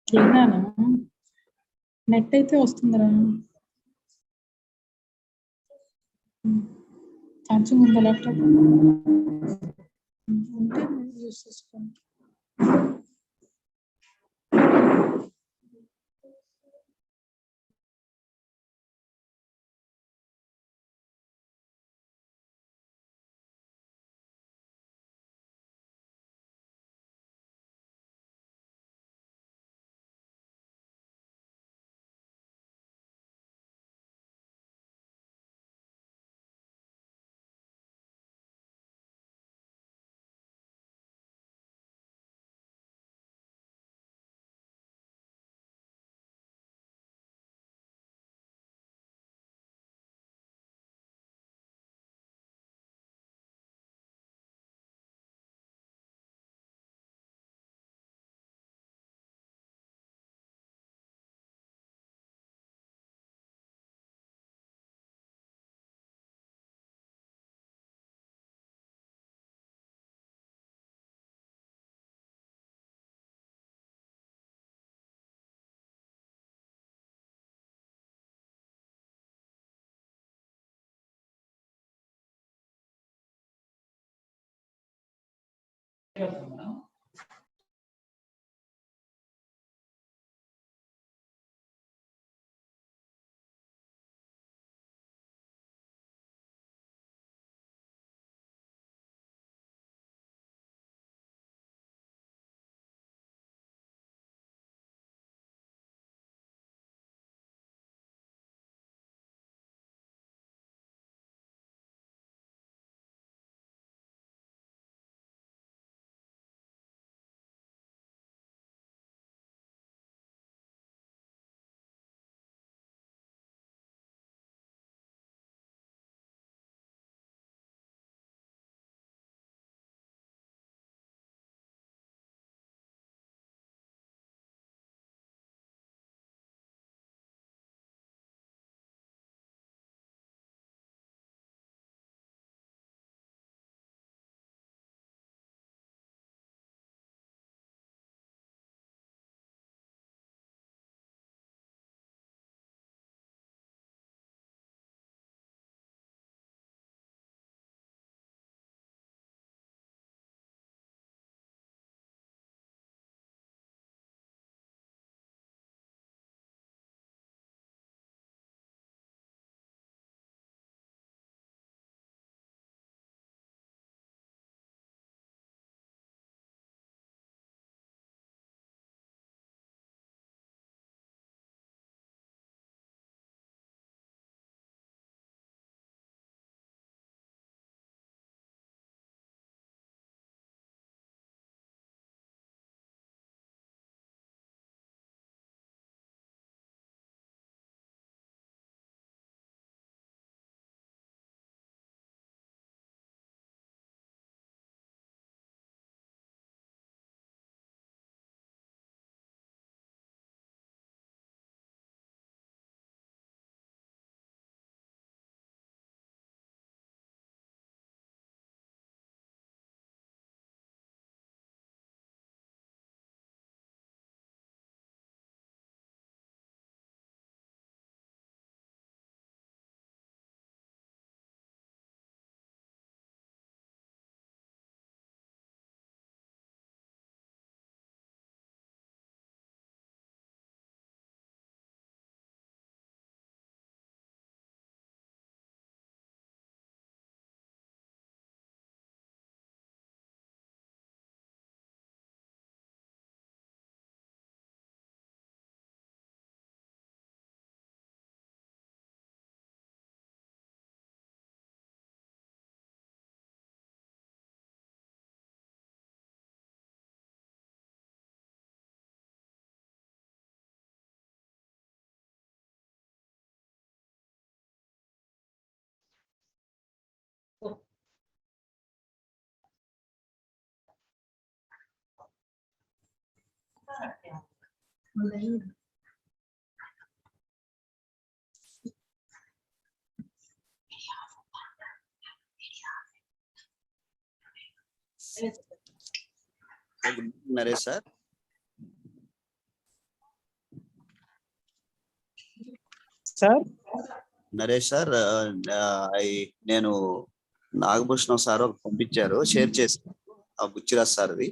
ఏనానా net అయితే వస్తుందిరా charging ఉందా ల్యాప్టాప్ ఉంటే యూస్ చేసుకోండి నరేష్ సార్. నరేష్ సార్, నేను నాగభూషణం సార్ పంపించారు, షేర్ చేసి ఆ బుచ్చిరాజ్ సార్ది.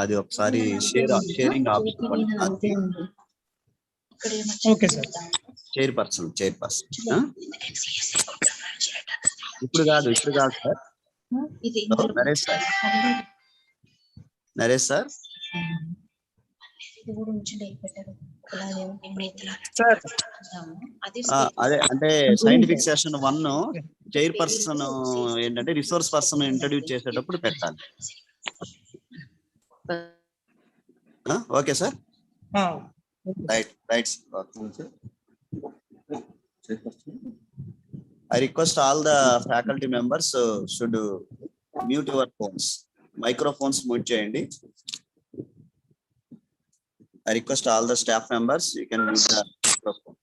అది ఒకసారి sharing option. Okay sir. Chairperson ఇప్పుడు కాదు సార్. నరేష్ సార్ అదే అంటే సైంటిఫిక్ సెషన్ 1 చైర్పర్సన్ ఏంటంటే రిసోర్స్ పర్సన్ ఇంట్రడ్యూస్ చేసేటప్పుడు పెట్టాలి. Okay sir. Right. I request all the faculty members should mute your phones. Microphones mute cheyandi. I request all the staff members, you can mute the microphone.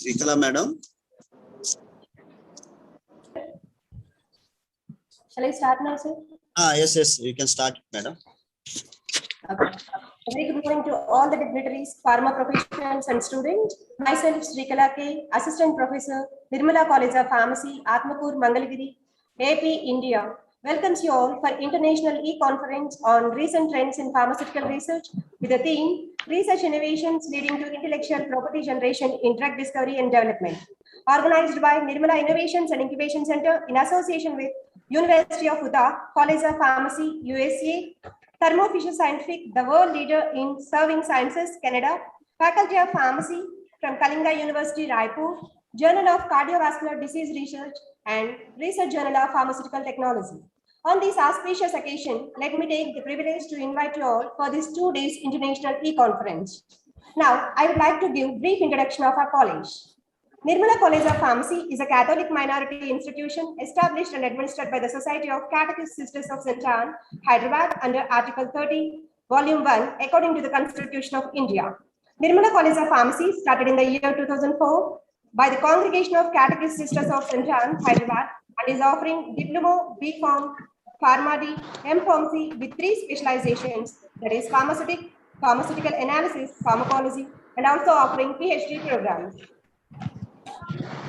Srikala madam. Shall I start now, sir? Yes, you can start, madam. Okay. Very good morning to all the dignitaries, pharma professionals and students. Myself, Srikala K, Assistant Professor, Nirmala College of Pharmacy, Atmapur, Mangalagiri, AP, India. Welcomes you all for International E-Conference on Recent Trends in Pharmaceutical Research with the theme, Research Innovations Leading to Intellectual Property Generation in Drug Discovery and Development. Organized by Nirmala Innovations and Incubation Center in association with University of Utah, College of Pharmacy, USA, Thermo Fisher Scientific, the world leader in serving sciences, Canada, Faculty of Pharmacy from Kalinga University, Raipur, Journal of Cardiovascular Disease Research, and Research Journal of Pharmaceutical Technology. On this auspicious occasion, let me take the privilege to invite you all for this 2 days International E-Conference. Now, I would like to give brief introduction of our college. Nirmala College of Pharmacy is a Catholic minority institution established and administered by the Society of Catechist Sisters of St. Anne, Hyderabad, under Article 30, Volume 1, according to the Constitution of India. Nirmala College of Pharmacy started in the year 2004 by the Congregation of Catechist Sisters of St. Anne, Hyderabad, and is offering Diploma, B.Pharm, Pharma.D, M.Pharmacy with 3 specializations, that is pharmaceutical analysis, pharmacology, and also offering PhD programs.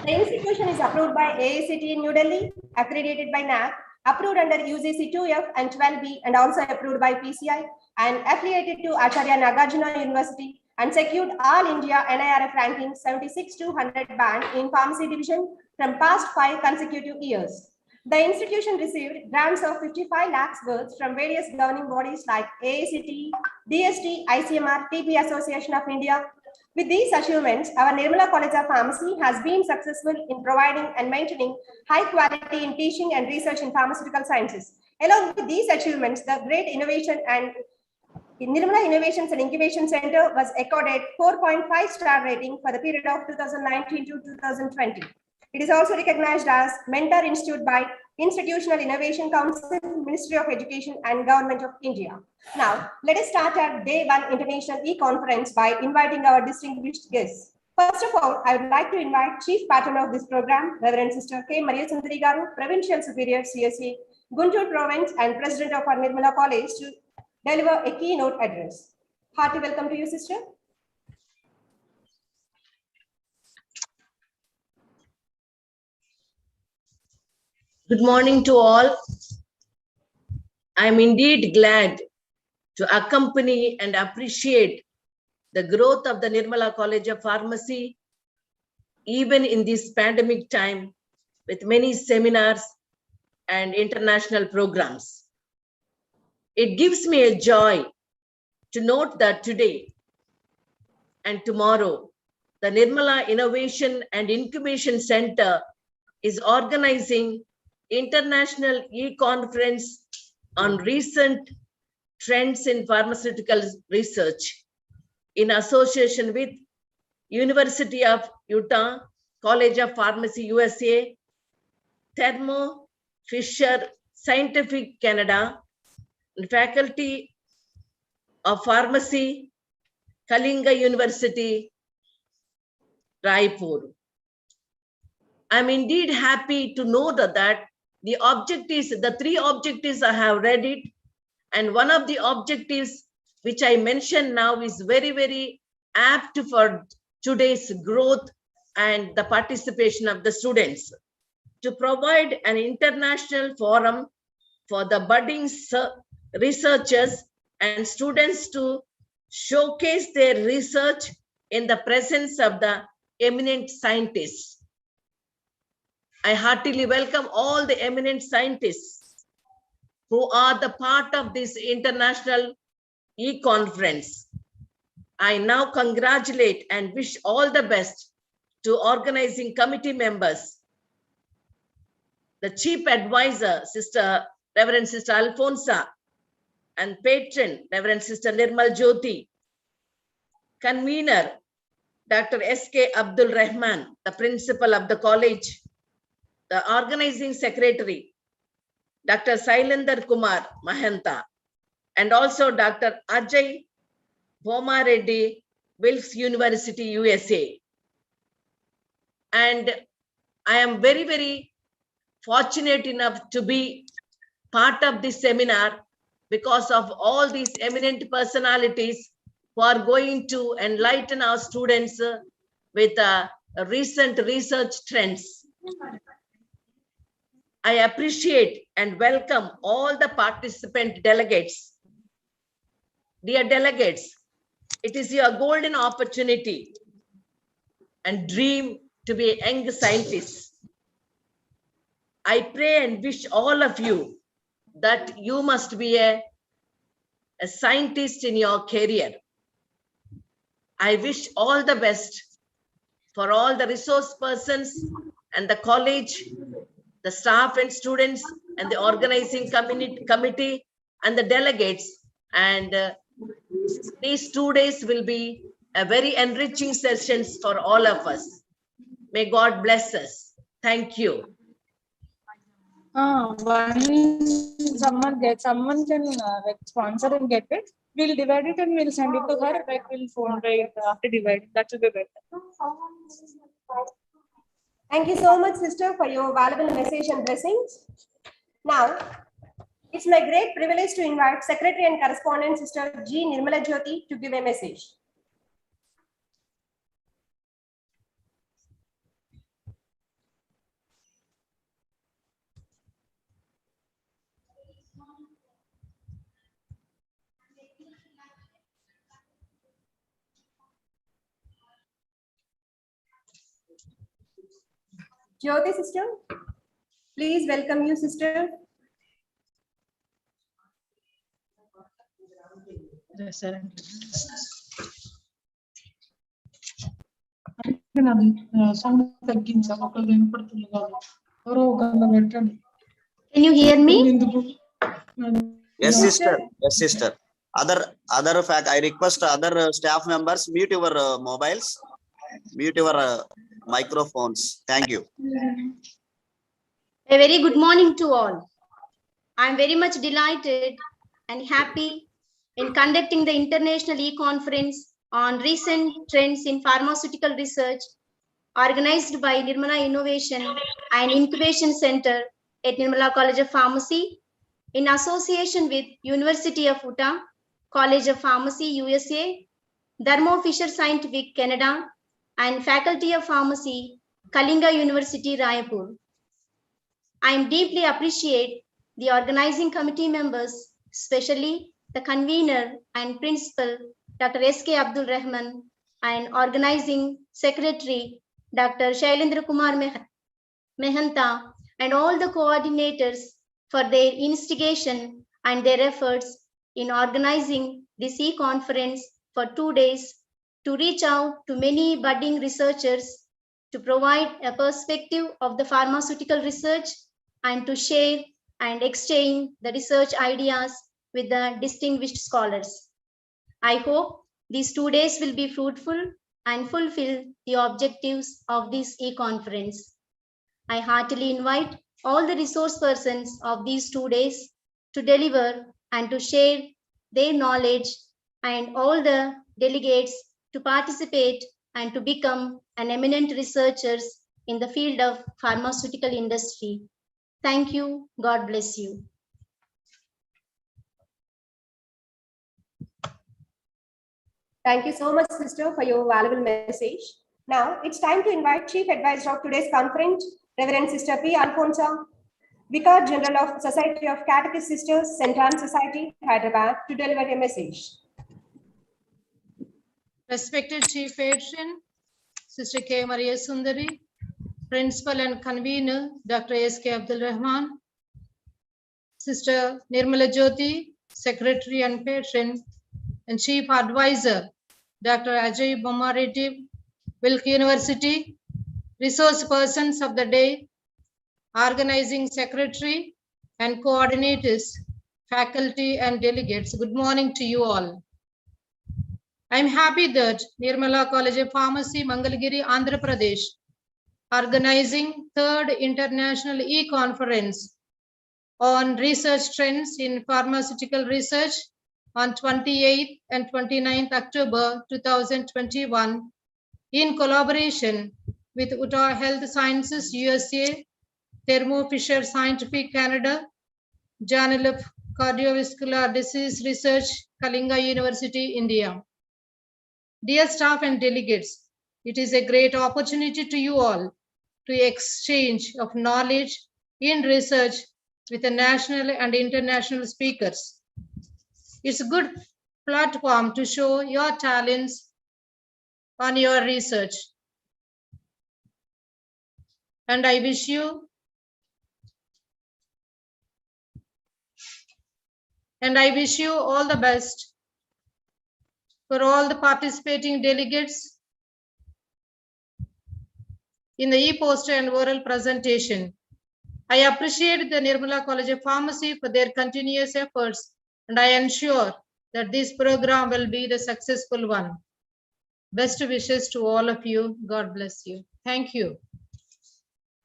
The institution is approved by AICTE in New Delhi, accredited by NAC, approved under UGC 2F and 12B, and also approved by PCI, and affiliated to Acharya Nagarjuna University, and secured all India NIRF ranking 76-100 band in pharmacy division from past 5 consecutive years. The institution received grants of 55 lakhs worth from various governing bodies like AICTE, DST, ICMR, TP Association of India. With these achievements, our Nirmala College of Pharmacy has been successful in providing and maintaining high quality in teaching and research in pharmaceutical sciences. Along with these achievements, the great innovation and Nirmala Innovations and Incubation Center was accorded 4.5 star rating for the period of 2019 to 2020. It is also recognized as Mentor Institute by Institutional Innovation Council, Ministry of Education, and Government of India. Now, let us start our Day 1 International E-Conference by inviting our distinguished guests. First of all, I would like to invite Chief Patron of this program, Reverend Sister K. Maria Sundari Garu, Provincial Superior, CSA, Guntur Province, and President of our Nirmala College, to deliver a keynote address. Hearty welcome to you, Sister. Good morning to all. I am indeed glad to accompany and appreciate the growth of the Nirmala College of Pharmacy, even in this pandemic time, with many seminars and international programs. It gives me a joy to note that today and tomorrow, the Nirmala Innovation and Incubation Center is organizing International E-Conference on Recent Trends in Pharmaceutical Research in association with University of Utah, College of Pharmacy, USA, Thermo Fisher Scientific, Canada, and Faculty of Pharmacy, Kalinga University, Raipur. I'm indeed happy to know that the objectives, the 3 objectives I have read it, and one of the objectives which I mentioned now is very, very apt for today's growth and the participation of the students, to provide an international forum for the budding researchers and students to showcase their research in the presence of the eminent scientists. I heartily welcome all the eminent scientists who are the part of this international E-Conference. I now congratulate and wish all the best to organizing committee members, the chief advisor, Reverend Sister Alfonsa, and patron, Reverend Sister Nirmal Jyoti, convener, Dr. S.K. Abdul Rahman, the principal of the college, the organizing secretary, Dr. Sailendar Kumar Mahanta, and also Dr. Ajay Bhoma Reddy, Wilkes University, USA. And I am very, very fortunate enough to be part of this seminar because of all these eminent personalities who are going to enlighten our students with recent research trends. I appreciate and welcome all the participant delegates. Dear delegates, it is your golden opportunity and dream to be a young scientist. I pray and wish all of you that you must be a scientist in your career. I wish all the best for all the resource persons and the college, the staff and students, and the organizing committee and the delegates. And these 2 days will be a very enriching sessions for all of us. May God bless us. Thank you. Once someone can like sponsor and get it, we'll divide it and we'll send it to her. Like we'll phone right after dividing. That will be better. Thank you so much, sister, for your valuable message and blessings. Now, it's my great privilege to invite Secretary and Correspondent Sister G. Nirmala Jyoti to give a message. Jyoti, sister, please welcome you, sister. Can you hear me? Yes, sister. Yes, sister. Other fact, I request other staff members mute your mobiles, mute your microphones. Thank you. A very good morning to all. I am very much delighted and happy in conducting the International E-Conference on recent trends in pharmaceutical research organized by Nirmala Innovation and Incubation Center at Nirmala College of Pharmacy in association with University of Utah, College of Pharmacy, USA, Thermo Fisher Scientific, Canada, and Faculty of Pharmacy, Kalinga University, Raipur. I deeply appreciate the organizing committee members, especially the convener and principal, Dr. S.K. Abdul Rahman, and organizing secretary, Dr. Shailendra Kumar Mehanta, and all the coordinators for their instigation and their efforts in organizing this e-conference for 2 days to reach out to many budding researchers to provide a perspective of the pharmaceutical research and to share and exchange the research ideas with the distinguished scholars. I hope these 2 days will be fruitful and fulfill the objectives of this e-conference. I heartily invite all the resource persons of these 2 days to deliver and to share their knowledge, and all the delegates to participate and to become an eminent researchers in the field of pharmaceutical industry. Thank you. God bless you. Thank you so much, sister, for your valuable message. Now, it's time to invite Chief Advisor of today's conference, Reverend Sister P. Alfonso, Vicar General of Society of Catechist Sisters, St. Anne Society, Hyderabad, to deliver a message. Respected Chief Patron, Sister K. Maria Sundari, Principal and Convener, Dr. S.K. Abdul Rahman, Sister Nirmala Jyoti, Secretary and Patron, and Chief Advisor, Dr. Ajay Bommareddy, Wilk University, resource persons of the day, organizing secretary and coordinators, faculty and delegates. Good morning to you all. I'm happy that Nirmala College of Pharmacy, Mangalagiri, Andhra Pradesh, organizing 3rd International E-Conference on research trends in pharmaceutical research on 28th and 29th October 2021 in collaboration with Utah Health Sciences, USA, Thermo Fisher Scientific, Canada, Journal of Cardiovascular Disease Research, Kalinga University, India. Dear staff and delegates, it is a great opportunity to you all to exchange of knowledge in research with the national and international speakers. It's a good platform to show your talents on your research. And I wish you all the best for all the participating delegates in the e-poster and oral presentation. I appreciate the Nirmala College of Pharmacy for their continuous efforts, and I ensure that this program will be the successful one. Best wishes to all of you. God bless you. Thank you.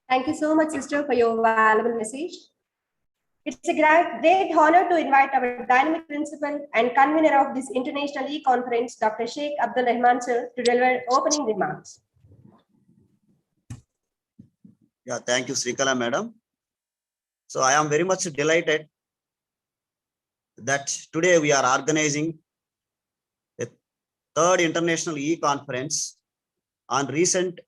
Thank you so much, sister, for your valuable message. It's a great honor to invite our dynamic principal and convener of this international e-conference, Dr. Sheikh Abdul Rahman sir, to deliver opening remarks. Yeah, thank you, Srikala madam. So I am very much delighted that today we are organizing the third international e-conference on recent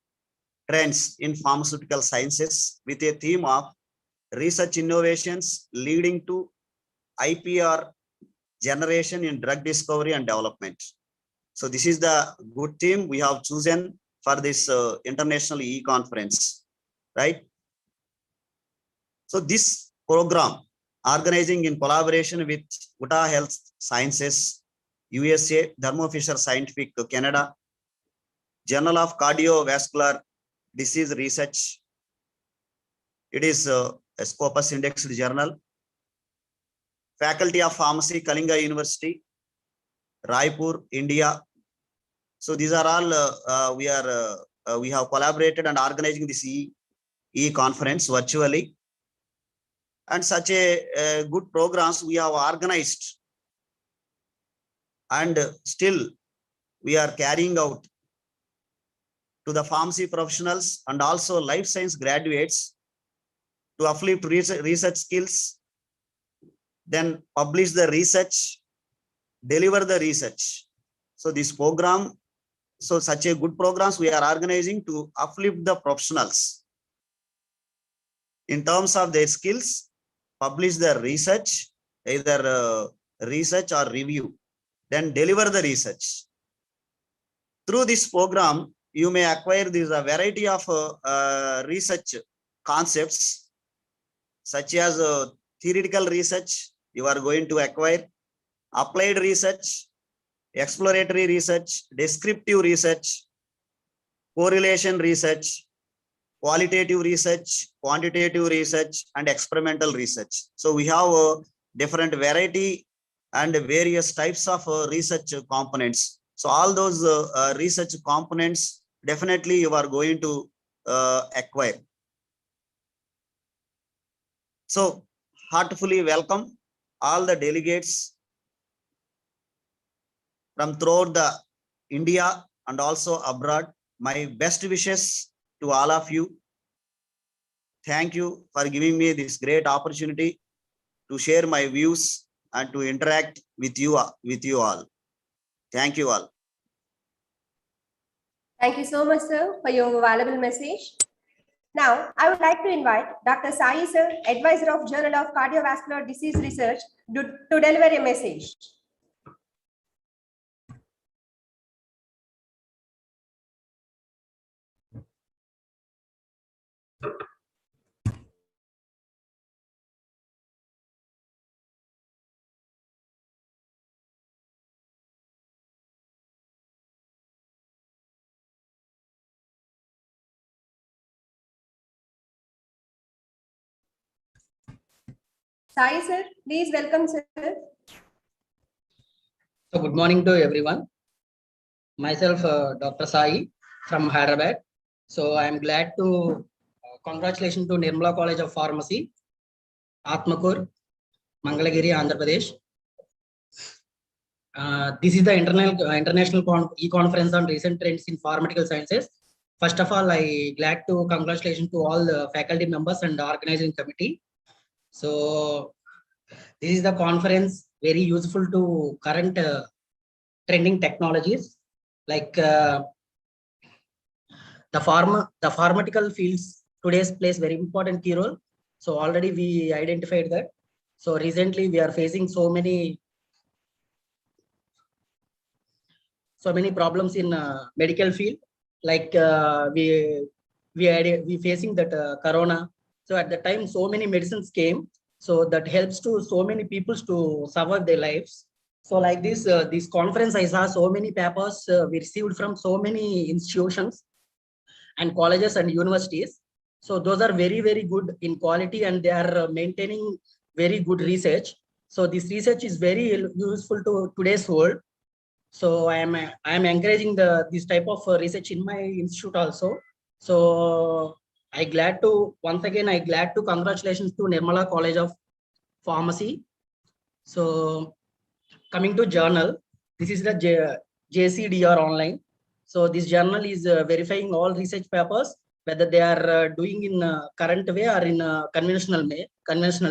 trends in pharmaceutical sciences with a theme of research innovations leading to IPR generation in drug discovery and development. So this is the good theme we have chosen for this international e-conference, right? So this program organizing in collaboration with Utah Health Sciences, USA, Thermo Fisher Scientific, Canada, Journal of Cardiovascular Disease Research. It is a Scopus indexed journal. Faculty of Pharmacy, Kalinga University, Raipur, India. So these are all we have collaborated and organizing this e-conference virtually. And such a good programs we have organized, and still we are carrying out to the pharmacy professionals and also life science graduates to uplift research skills, then publish the research, deliver the research. So this program, so such a good programs we are organizing to uplift the professionals in terms of their skills, publish the research, either research or review, then deliver the research. Through this program, you may acquire this a variety of research concepts, such as theoretical research, you are going to acquire, applied research, exploratory research, descriptive research, correlation research, qualitative research, quantitative research, and experimental research. So we have a different variety and various types of research components. So all those research components, definitely you are going to acquire. So heartfully welcome all the delegates from throughout the India and also abroad. My best wishes to all of you. Thank you for giving me this great opportunity to share my views and to interact with you all. Thank you all. Thank you so much, sir, for your valuable message. Now, I would like to invite Dr. Sai, sir, advisor of Journal of Cardiovascular Disease Research, to deliver a message. Sai, sir, please welcome, sir. So good morning to everyone. Myself, Dr. Sai from Hyderabad. So I am glad to congratulations to Nirmala College of Pharmacy, Atmakur, Mangalagiri, Andhra Pradesh. This is the international e-conference on recent trends in pharmaceutical sciences First of all, I glad to congratulations to all the faculty members and the organizing committee. So this is the conference very useful to current trending technologies like the pharmaceutical fields today's plays very important key role. So already we identified that. So recently we are facing so many problems in medical field, like we facing that corona. So at the time so many medicines came, so that helps to so many people to survive their lives. So like this conference, I saw so many papers we received from so many institutions and colleges and universities. So those are very, very good in quality, and they are maintaining very good research. So this research is very useful to today's world. So I am encouraging this type of research in my institute also. So I glad to congratulations to Nirmala College of Pharmacy. So coming to journal, this is the JCDR online. So this journal is verifying all research papers, whether they are doing in current way or in conventional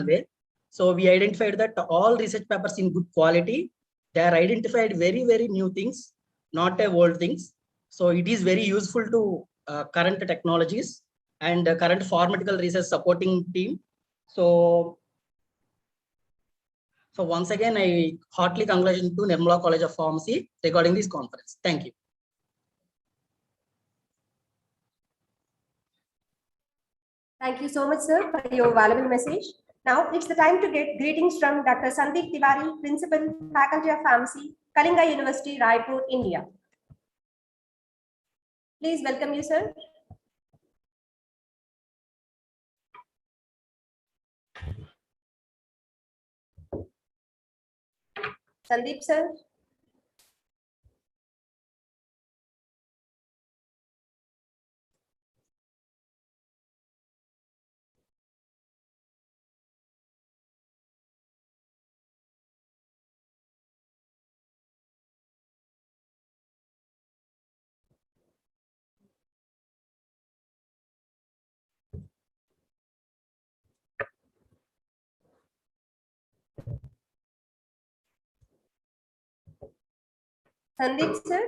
way. So we identified that all research papers in good quality. They are identified very, very new things, not old things. So it is very useful to current technologies and current pharmaceutical research supporting team. So once again, I heartily congratulate to Nirmala College of Pharmacy regarding this conference. Thank you. Thank you so much, sir, for your valuable message. Now it's the time to get greetings from Dr. Sandeep Tiwari, Principal, Faculty of Pharmacy, Kalinga University, Raipur, India. Please welcome you, sir. Sandeep, sir. Sandeep, sir.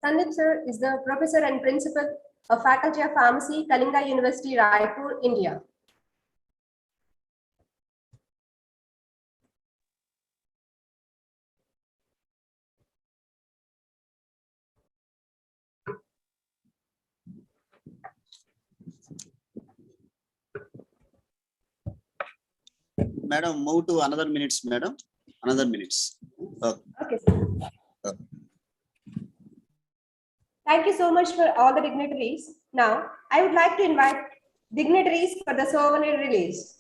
Sandeep, sir, is the Professor and Principal of Faculty of Pharmacy, Kalinga University, Raipur, India. Madam, move to another minutes, madam. Another minutes. Okay, sir. Thank you so much for all the dignitaries. Now, I would like to invite dignitaries for the souvenir release.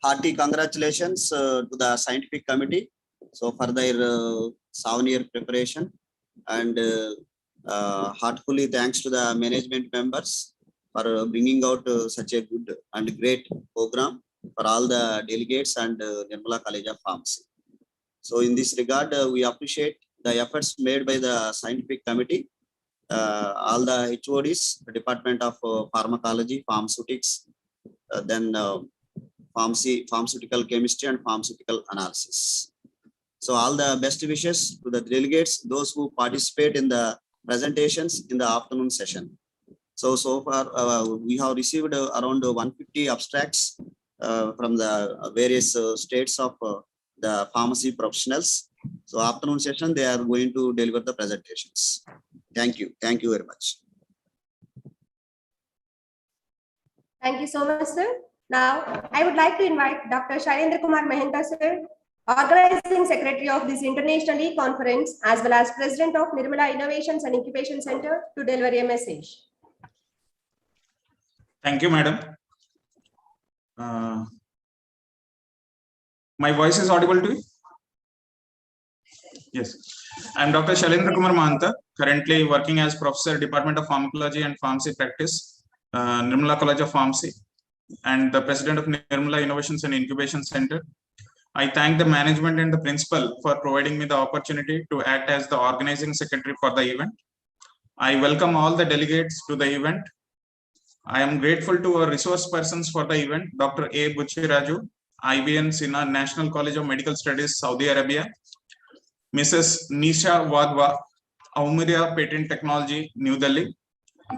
hearty congratulations to the scientific committee. So for their 7-year preparation, and heartfully thanks to the management members for bringing out such a good and great program for all the delegates and Nirmala College of Pharmacy. So in this regard, we appreciate the efforts made by the scientific committee, all the HODs, the Department of Pharmacology, Pharmaceutics, then Pharmaceutical Chemistry and Pharmaceutical Analysis. So all the best wishes to the delegates, those who participate in the presentations in the afternoon session. So far we have received around 150 abstracts from the various states of the pharmacy professionals. So afternoon session, they are going to deliver the presentations. Thank you. Thank you very much. Thank you so much, sir. Now, I would like to invite Dr. Shailendra Kumar Mahenta, sir, Organizing Secretary of this International E-Conference, as well as President of Nirmala Innovations and Incubation Center, to deliver a message. Thank you, madam. My voice is audible to you? Yes. I am Dr. Shailendra Kumar Mahanta, currently working as Professor, Department of Pharmacology and Pharmacy Practice, Nirmala College of Pharmacy, and the President of Nirmala Innovations and Incubation Center. I thank the management and the principal for providing me the opportunity to act as the organizing secretary for the event. I welcome all the delegates to the event. I am grateful to our resource persons for the event, Dr. A. Buchiraju, IBN Sina National College of Medical Studies, Saudi Arabia, Mrs. Nisha Wadwa, Aumiria Patent Technology, New Delhi,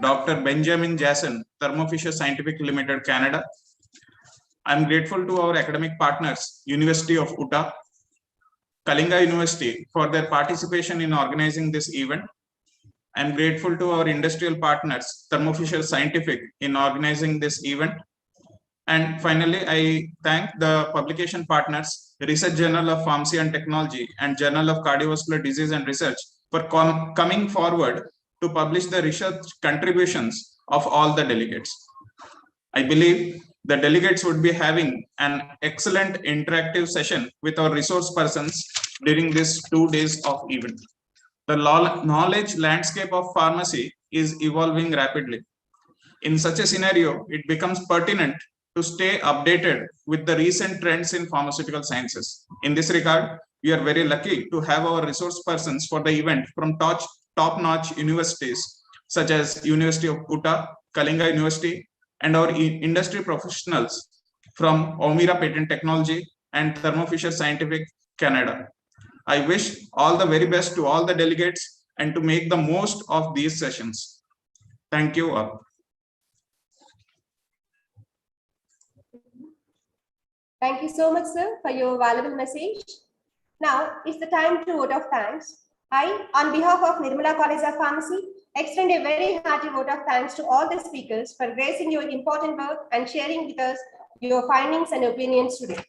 Dr. Benjamin Jason, Thermo Fisher Scientific Limited, Canada. I am grateful to our academic partners, University of Utah, Kalinga University, for their participation in organizing this event. I am grateful to our industrial partners, Thermo Fisher Scientific, in organizing this event. And finally, I thank the publication partners, Research Journal of Pharmacy and Technology and Journal of Cardiovascular Disease and Research, for coming forward to publish the research contributions of all the delegates. I believe the delegates would be having an excellent interactive session with our resource persons during these 2 days of event. The knowledge landscape of pharmacy is evolving rapidly. In such a scenario, it becomes pertinent to stay updated with the recent trends in pharmaceutical sciences. In this regard, we are very lucky to have our resource persons for the event from top-notch universities such as University of Utah, Kalinga University, and our industry professionals from Omira Patent Technology and Thermo Fisher Scientific, Canada. I wish all the very best to all the delegates and to make the most of these sessions. Thank you all. Thank you so much, sir, for your valuable message. Now, it's the time to vote of thanks. I, on behalf of Nirmala College of Pharmacy, extend a very hearty vote of thanks to all the speakers for gracing your important work and sharing with us your findings and opinions today.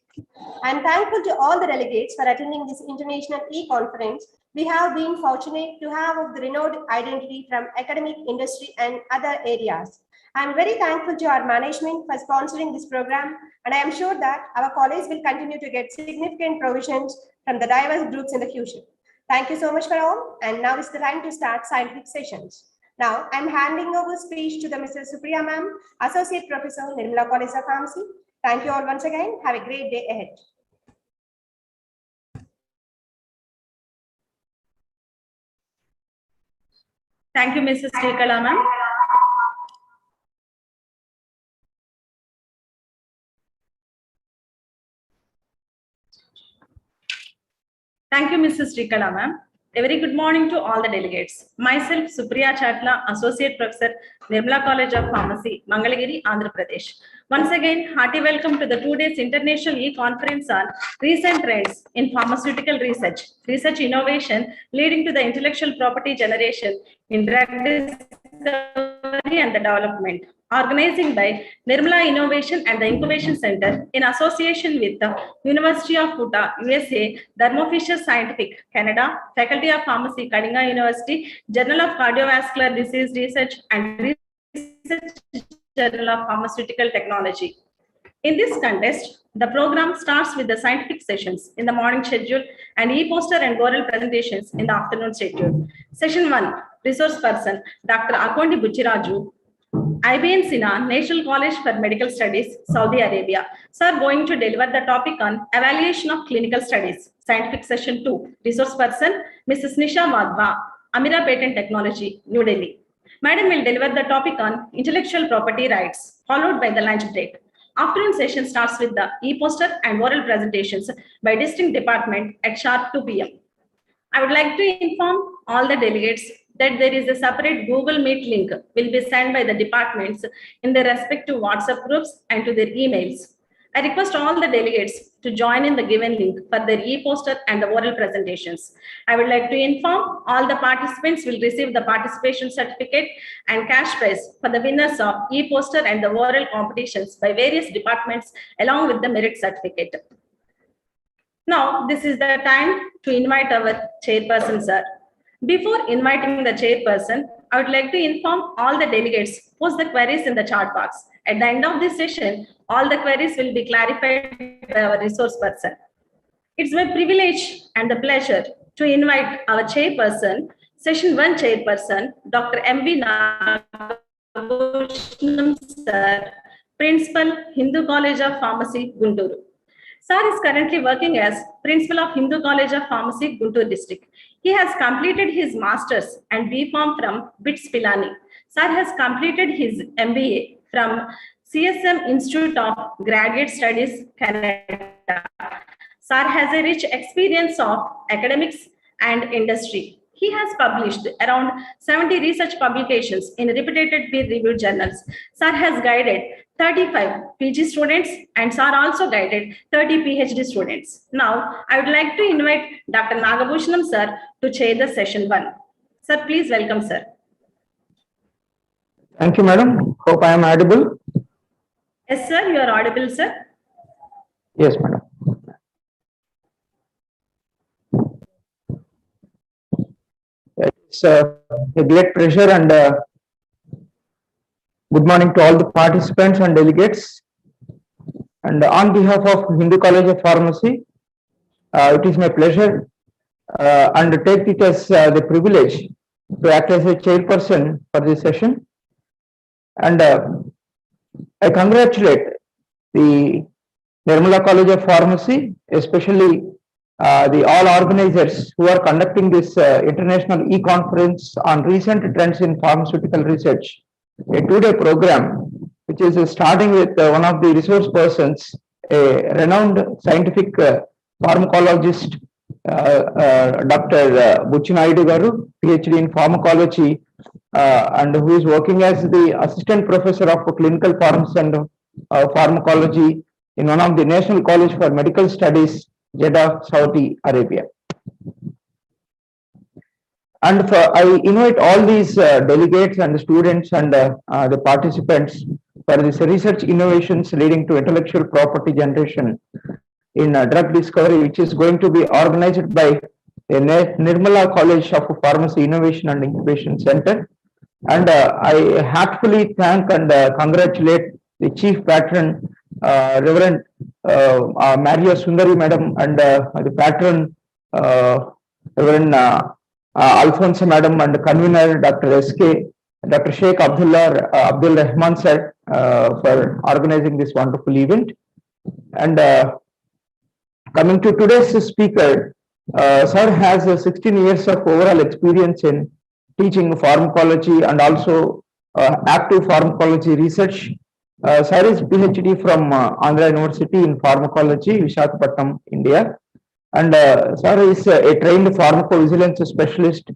I'm thankful to all the delegates for attending this international e-conference. We have been fortunate to have the renowned identity from academic, industry, and other areas. I'm very thankful to our management for sponsoring this program, and I am sure that our college will continue to get significant provisions from the diverse groups in the future. Thank you so much for all, and now is the time to start scientific sessions. Now, I'm handing over speech to the Mrs. Supriya Ma'am, Associate Professor, Nirmala College of Pharmacy. Thank you all once again. Have a great day ahead. Thank you, Mrs. Srikala Ma'am. Thank you, Mrs. Srikala Ma'am. A very good morning to all the delegates. Myself, Supriya Chatla, Associate Professor, Nirmala College of Pharmacy, Mangalagiri, Andhra Pradesh. Once again, hearty welcome to the 2 days International E-Conference on Recent Trends in Pharmaceutical Research, Research Innovation leading to the intellectual property generation in drug discovery and the development, organizing by Nirmala Innovation and the Incubation Center in association with the University of Utah, USA, Thermo Fisher Scientific, Canada, Faculty of Pharmacy, Kalinga University, Journal of Cardiovascular Disease Research, and Research Journal of Pharmaceutical Technology. In this contest, the program starts with the scientific sessions in the morning schedule and e-poster and oral presentations in the afternoon schedule. Session 1, Resource Person, Dr. Akondi Buchiraju, IBN Sina, National College for Medical Studies, Saudi Arabia. Sir, going to deliver the topic on evaluation of clinical studies. Scientific Session 2, Resource Person, Mrs. Nisha Madhva, Amira Patent Technology, New Delhi. Madam will deliver the topic on intellectual property rights, followed by the lunch break. Afternoon session starts with the e-poster and oral presentations by distinct department at sharp 2 p.m. I would like to inform all the delegates that there is a separate Google Meet link will be sent by the departments in their respective WhatsApp groups and to their emails. I request all the delegates to join in the given link for their e-poster and the oral presentations. I would like to inform all the participants will receive the participation certificate and cash prize for the winners of e-poster and the oral competitions by various departments along with the merit certificate. Now, this is the time to invite our chairperson, sir. Before inviting the chairperson, I would like to inform all the delegates, post the queries in the chat box. At the end of this session, all the queries will be clarified by our resource person. It's my privilege and the pleasure to invite our chairperson, Session 1 chairperson, Dr. M.V. Nagabhushanam, sir, Principal, Hindu College of Pharmacy, Guntur. Sir is currently working as Principal of Hindu College of Pharmacy, Guntur district. He has completed his Masters and B.Pharm from BITS Pilani. Sir has completed his MBA from CSM Institute of Graduate Studies, Canada. Sir has a rich experience of academics and industry. He has published around 70 research publications in reputed peer-reviewed journals. Sir has guided 35 PG students and Sir also guided 30 PhD students. Now, I would like to invite Dr. Nagabhushanam, sir, to chair the session 1. Sir, please welcome, sir. Thank you, madam. Hope I am audible. Yes, sir, you are audible, sir. Yes, madam. It's a great pleasure and good morning to all the participants and delegates. And on behalf of Hindu College of Pharmacy, it is my pleasure and take it as the privilege to act as a chairperson for this session. And I congratulate the Nirmala College of Pharmacy, especially the all organizers who are conducting this international e-conference on recent trends in pharmaceutical research, a two-day program, which is starting with one of the resource persons, a renowned scientific pharmacologist, Dr. Buchinaidu Garu, PhD in pharmacology, and who is working as the assistant professor of clinical pharmacy and pharmacology in one of the National College for Medical Studies, Jeddah, Saudi Arabia. And I invite all these delegates and students and the participants for this research innovations leading to intellectual property generation in drug discovery, which is going to be organized by the Nirmala College of Pharmacy Innovation and Incubation Center. And I heartfully thank and congratulate the chief patron, Reverend Maria Sundari Madam, and the patron, Reverend Alfonso Madam, and convener Dr. S.K. Dr. Sheikh Abdul Rahman sir for organizing this wonderful event. And coming to today's speaker, sir has 16 years of overall experience in teaching pharmacology and also active pharmacology research. Sir is PhD from Andhra University in Pharmacology, Visakhapatnam, India. And sir is a trained pharmacovigilance specialist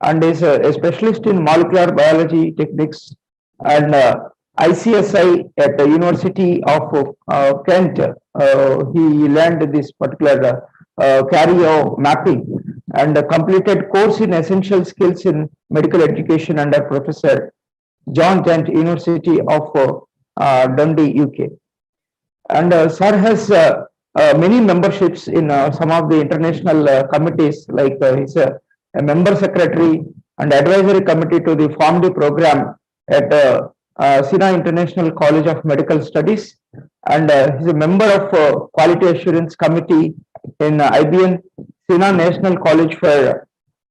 and is a specialist in molecular biology techniques and ICSI at the University of Kent. He learned this particular carrier mapping and completed course in essential skills in medical education under Professor John Dent, University of Dundee, UK. And sir has many memberships in some of the international committees, like he's a member secretary and advisory committee to the PharmD program at Sina International College of Medical Studies, and he's a member of Quality Assurance Committee in IBN Sina National College for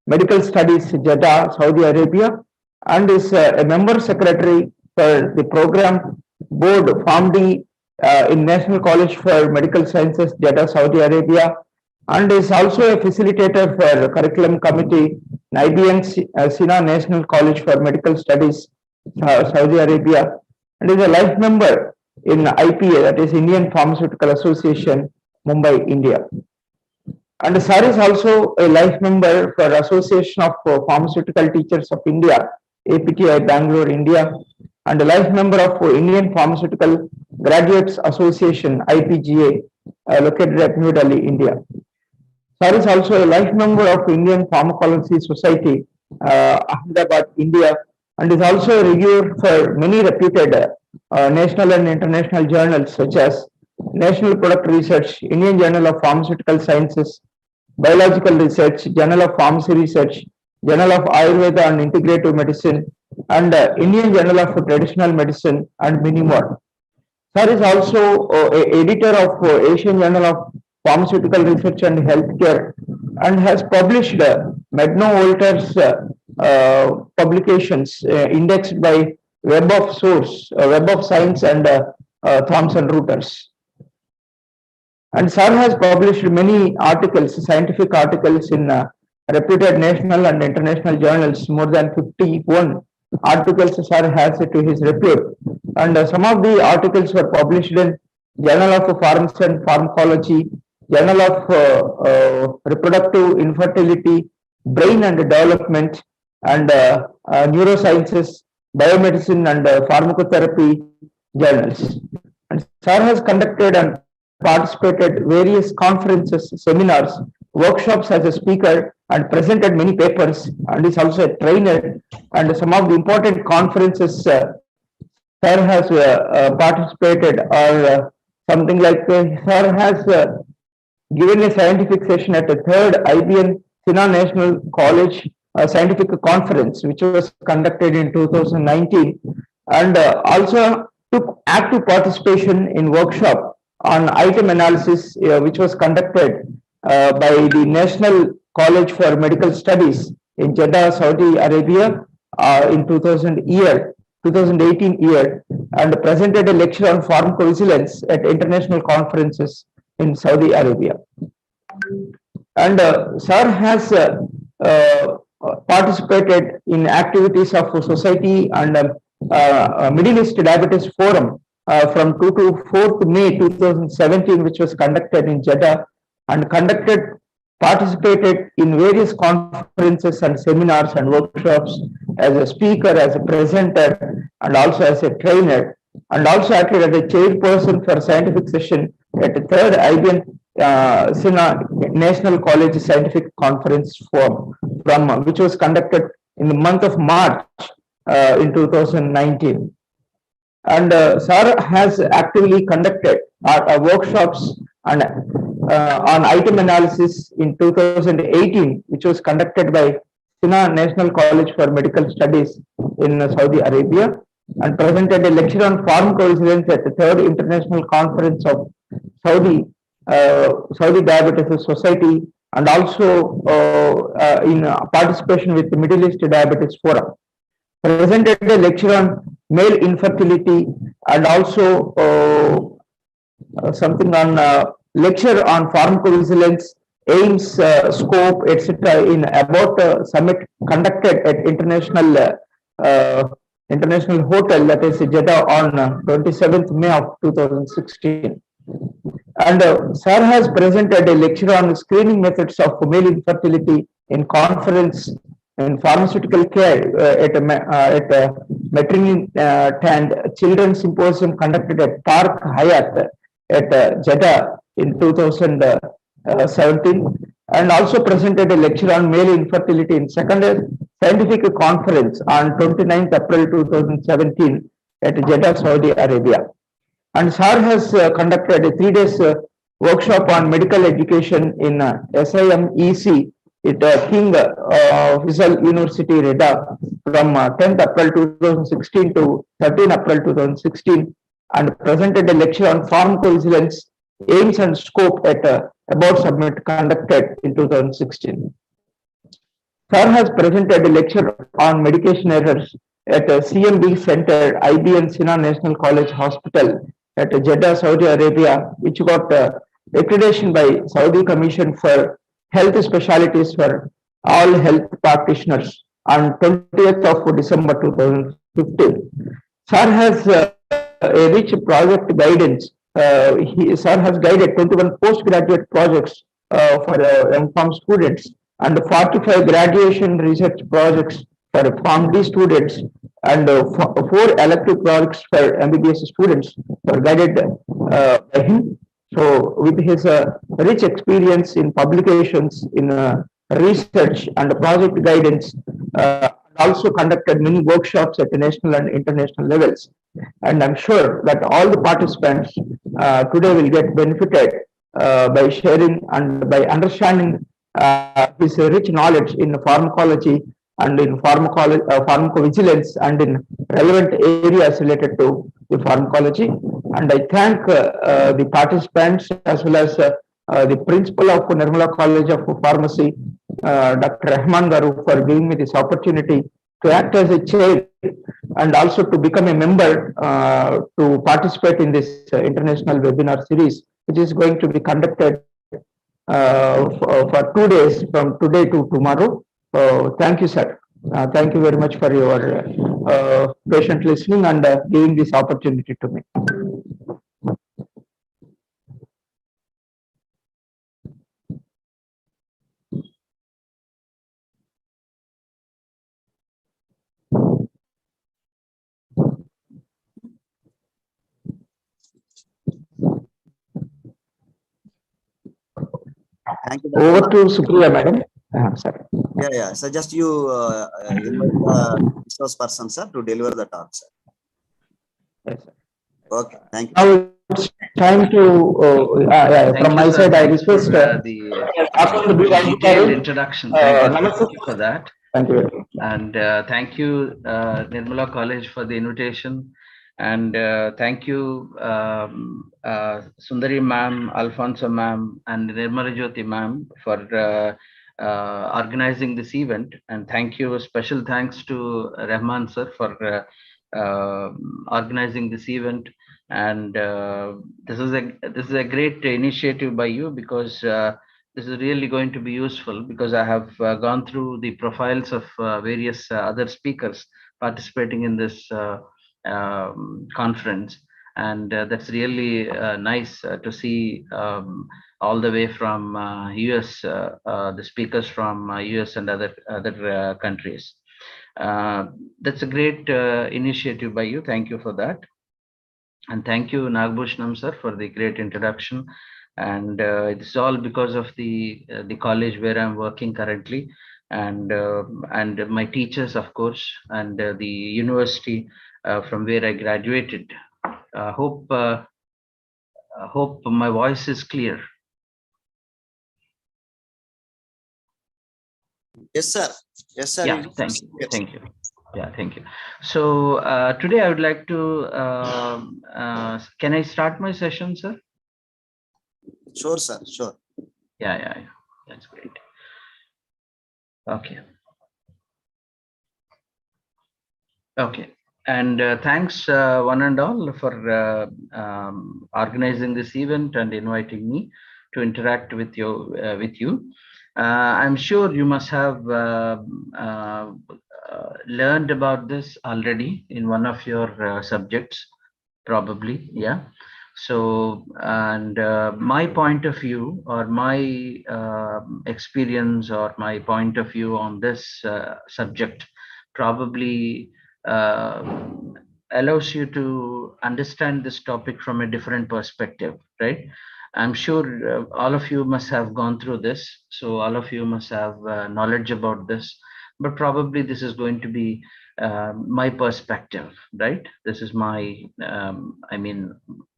Medical Studies, Jeddah, Saudi Arabia, and is a member secretary for the program board PharmD in National College for Medical Sciences, Jeddah, Saudi Arabia, and is also a facilitator for curriculum committee in IBN Sina National College for Medical Studies, Saudi Arabia, and is a life member in IPA, that is Indian Pharmaceutical Association, Mumbai, India. And sir is also a life member for Association of Pharmaceutical Teachers of India, APTI, Bangalore, India, and a life member of Indian Pharmaceutical Graduates Association, IPGA, located at New Delhi, India. Sir is also a life member of Indian Pharmacology Society, Ahmedabad, India, and is also a reviewer for many reputed national and international journals such as National Product Research, Indian Journal of Pharmaceutical Sciences, Biological Research, Journal of Pharmacy Research, Journal of Ayurveda and Integrative Medicine, and Indian Journal of Traditional Medicine, and many more. Sir is also an editor of Asian Journal of Pharmaceutical Research and Healthcare, and has published Medno-Wolters publications indexed by Web of Source, Web of Science, and Thomson Reuters. And sir has published many articles, scientific articles in reputed national and international journals. More than 51 articles sir has to his repute. And some of the articles were published in Journal of Pharmacy and Pharmacology, Journal of Reproductive Infertility, Brain and Development, and Neurosciences, Biomedicine, and Pharmacotherapy journals. And sir has conducted and participated various conferences, seminars, workshops as a speaker, and presented many papers, and is also a trainer. And some of the important conferences sir has participated are something like sir has given a scientific session at the 3rd IBN Sina National College Scientific Conference, which was conducted in 2019, and also took active participation in workshop on item analysis, which was conducted by the National College for Medical Studies in Jeddah, Saudi Arabia, in 2018 year, and presented a lecture on pharmacovigilance at international conferences in Saudi Arabia. And sir has participated in activities of Society and Middle East Diabetes Forum from 2 to 4th May 2017, which was conducted in Jeddah, and participated in various conferences and seminars and workshops as a speaker, as a presenter, and also as a trainer, and also acted as a chairperson for scientific session at the 3rd IBN Sina National College Scientific Conference Forum, which was conducted in the month of March in 2019. And sir has actively conducted workshops and on item analysis in 2018, which was conducted by Sina National College for Medical Studies in Saudi Arabia, and presented a lecture on pharmacovigilance at the 3rd International Conference of Saudi Diabetes Society, and also in participation with the Middle East Diabetes Forum. Presented a lecture on male infertility, and also something on lecture on pharmacovigilance, aims, scope, etc. in about summit conducted at international hotel, that is Jeddah, on 27th May of 2016. And sir has presented a lecture on screening methods of male infertility in conference in pharmaceutical care at a maternity and children's symposium conducted at Park Hyatt at Jeddah in 2017, and also presented a lecture on male infertility in second scientific conference on 29th April 2017 at Jeddah, Saudi Arabia. And sir has conducted a 3 days workshop on medical education in SIMEC at King Faisal University, Jeddah, from 10th April 2016 to 13 April 2016, and presented a lecture on pharmacovigilance, aims and scope at About Summit conducted in 2016. Sir has presented a lecture on medication errors at CMB Center, IBN Sina National College Hospital at Jeddah, Saudi Arabia, which got accreditation by Saudi Commission for Health Specialties for all health practitioners on 20th of December 2015. Sir has a rich project guidance. Sir has guided 21 postgraduate projects for MPharm students and 45 graduation research projects for PharmD students and 4 elective projects for MBBS students were guided by him. So with his rich experience in publications, in research and project guidance, also conducted many workshops at the national and international levels. And I'm sure that all the participants today will get benefited by sharing and by understanding his rich knowledge in pharmacology and in pharmacovigilance and in relevant areas related to the pharmacology. And I thank the participants as well as the principal of Nirmala College of Pharmacy, Dr. Rahman Garu, for giving me this opportunity to act as a chair and also to become a member to participate in this international webinar series, which is going to be conducted for 2 days from today to tomorrow. Thank you, sir. Thank you very much for your patient listening and giving this opportunity to me. Thank you. Over to Supriya, madam. Sir. Yeah. So just you invite the resource person, sir, to deliver the talk, sir. Yes, sir. Okay, thank you. Now it's time to, from my side, I request the detailed introduction. Thank you for that. Thank you very much. And thank you, Nirmala College, for the invitation. And thank you, Sundari ma'am, Alfonso ma'am, and Nirmala Jyoti ma'am for organizing this event. And thank you, special thanks to Rahman sir for organizing this event. And this is a great initiative by you, because this is really going to be useful, because I have gone through the profiles of various other speakers participating in this conference, and that's really nice to see all the way from US, the speakers from US and other countries. That's a great initiative by you. Thank you for that. And thank you, Nagbhushanam sir, for the great introduction. And it's all because of the college where I'm working currently, and my teachers, of course, and the university from where I graduated. Hope my voice is clear. Yes, sir. Yes, sir. Yeah, thank you. Thank you. Yeah, thank you. So today I would like to, can I start my session, sir? Sure, sir. Sure. Yeah. That's great. Okay. And thanks one and all for organizing this event and inviting me to interact with you. I'm sure you must have learned about this already in one of your subjects, probably. Yeah. So, and my point of view, or my experience, or my point of view on this subject probably allows you to understand this topic from a different perspective, right? I'm sure all of you must have gone through this, so all of you must have knowledge about this, but probably this is going to be my perspective, right? This is my,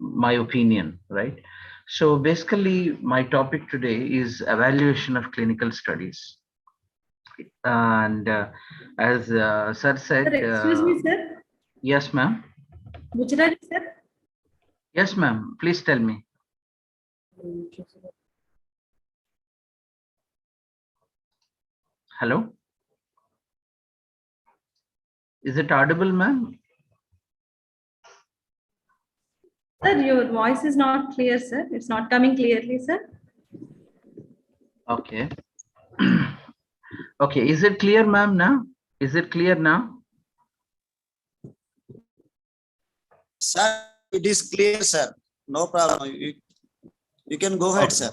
my opinion, right? So basically, my topic today is evaluation of clinical studies. And as sir said, Sir, excuse me, sir. Yes, ma'am. Bujraj, sir. Yes, ma'am. Please tell me. Hello? Is it audible, ma'am? Sir, your voice is not clear, sir. It's not coming clearly, sir. Okay. Okay. Is it clear, ma'am, now? Is it clear now? Sir, it is clear, sir. No problem. You can go ahead, Okay. sir.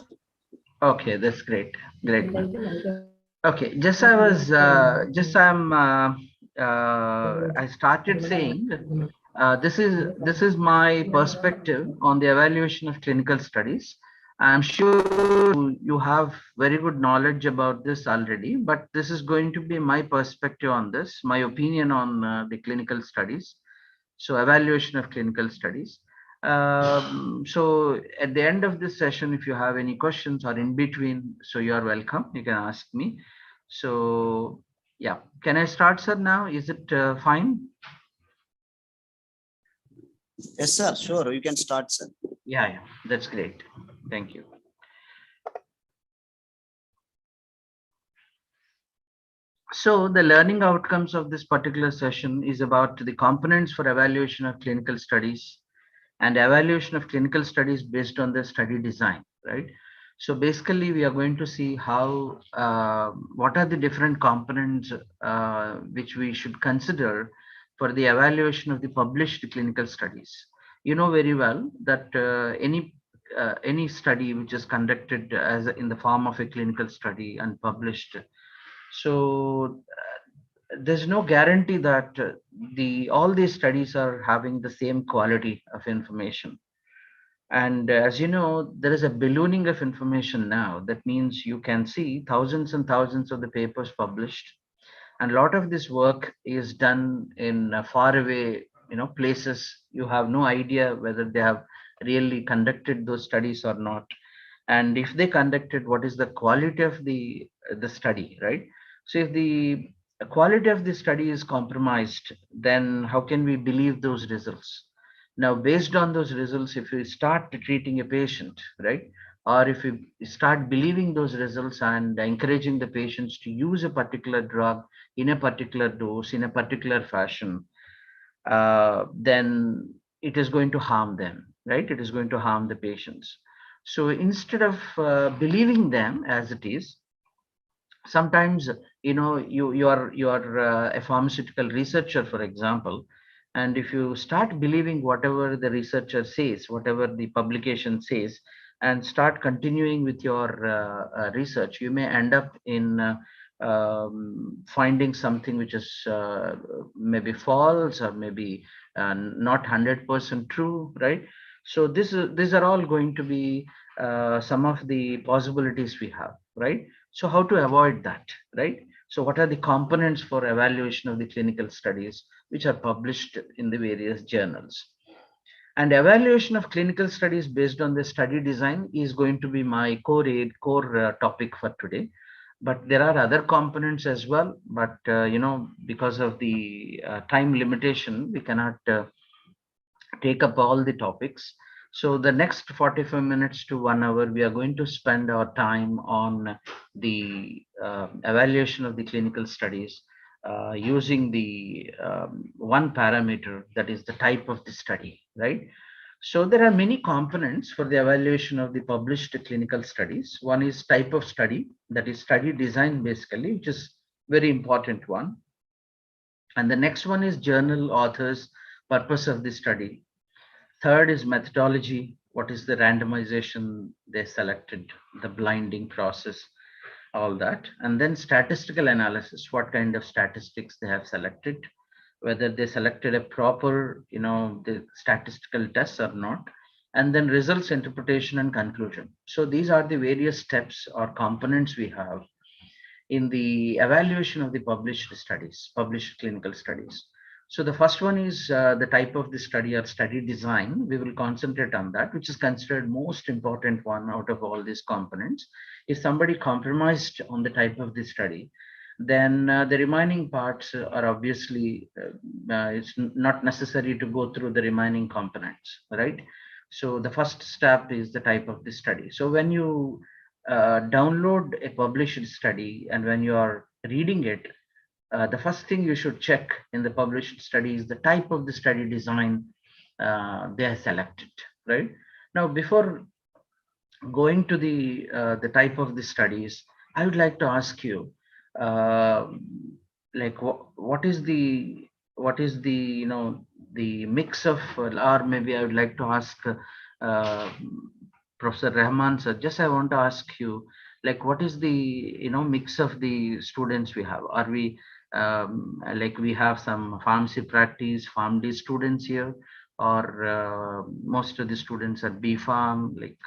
Okay, that's great. Great, ma'am. Okay, just I started saying this is my perspective on the evaluation of clinical studies. I'm sure you have very good knowledge about this already, but this is going to be my perspective on this, my opinion on the clinical studies. So evaluation of clinical studies. So at the end of this session, if you have any questions or in between, so you are welcome. You can ask me. So yeah, can I start, sir, now? Is it fine? Yes, sir. Sure. You can start, sir. Yeah, that's great. Thank you. So the learning outcomes of this particular session is about the components for evaluation of clinical studies and evaluation of clinical studies based on the study design, right? So basically, we are going to see how, what are the different components which we should consider for the evaluation of the published clinical studies. You know very well that any study which is conducted as in the form of a clinical study and published, so there's no guarantee that all these studies are having the same quality of information. And as you know, there is a ballooning of information now. That means you can see thousands and thousands of the papers published, and a lot of this work is done in far away, places. You have no idea whether they have really conducted those studies or not, and if they conducted, what is the quality of the study, right? So if the quality of the study is compromised, then how can we believe those results? Now, based on those results, if we start treating a patient, right, or if we start believing those results and encouraging the patients to use a particular drug in a particular dose, in a particular fashion, then it is going to harm them, right? It is going to harm the patients. So instead of believing them as it is, sometimes you are a pharmaceutical researcher, for example, and if you start believing whatever the researcher says, whatever the publication says, and start continuing with your research, you may end up in finding something which is maybe false or maybe not 100% true, right? So these are all going to be some of the possibilities we have, right? So how to avoid that, right? So what are the components for evaluation of the clinical studies which are published in the various journals? And evaluation of clinical studies based on the study design is going to be my core topic for today. But there are other components as well. But because of the time limitation, we cannot take up all the topics. So the next 45 minutes to 1 hour, we are going to spend our time on the evaluation of the clinical studies using the one parameter, that is the type of the study, right? So there are many components for the evaluation of the published clinical studies. One is type of study, that is study design basically, which is very important one. And the next one is journal, authors, purpose of the study. Third is methodology. What is the randomization they selected, the blinding process, all that. And then statistical analysis, what kind of statistics they have selected, whether they selected a proper, the statistical tests or not. And then results interpretation and conclusion. So these are the various steps or components we have in the evaluation of the published studies, published clinical studies. So the first one is the type of the study or study design. We will concentrate on that, which is considered most important one out of all these components. If somebody compromised on the type of the study, then the remaining parts are obviously, it's not necessary to go through the remaining components, right? So the first step is the type of the study. So when you download a published study and when you are reading it, the first thing you should check in the published study is the type of the study design they have selected, right? Now, before going to the type of the studies, I would like to ask you, like what is the the mix of, or maybe I would like to ask uh, Professor Rahman sir. Just I want to ask you, like, what is the mix of the students we have? Are we like we have some pharmacy practice, PharmD students here, or most of the students are B Farm? Like,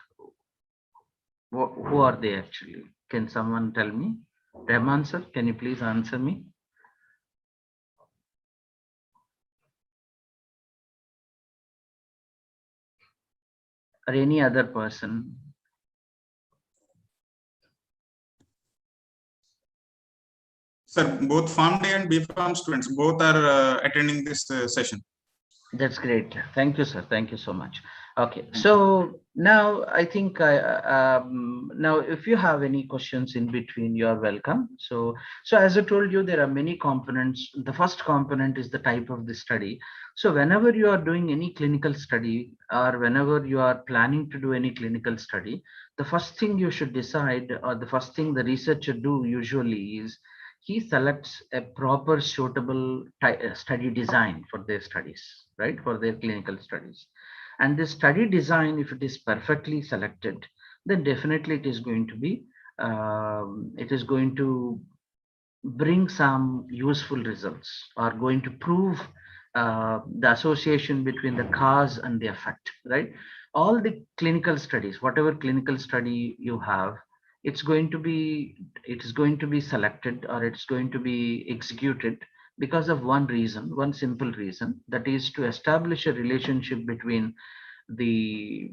who are they actually? Can someone tell me? Rahman sir, can you please answer me? Or any other person? Sir, both Farm Day and B Farm students, both are attending this session. That's great. Thank you, sir. Thank you so much. Okay, so now I think now if you have any questions in between, you are welcome. So as I told you, there are many components. The first component is the type of the study. So whenever you are doing any clinical study, or whenever you are planning to do any clinical study, the first thing you should decide, or the first thing the researcher do usually is he selects a proper suitable study design for their studies, right, for their clinical studies. And this study design, if it is perfectly selected, then definitely it is going to be bring some useful results, or going to prove the association between the cause and the effect, right? All the clinical studies, whatever clinical study you have, it is going to be selected, or it's going to be executed because of one reason, one simple reason, that is to establish a relationship between the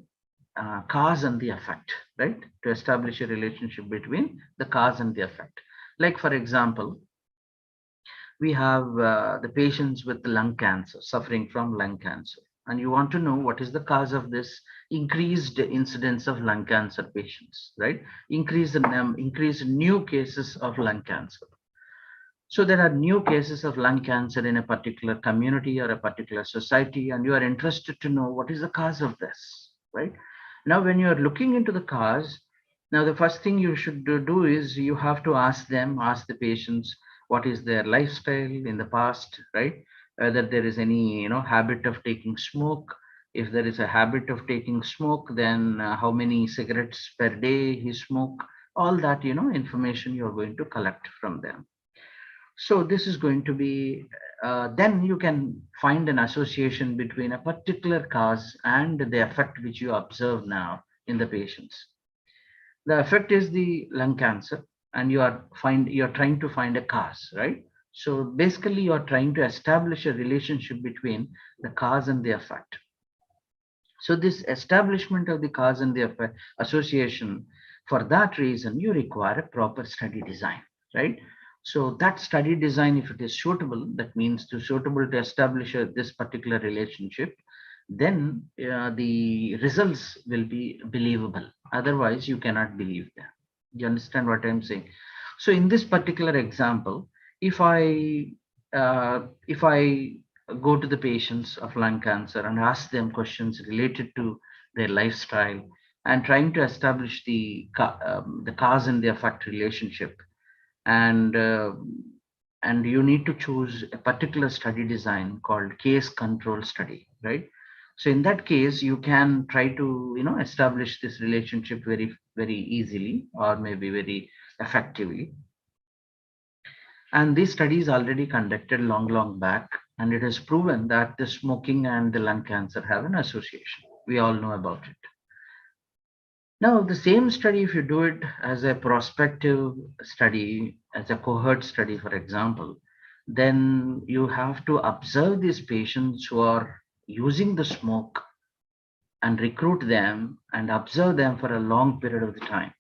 cause and the effect, right? To establish a relationship between the cause and the effect. Like, for example, we have the patients with lung cancer, suffering from lung cancer, and you want to know what is the cause of this increased incidence of lung cancer patients, right? Increase new cases of lung cancer. So there are new cases of lung cancer in a particular community or a particular society, and you are interested to know what is the cause of this, right? Now, when you are looking into the cause, now the first thing you should do is you have to ask the patients, what is their lifestyle in the past, right? Whether there is any habit of taking smoke. If there is a habit of taking smoke, then how many cigarettes per day he smoke. All that information you are going to collect from them. So this is going to be, then you can find an association between a particular cause and the effect which you observe now in the patients. The effect is the lung cancer, and you are trying to find a cause, right? So basically you are trying to establish a relationship between the cause and the effect. So this establishment of the cause and the effect association, for that reason, you require a proper study design, right? So that study design, if it is suitable, that means suitable to establish this particular relationship, then the results will be believable. Otherwise, you cannot believe them. You understand what I'm saying? So in this particular example, if I go to the patients of lung cancer and ask them questions related to their lifestyle and trying to establish the cause and the effect relationship, and you need to choose a particular study design called case control study, right? So in that case, you can try to establish this relationship very, very easily, or maybe very effectively. And this study is already conducted long back, and it has proven that the smoking and the lung cancer have an association. We all know about it. Now, the same study, if you do it as a prospective study, as a cohort study, for example, then you have to observe these patients who are using the smoke and recruit them and observe them for a long period of the time.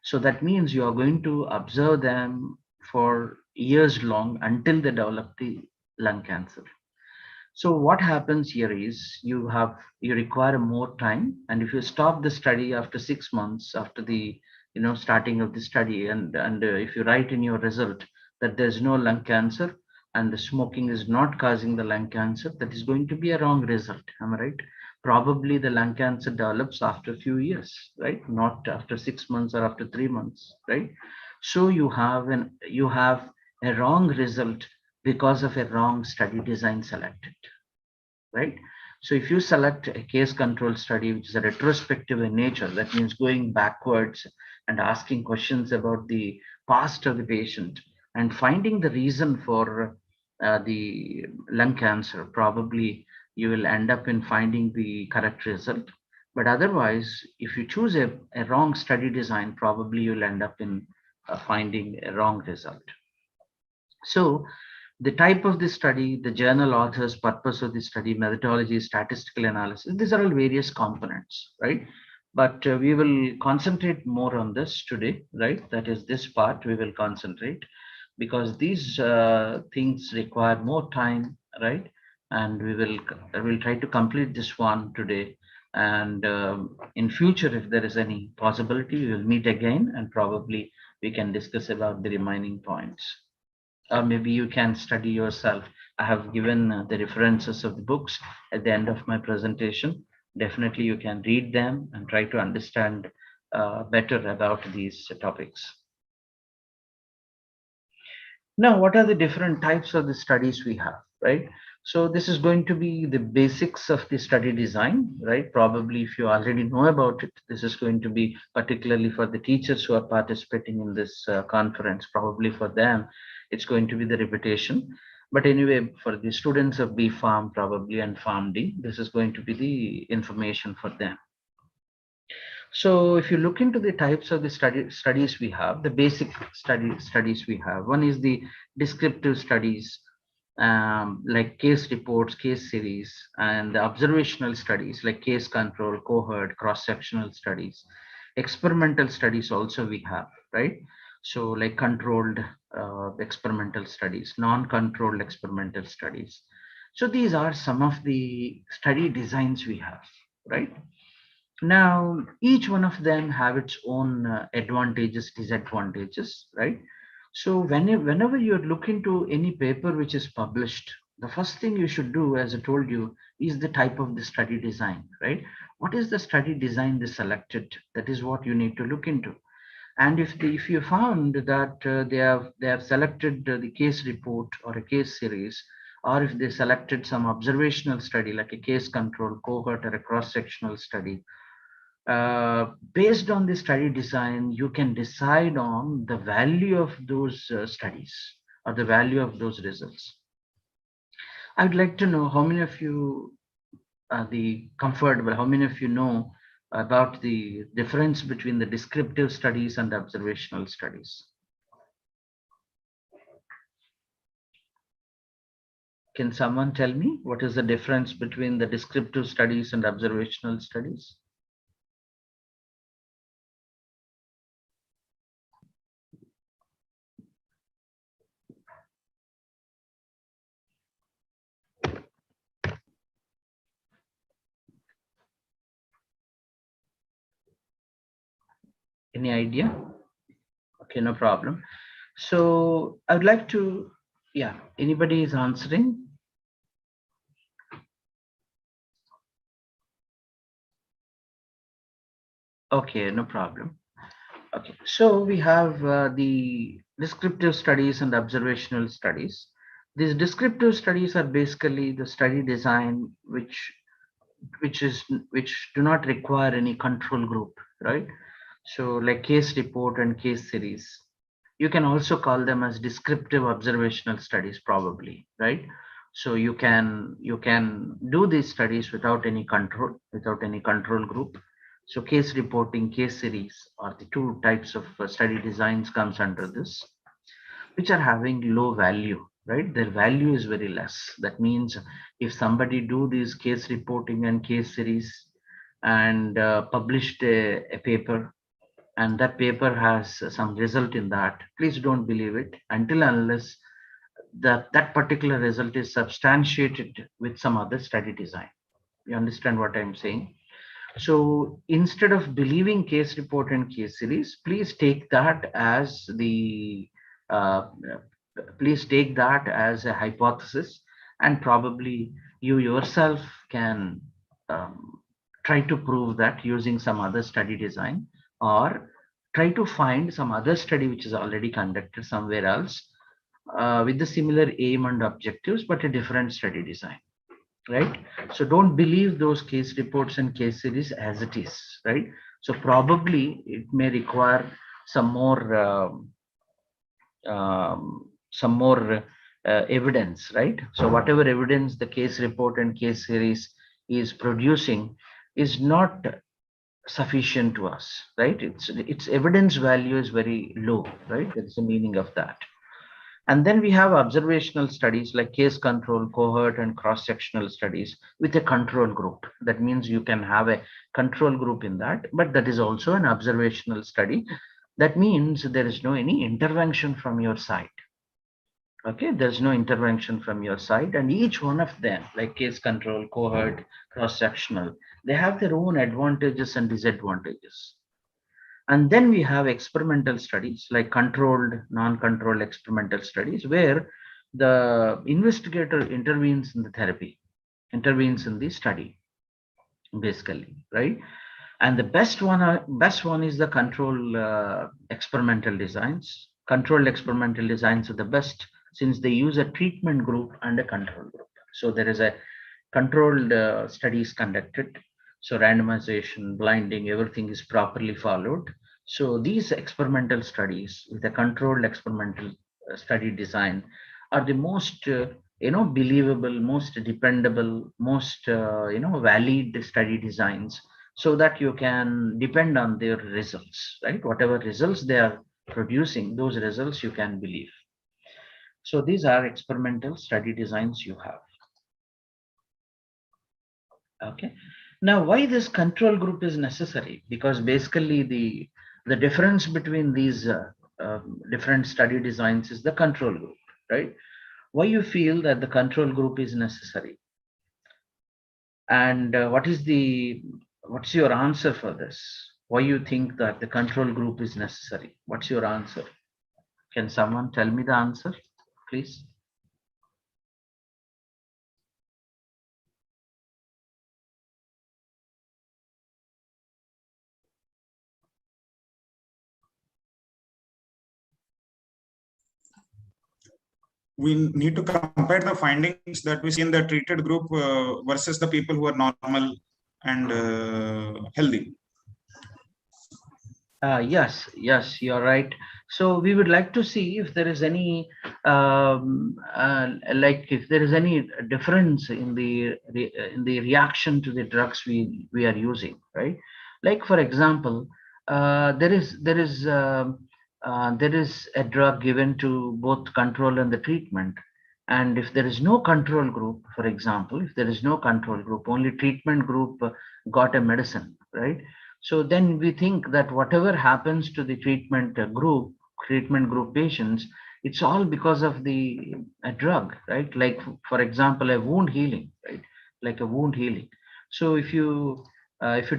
So that means you are going to observe them for years long until they develop the lung cancer. So what happens here is you require more time, and if you stop the study after 6 months after the starting of the study, and if you write in your result that there's no lung cancer and the smoking is not causing the lung cancer, that is going to be a wrong result. Am I right? Probably the lung cancer develops after a few years, right? Not after 6 months or after 3 months, right? So you have a wrong result because of a wrong study design selected, right? So if you select a case control study, which is a retrospective in nature, that means going backwards and asking questions about the past of the patient and finding the reason for the lung cancer, probably you will end up in finding the correct result. But otherwise, if you choose a wrong study design, probably you'll end up in finding a wrong result. So the type of the study, the journal authors, purpose of the study, methodology, statistical analysis, these are all various components, right? But we will concentrate more on this today, right? That is this part we will concentrate, because these things require more time, right? And we will try to complete this one today. And in future, if there is any possibility, we will meet again and probably we can discuss about the remaining points. Or maybe you can study yourself. I have given the references of the books at the end of my presentation. Definitely you can read them and try to understand better about these topics. Now, what are the different types of the studies we have, right? So this is going to be the basics of the study design, right? Probably if you already know about it, this is going to be particularly for the teachers who are participating in this conference. Probably for them, it's going to be the repetition. But anyway, for the students of B Pharm probably and Pharm D, this is going to be the information for them. So if you look into the types of the studies we have, the basic studies we have, one is the descriptive studies, like case reports, case series, and the observational studies like case control, cohort, cross-sectional studies. Experimental studies also we have, right? So like controlled experimental studies, non-controlled experimental studies. So these are some of the study designs we have, right? Now, each one of them have its own advantages, disadvantages, right? So whenever you look into any paper which is published, the first thing you should do, as I told you, is the type of the study design, right? What is the study design they selected? That is what you need to look into. And if you found that they have selected the case report or a case series, or if they selected some observational study like a case control, cohort, or a cross-sectional study, based on the study design, you can decide on the value of those studies or the value of those results. I'd like to know how many of you are how many of you know about the difference between the descriptive studies and observational studies? Can someone tell me what is the difference between the descriptive studies and observational studies? Any idea? Okay, no problem. So I'd like to, yeah, anybody is answering? Okay, no problem. Okay, so we have the descriptive studies and observational studies. These descriptive studies are basically the study design which do not require any control group, right? So like case report and case series. You can also call them as descriptive observational studies, probably, right? So you can do these studies without any control group. So case reporting, case series are the two types of study designs comes under this, which are having low value, right? Their value is very less. That means if somebody do these case reporting and case series and published a paper, and that paper has some result in that, please don't believe it until unless that particular result is substantiated with some other study design. You understand what I'm saying? So instead of believing case report and case series, please take that as a hypothesis, and probably you yourself can try to prove that using some other study design, or try to find some other study which is already conducted somewhere else with the similar aim and objectives, but a different study design. Right? So don't believe those case reports and case series as it is, right? So probably it may require some more evidence, right? So whatever evidence the case report and case series is producing is not sufficient to us, right? Its evidence value is very low, right? That's the meaning of that. And then we have observational studies like case control, cohort, and cross-sectional studies with a control group. That means you can have a control group in that, but that is also an observational study. That means there is no any intervention from your side. Okay, there's no intervention from your side, and each one of them, like case control, cohort, cross-sectional, they have their own advantages and disadvantages. And then we have experimental studies like controlled, non-controlled experimental studies, where the investigator intervenes in the therapy, intervenes in the study, basically, right? And the best one is the controlled experimental designs. Controlled experimental designs are the best, since they use a treatment group and a control group. So there is a controlled studies conducted. So randomization, blinding, everything is properly followed. So these experimental studies with a controlled experimental study design are the most, believable, most dependable, most, valid study designs, so that you can depend on their results, right? Whatever results they are producing, those results you can believe. So these are experimental study designs you have. Okay. Now, why this control group is necessary? Because basically the difference between these different study designs is the control group, right? Why you feel that the control group is necessary? And what's your answer for this? Why you think that the control group is necessary? What's your answer? Can someone tell me the answer, please? We need to compare the findings that we see in the treated group versus the people who are normal and healthy. Yes, you're right. So we would like to see if there is any, if there is any difference in the reaction to the drugs we are using, right? Like for example, there is a drug given to both control and the treatment, and if there is no control group, for example, if there is no control group, only treatment group got a medicine, right? So then we think that whatever happens to the treatment group patients, it's all because of the drug, right? Like for example, a wound healing, right? Like a wound healing. So if you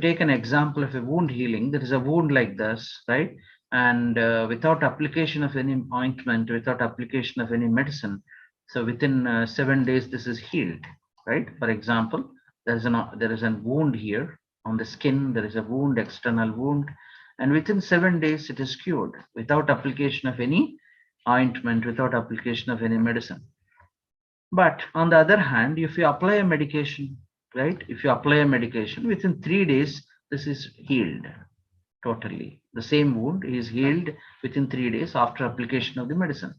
take an example of a wound healing, there is a wound like this, right? And without application of any ointment, without application of any medicine, so within 7 days this is healed, right? For example, there is a wound here on the skin, there is a wound, external wound, and within 7 days it is cured without application of any ointment, without application of any medicine. But on the other hand, if you apply a medication, right? If you apply a medication, within 3 days, this is healed totally. The same wound is healed within 3 days after application of the medicine.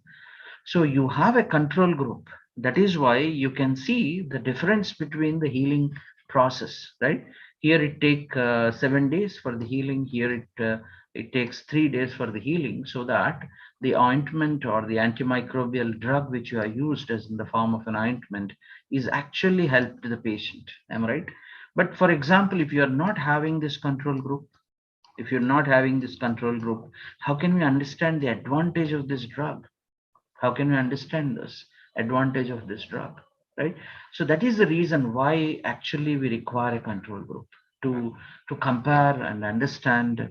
So you have a control group. That is why you can see the difference between the healing process, right? Here it takes 7 days for the healing. Here it takes 3 days for the healing, so that the ointment or the antimicrobial drug which you are used as in the form of an ointment is actually helped the patient. Am I right? But for example, if you are not having this control group, how can we understand the advantage of this drug? How can we understand this? advantage of this drug, right? So that is the reason why actually we require a control group to compare and understand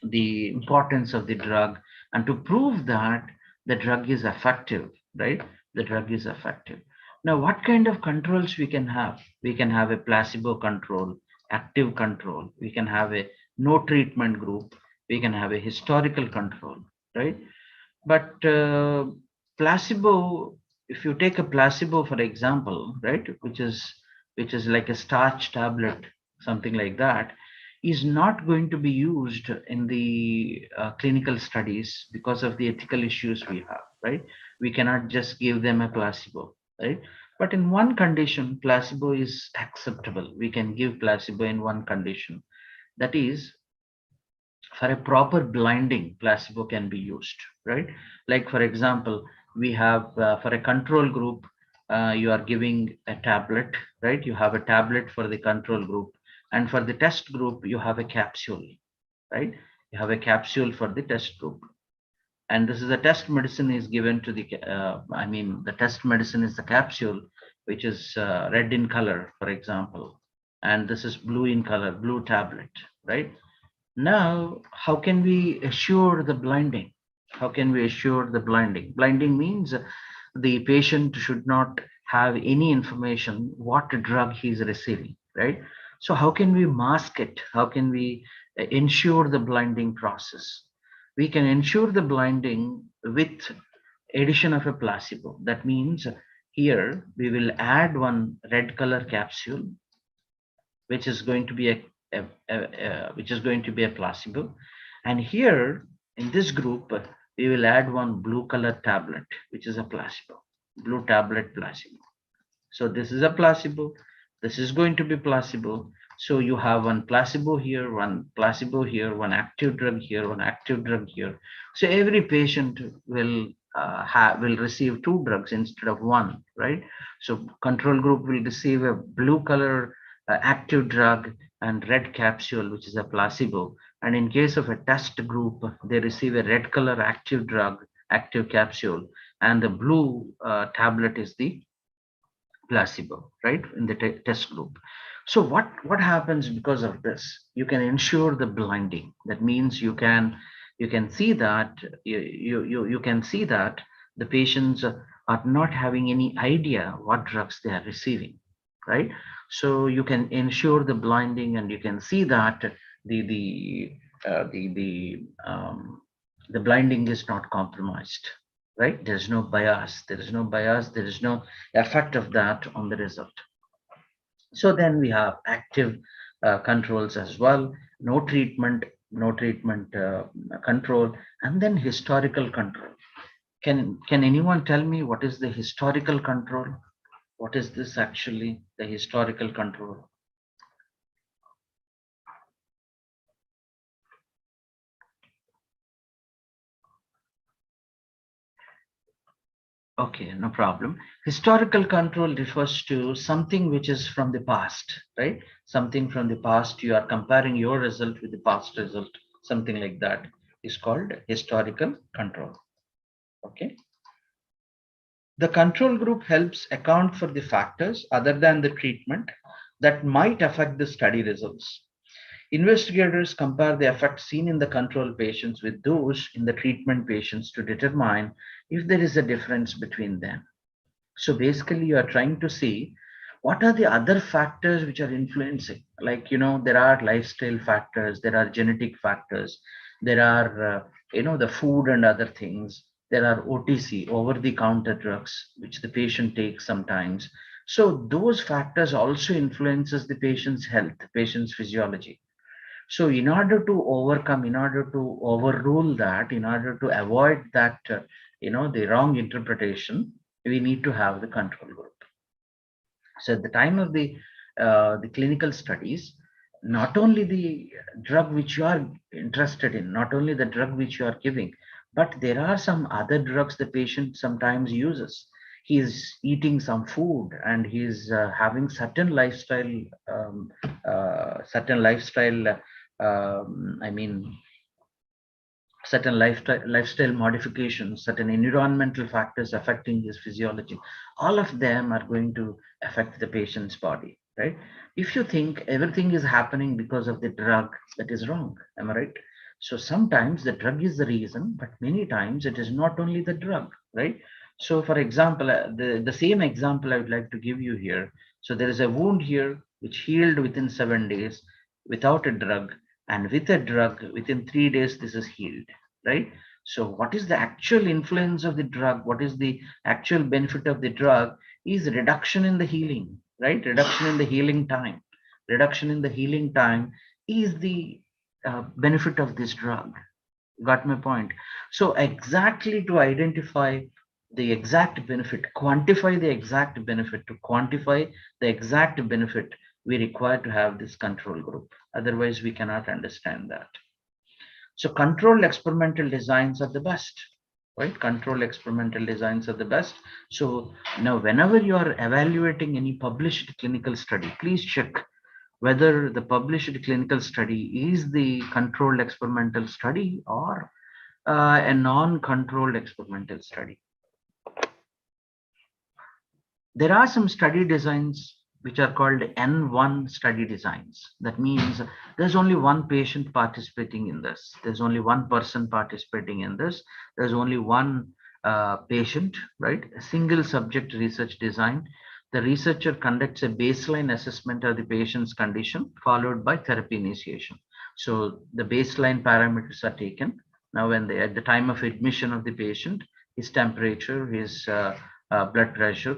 the importance of the drug and to prove that the drug is effective, right? The drug is effective. Now, what kind of controls we can have? We can have a placebo control, active control. We can have a no treatment group. We can have a historical control, right? But placebo, if you take a placebo, for example, right, which is like a starch tablet, something like that, is not going to be used in the clinical studies because of the ethical issues we have, right? We cannot just give them a placebo, right? But in one condition, placebo is acceptable. We can give placebo in one condition. That is, for a proper blinding, placebo can be used, right? Like, for example, we have for a control group, you are giving a tablet, right? You have a tablet for the control group. And for the test group, you have a capsule, right? You have a capsule for the test group. And this is a test medicine is given to the, the test medicine is the capsule, which is red in color, for example. And this is blue in color, blue tablet, right? Now, how can we assure the blinding? How can we assure the blinding? Blinding means the patient should not have any information what drug he is receiving, right? So how can we mask it? How can we ensure the blinding process? We can ensure the blinding with addition of a placebo. That means here we will add one red color capsule, which is going to be a placebo. And here in this group, we will add one blue color tablet, which is a placebo, blue tablet placebo. So this is a placebo. This is going to be placebo. So you have one placebo here, one placebo here, one active drug here, one active drug here. So every patient will receive 2 drugs instead of 1, right? So control group will receive a blue color active drug and red capsule, which is a placebo. And in case of a test group, they receive a red color active drug, active capsule, and the blue tablet is the placebo, right, in the test group. So what happens because of this? You can ensure the blinding. That means you can see that you can see that the patients are not having any idea what drugs they are receiving, right? So you can ensure the blinding, and you can see that the blinding is not compromised, right? There's no bias. There is no bias. There is no effect of that on the result. So then we have active controls as well, no treatment control, and then historical control. Can anyone tell me what is the historical control? What is this actually, the historical control? Okay, no problem. Historical control refers to something which is from the past, right? Something from the past, you are comparing your result with the past result, something like that is called historical control. Okay. The control group helps account for the factors other than the treatment that might affect the study results. Investigators compare the effects seen in the control patients with those in the treatment patients to determine if there is a difference between them. So basically, you are trying to see what are the other factors which are influencing. Like, there are lifestyle factors, there are genetic factors, there are, the food and other things. There are OTC, over-the-counter drugs, which the patient takes sometimes. So those factors also influences the patient's health, patient's physiology. So in order to overcome, in order to overrule that, in order to avoid that, the wrong interpretation, we need to have the control group. So at the time of the clinical studies, not only the drug which you are interested in, not only the drug which you are giving, but there are some other drugs the patient sometimes uses. He is eating some food and he is having certain lifestyle, certain lifestyle modifications, certain environmental factors affecting his physiology, all of them are going to affect the patient's body, right? If you think everything is happening because of the drug, that is wrong. Am I right? So sometimes the drug is the reason, but many times it is not only the drug, right? So for example, the same example I would like to give you here. So there is a wound here which healed within 7 days without a drug, and with a drug within 3 days this is healed, right? So what is the actual influence of the drug, what is the actual benefit of the drug, is reduction in the healing, right? Reduction in the healing time. Reduction in the healing time is the benefit of this drug. Got my point? So exactly to identify the exact benefit, quantify the exact benefit, to quantify the exact benefit, we require to have this control group. Otherwise, we cannot understand that. So controlled experimental designs are the best, right? Controlled experimental designs are the best. So now whenever you are evaluating any published clinical study, please check whether the published clinical study is the controlled experimental study or a non-controlled experimental study. There are some study designs which are called N1 study designs. That means there's only one patient participating in this. There's only one person participating in this. There's only one patient, right? A single subject research design. The researcher conducts a baseline assessment of the patient's condition, followed by therapy initiation. So the baseline parameters are taken. Now, when they, at the time of admission of the patient, his temperature, his blood pressure,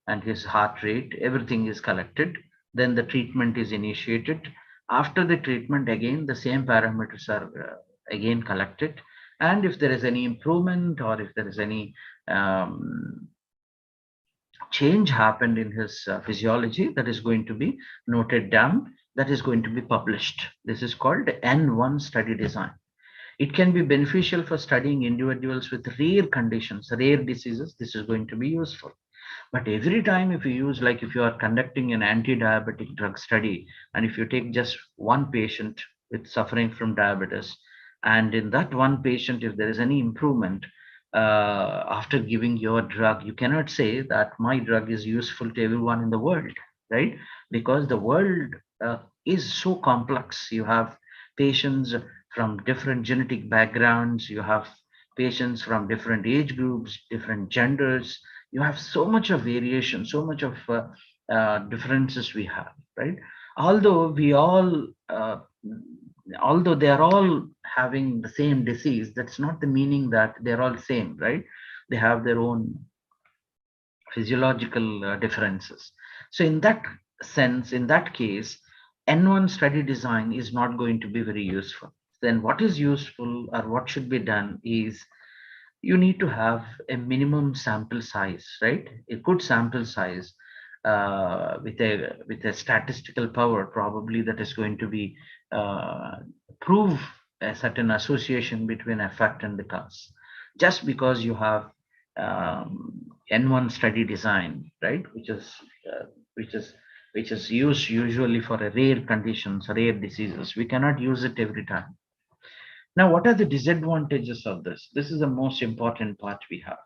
and his heart rate, everything is collected. Then the treatment is initiated. After the treatment, again, the same parameters are again collected. And if there is any improvement or if there is any change happened in his physiology, that is going to be noted down, that is going to be published. This is called N1 study design. It can be beneficial for studying individuals with rare conditions, rare diseases. This is going to be useful. But every time if you use, like if you are conducting an anti-diabetic drug study, and if you take just one patient with suffering from diabetes, and in that one patient, if there is any improvement after giving your drug, you cannot say that my drug is useful to everyone in the world, right? Because the world is so complex. You have patients from different genetic backgrounds, you have patients from different age groups, different genders. You have so much of variation, so much of differences we have, right? Although we all, although they are all having the same disease, that's not the meaning that they're all same, right? They have their own physiological differences. So in that sense, in that case, N1 study design is not going to be very useful. Then what is useful or what should be done is, you need to have a minimum sample size, right? A good sample size with a statistical power, probably, that is going to be prove a certain association between effect and the cause. Just because you have N1 study design, right, which is used usually for a rare conditions, rare diseases, we cannot use it every time. Now, what are the disadvantages of this? This is the most important part we have.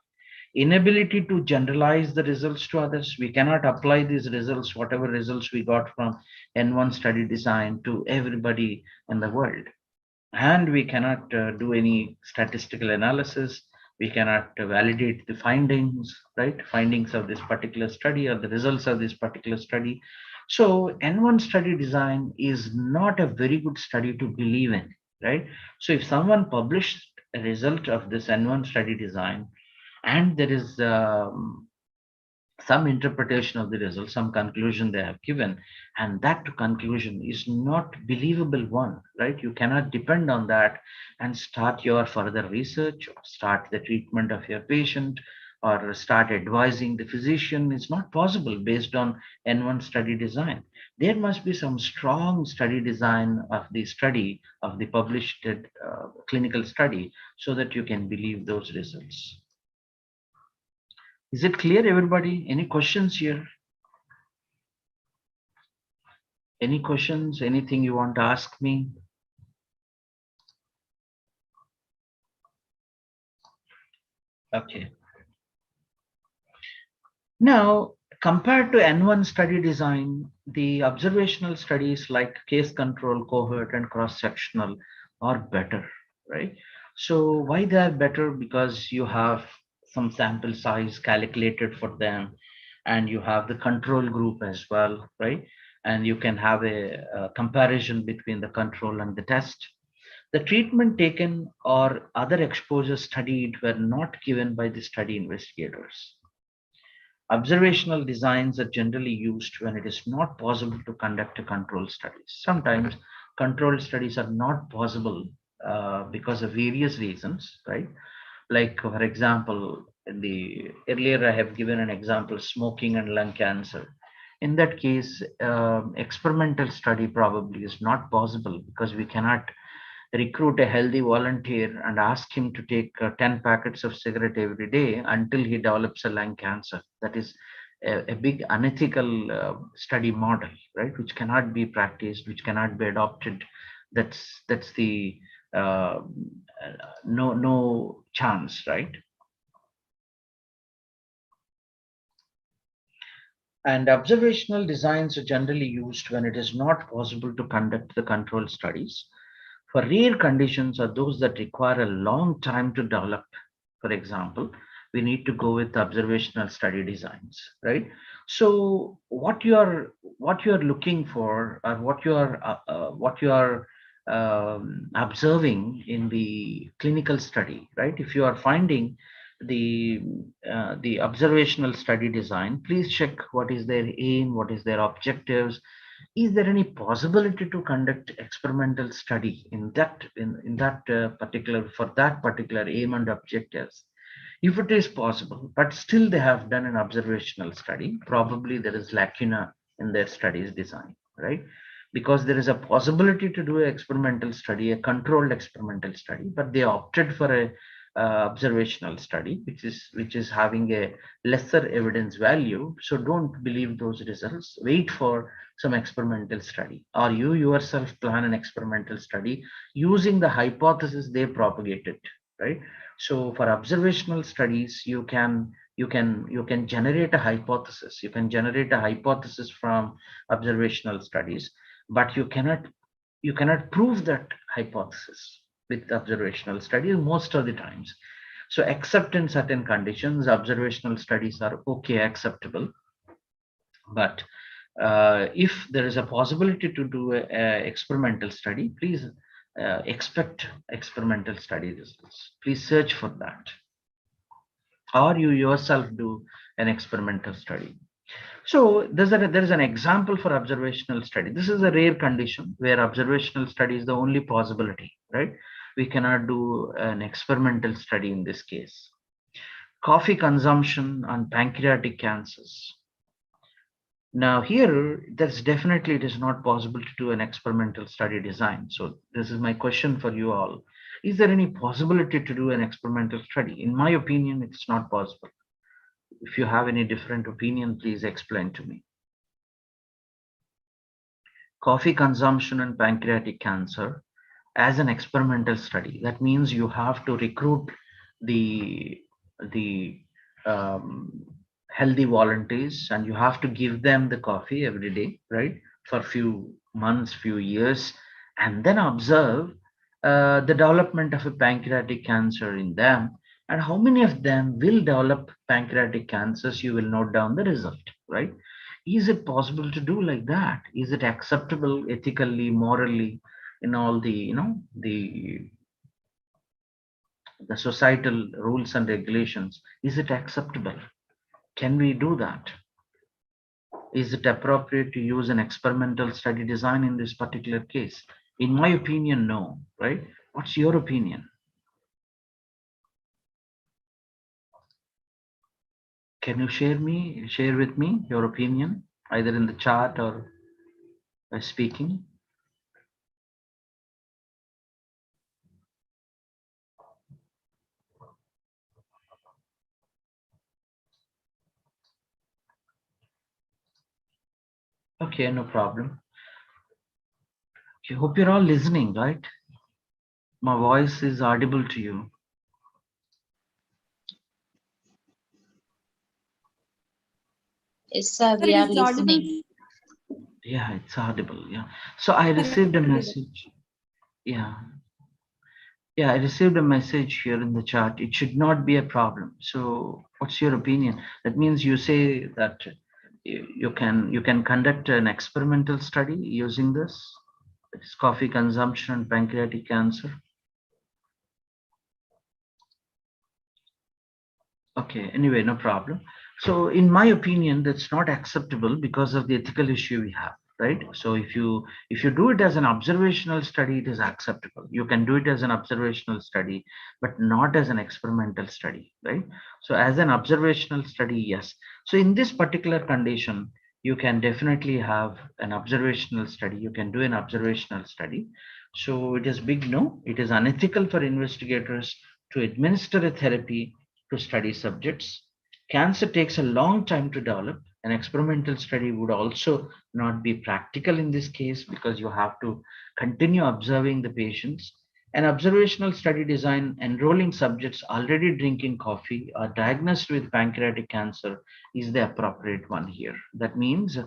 Inability to generalize the results to others. We cannot apply these results, whatever results we got from N1 study design, to everybody in the world. And we cannot do any statistical analysis. We cannot validate the findings, right? Findings of this particular study or the results of this particular study. So N1 study design is not a very good study to believe in, right? So if someone published a result of this N1 study design, and there is some interpretation of the result, some conclusion they have given, and that conclusion is not believable one, right? You cannot depend on that and start your further research, or start the treatment of your patient, or start advising the physician. It's not possible based on N1 study design. There must be some strong study design of the study, of the published clinical study, so that you can believe those results. Is it clear, everybody? Any questions here? Any questions? Anything you want to ask me? Okay. Now, compared to N1 study design, the observational studies like case control, cohort, and cross-sectional are better, right? So why they are better? Because you have some sample size calculated for them, and you have the control group as well, right? And you can have a comparison between the control and the test. The treatment taken or other exposures studied were not given by the study investigators. Observational designs are generally used when it is not possible to conduct a control studies. Sometimes controlled studies are not possible because of various reasons, right? Like, for example, in the earlier I have given an example, smoking and lung cancer. In that case, experimental study probably is not possible because we cannot recruit a healthy volunteer and ask him to take 10 packets of cigarette every day until he develops a lung cancer. That is a big unethical study model, right? Which cannot be practiced, which cannot be adopted. That's the no chance, right? And observational designs are generally used when it is not possible to conduct the control studies. For rare conditions or those that require a long time to develop, for example, we need to go with observational study designs, right? So what you are looking for, or what you are observing in the clinical study, right? If you are finding the observational study design, please check what is their aim, what is their objectives. Is there any possibility to conduct experimental study in that particular, for that particular aim and objectives? If it is possible, but still they have done an observational study, probably there is lacuna in their studies design, right? Because there is a possibility to do an experimental study, a controlled experimental study, but they opted for a observational study, which is having a lesser evidence value. So don't believe those results. Wait for some experimental study, or you yourself plan an experimental study using the hypothesis they propagated, right? So for observational studies, you can generate a hypothesis. You can generate a hypothesis from observational studies, but you cannot prove that hypothesis with observational studies most of the times. So except in certain conditions, observational studies are okay, acceptable. But if there is a possibility to do a experimental study, please expect experimental study results. Please search for that. Or you yourself do an experimental study. So there's an example for observational study. This is a rare condition where observational study is the only possibility, right? We cannot do an experimental study in this case. Coffee consumption on pancreatic cancers. Now here, that's definitely, it is not possible to do an experimental study design. So this is my question for you all. Is there any possibility to do an experimental study? In my opinion, it's not possible. If you have any different opinion, please explain to me. Coffee consumption and pancreatic cancer as an experimental study. That means you have to recruit the healthy volunteers, and you have to give them the coffee every day, right? For a few months, few years, and then observe the development of a pancreatic cancer in them. And how many of them will develop pancreatic cancers, you will note down the result, right? Is it possible to do like that? Is it acceptable ethically, morally, in all the, the societal rules and regulations? Is it acceptable? Can we do that? Is it appropriate to use an experimental study design in this particular case? In my opinion, no, right? What's your opinion? Can you share with me your opinion, either in the chat or by speaking? Okay, no problem. I hope you're all listening, right? My voice is audible to you. Yes, sir, Sir, we it are is audible. listening. Yeah, it's audible. Yeah. So I received a message. Yeah. Yeah, I received a message here in the chat. It should not be a problem. So what's your opinion? That means you say that you can conduct an experimental study using this. It's coffee consumption and pancreatic cancer. Okay, anyway, no problem. So in my opinion, that's not acceptable because of the ethical issue we have, right? So if you do it as an observational study, it is acceptable. You can do it as an observational study, but not as an experimental study, right? So as an observational study, yes. So in this particular condition, you can definitely have an observational study. You can do an observational study. So it is big no. It is unethical for investigators to administer a therapy to study subjects. Cancer takes a long time to develop. An experimental study would also not be practical in this case because you have to continue observing the patients. An observational study design enrolling subjects already drinking coffee or diagnosed with pancreatic cancer is the appropriate one here. That means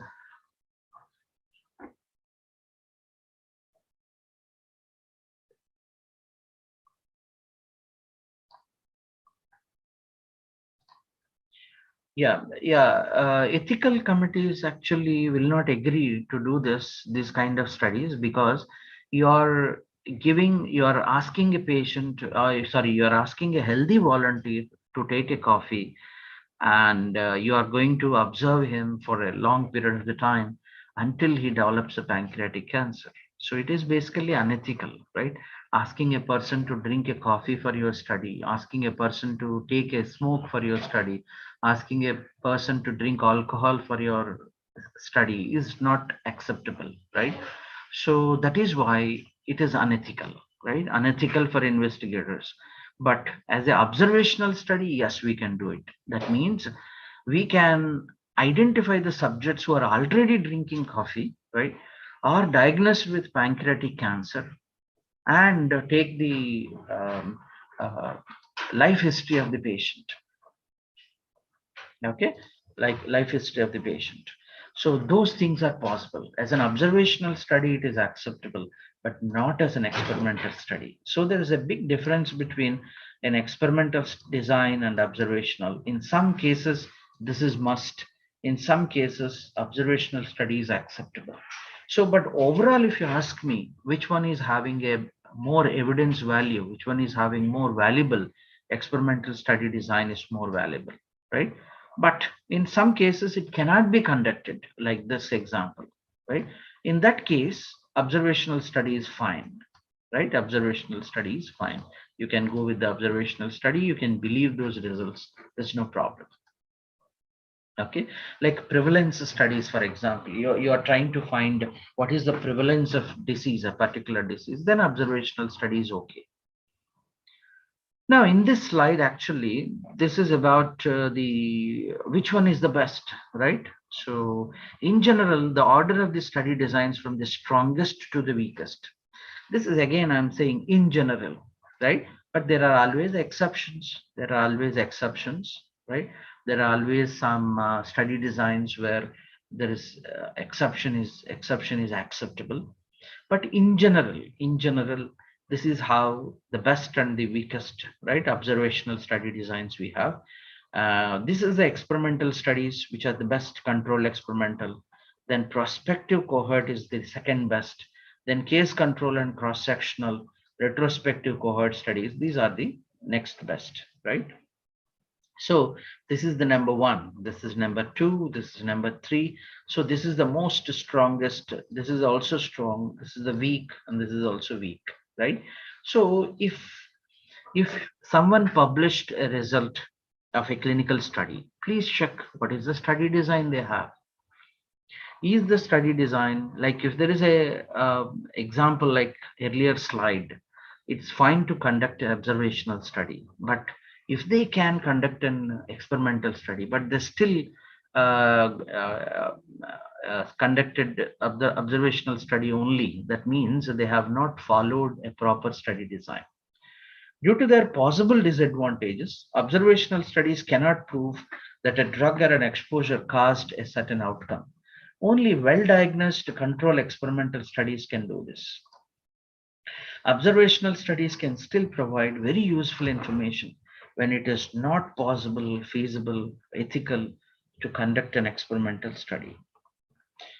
ethical committees actually will not agree to do this kind of studies because you're asking a patient, you're asking a healthy volunteer to take a coffee, and you are going to observe him for a long period of the time until he develops a pancreatic cancer. So it is basically unethical, right? Asking a person to drink a coffee for your study, asking a person to take a smoke for your study, asking a person to drink alcohol for your study is not acceptable, right? So that is why it is unethical, right? Unethical for investigators. But as an observational study, yes, we can do it. That means we can identify the subjects who are already drinking coffee, right? Or diagnosed with pancreatic cancer and take the life history of the patient. Okay, like life history of the patient. So those things are possible. As an observational study, it is acceptable, but not as an experimental study. So there is a big difference between an experimental design and observational. In some cases, this is must. In some cases, observational study is acceptable. So, but overall, if you ask me, which one is having a more evidence value, which one is having more valuable, experimental study design is more valuable, right? But in some cases, it cannot be conducted like this example, right? In that case, observational study is fine, right? Observational study is fine. You can go with the observational study. You can believe those results. There's no problem. Okay, like prevalence studies, for example, you are trying to find what is the prevalence of disease, a particular disease, then observational study is okay. Now, in this slide, actually, this is about which one is the best, right? So in general, the order of the study designs from the strongest to the weakest. This is, again, I'm saying in general, right? But there are always exceptions. There are always exceptions, right? There are always some study designs where there is exception is acceptable. But in general, this is how the best and the weakest, right, observational study designs we have. This is the experimental studies, which are the best control experimental. Then prospective cohort is the second best. Then case control and cross-sectional retrospective cohort studies. These are the next best, right? So this is the number one, this is number two, this is number three. So this is the most strongest. This is also strong. This is the weak, and this is also weak, right? So if someone published a result of a clinical study, please check what is the study design they have. Is the study design, like if there is a example like earlier slide, it's fine to conduct an observational study, but if they can conduct an experimental study, but they still conducted the observational study only, that means they have not followed a proper study design. Due to their possible disadvantages, observational studies cannot prove that a drug or an exposure caused a certain outcome. Only well-diagnosed control experimental studies can do this. Observational studies can still provide very useful information when it is not possible, feasible, ethical to conduct an experimental study.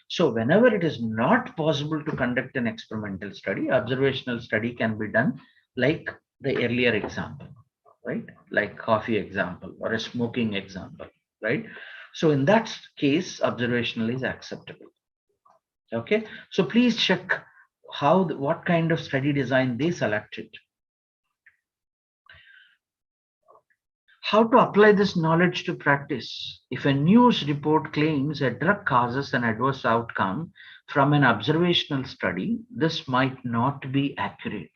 So whenever it is not possible to conduct an experimental study, observational study can be done like the earlier example, right? Like coffee example or a smoking example, right? So in that case, observational is acceptable. Okay, so please check what kind of study design they selected. How to apply this knowledge to practice? If a news report claims a drug causes an adverse outcome from an observational study, this might not be accurate.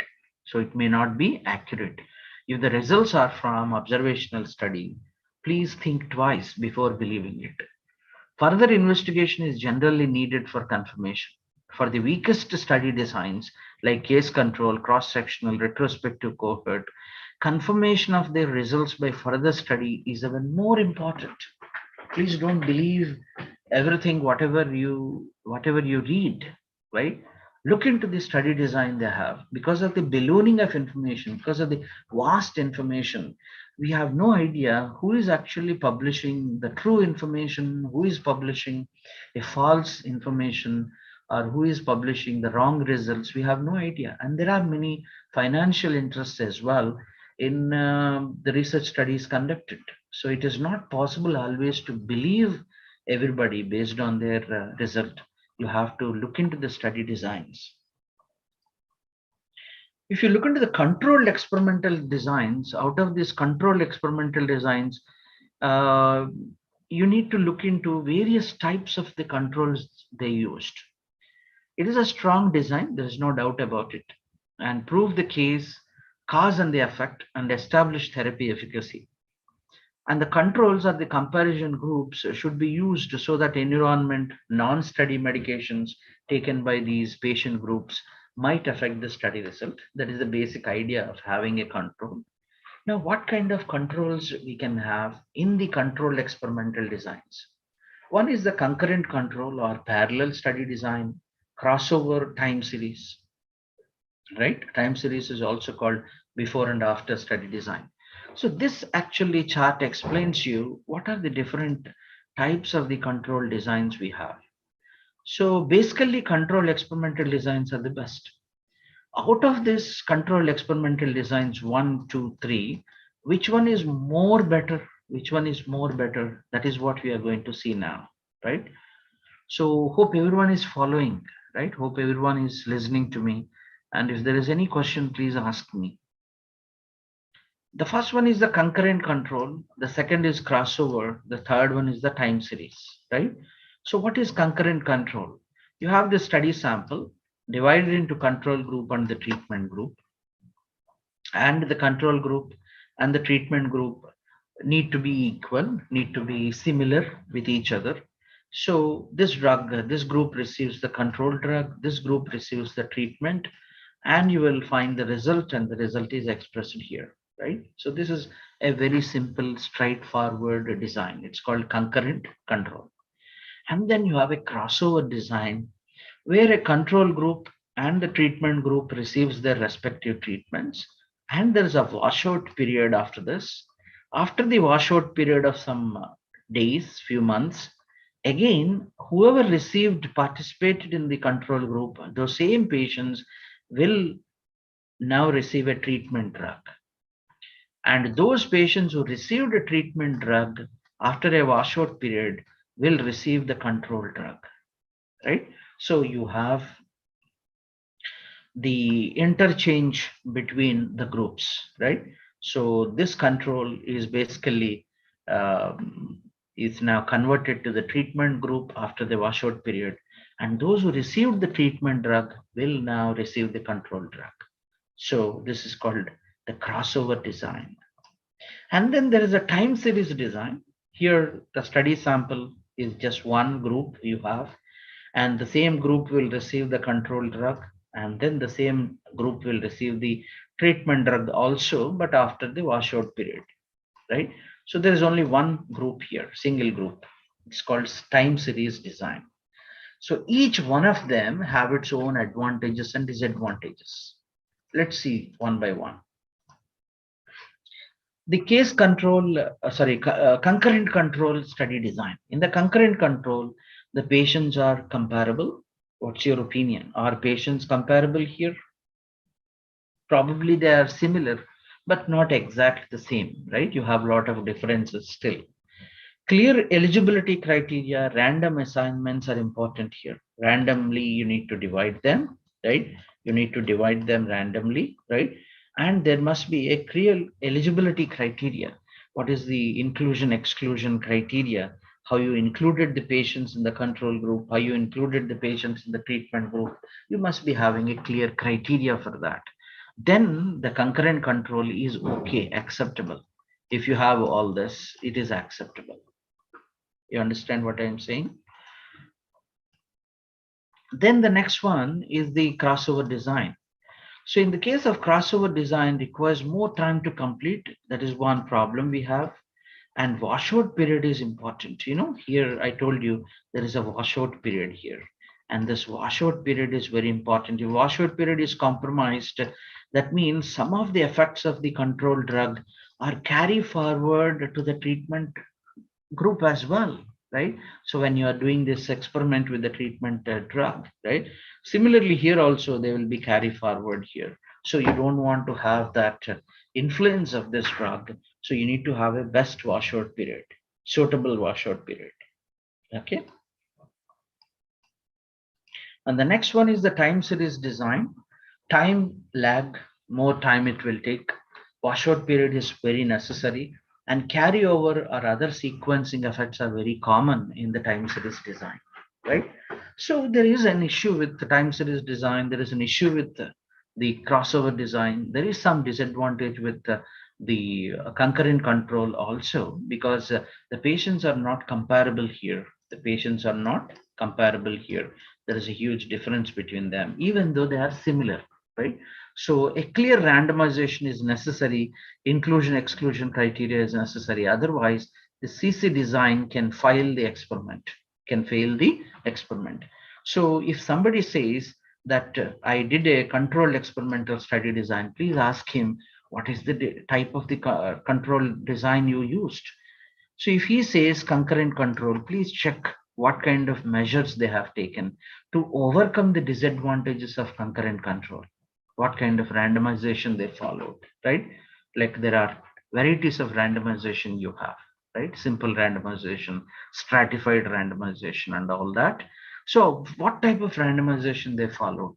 So it may not be accurate. If the results are from observational study, please think twice before believing it. Further investigation is generally needed for confirmation. For the weakest study designs like case control, cross-sectional, retrospective cohort, confirmation of their results by further study is even more important. Please don't believe everything, whatever you read, right? Look into the study design they have. Because of the ballooning of information, because of the vast information, we have no idea who is actually publishing the true information, who is publishing a false information, or who is publishing the wrong results. We have no idea. And there are many financial interests as well in the research studies conducted. So it is not possible always to believe everybody based on their result. You have to look into the study designs. If you look into the controlled experimental designs, out of these controlled experimental designs, you need to look into various types of the controls they used. It is a strong design, there is no doubt about it, and prove the case, cause and the effect, and establish therapy efficacy. And the controls or the comparison groups should be used so that environment, non-study medications taken by these patient groups might affect the study result. That is the basic idea of having a control. Now, what kind of controls we can have in the controlled experimental designs? One is the concurrent control or parallel study design, crossover time series, right? Time series is also called before and after study design. So this actually chart explains you what are the different types of the control designs we have. So basically control experimental designs are the best. Out of this control experimental designs 1, 2, 3, which one is more better? Which one is more better? That is what we are going to see now, right? So hope everyone is following, right? Hope everyone is listening to me. And if there is any question, please ask me. The first one is the concurrent control. The second is crossover. The third one is the time series, right? So what is concurrent control? You have the study sample divided into control group and the treatment group. And the control group and the treatment group need to be equal, need to be similar with each other. So this drug, this group receives the control drug, this group receives the treatment, and you will find the result, and the result is expressed here, right? So this is a very simple, straightforward design. It's called concurrent control. And then you have a crossover design where a control group and the treatment group receives their respective treatments, and there is a washout period after this. After the washout period of some days, few months, again, whoever participated in the control group, those same patients will now receive a treatment drug. And those patients who received a treatment drug after a washout period will receive the control drug, right? So you have the interchange between the groups, right? So this control is basically is now converted to the treatment group after the washout period, and those who received the treatment drug will now receive the control drug. So this is called the crossover design. And then there is a time series design. Here the study sample is just one group you have, and the same group will receive the control drug, and then the same group will receive the treatment drug also, but after the washout period, right? So there is only one group here, single group. It's called time series design. So each one of them have its own advantages and disadvantages. Let's see one by one. The case control, concurrent control study design. In the concurrent control, the patients are comparable. What's your opinion? Are patients comparable here? Probably they are similar, but not exactly the same, right? You have a lot of differences still. Clear eligibility criteria, random assignments are important here. Randomly, you need to divide them, right? You need to divide them randomly, right? And there must be a clear eligibility criteria. What is the inclusion exclusion criteria? How you included the patients in the control group, how you included the patients in the treatment group. You must be having a clear criteria for that. Then the concurrent control is okay, acceptable. If you have all this, it is acceptable. You understand what I'm saying? Then the next one is the crossover design. So in the case of crossover design, requires more time to complete. That is one problem we have. And washout period is important. You know, here I told you there is a washout period here. And this washout period is very important. If washout period is compromised, that means some of the effects of the control drug are carried forward to the treatment group as well, right? So when you are doing this experiment with the treatment drug, right? Similarly here also they will be carried forward here. So you don't want to have that influence of this drug. So you need to have a best washout period, suitable washout period. Okay. And the next one is the time series design. Time lag, more time it will take. Washout period is very necessary, and carryover or other sequencing effects are very common in the time series design, right? So there is an issue with the time series design. There is an issue with the crossover design. There is some disadvantage with the concurrent control also, because the patients are not comparable here. The patients are not comparable here. There is a huge difference between them, even though they are similar, right? So a clear randomization is necessary. Inclusion exclusion criteria is necessary. Otherwise, the CC design can fail the experiment, can fail the experiment. So if somebody says that I did a controlled experimental study design, please ask him what is the type of the control design you used. So if he says concurrent control, please check what kind of measures they have taken to overcome the disadvantages of concurrent control. What kind of randomization they followed, right? Like there are varieties of randomization you have, right? Simple randomization, stratified randomization, and all that. So what type of randomization they followed,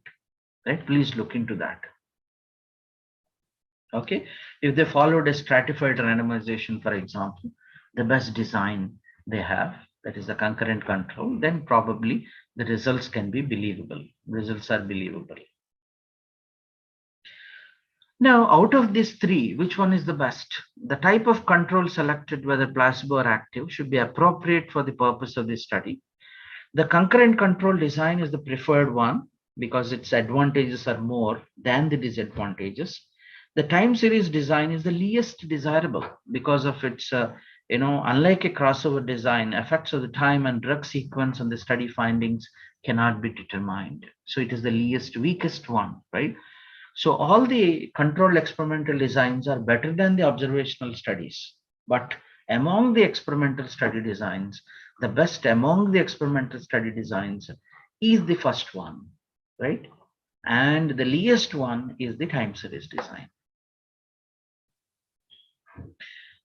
right? Please look into that. Okay, if they followed a stratified randomization, for example, the best design they have, that is the concurrent control, then probably the results can be believable. Results are believable. Now, out of these three, which one is the best? The type of control selected, whether placebo or active, should be appropriate for the purpose of the study. The concurrent control design is the preferred one because its advantages are more than the disadvantages. The time series design is the least desirable because of its, unlike a crossover design, effects of the time and drug sequence and the study findings cannot be determined. So it is the least weakest one, right? So all the controlled experimental designs are better than the observational studies. But among the experimental study designs, the best among the experimental study designs is the first one, right? And the least one is the time series design.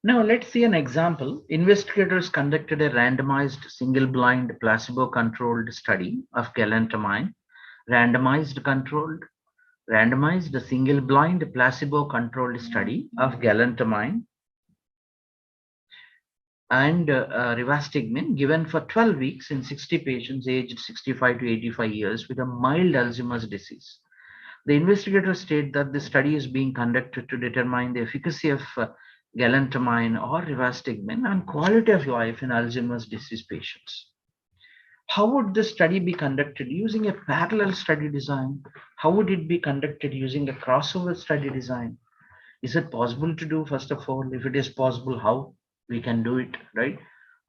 Now let's see an example. Investigators conducted a randomized single-blind placebo-controlled study of galantamine, randomized single-blind placebo-controlled study of galantamine and rivastigmine given for 12 weeks in 60 patients aged 65 to 85 years with a mild Alzheimer's disease. The investigators state that the study is being conducted to determine the efficacy of galantamine or rivastigmine and quality of life in Alzheimer's disease patients. How would this study be conducted? Using a parallel study design. How would it be conducted? Using a crossover study design. Is it possible to do? First of all, if it is possible, how we can do it, right?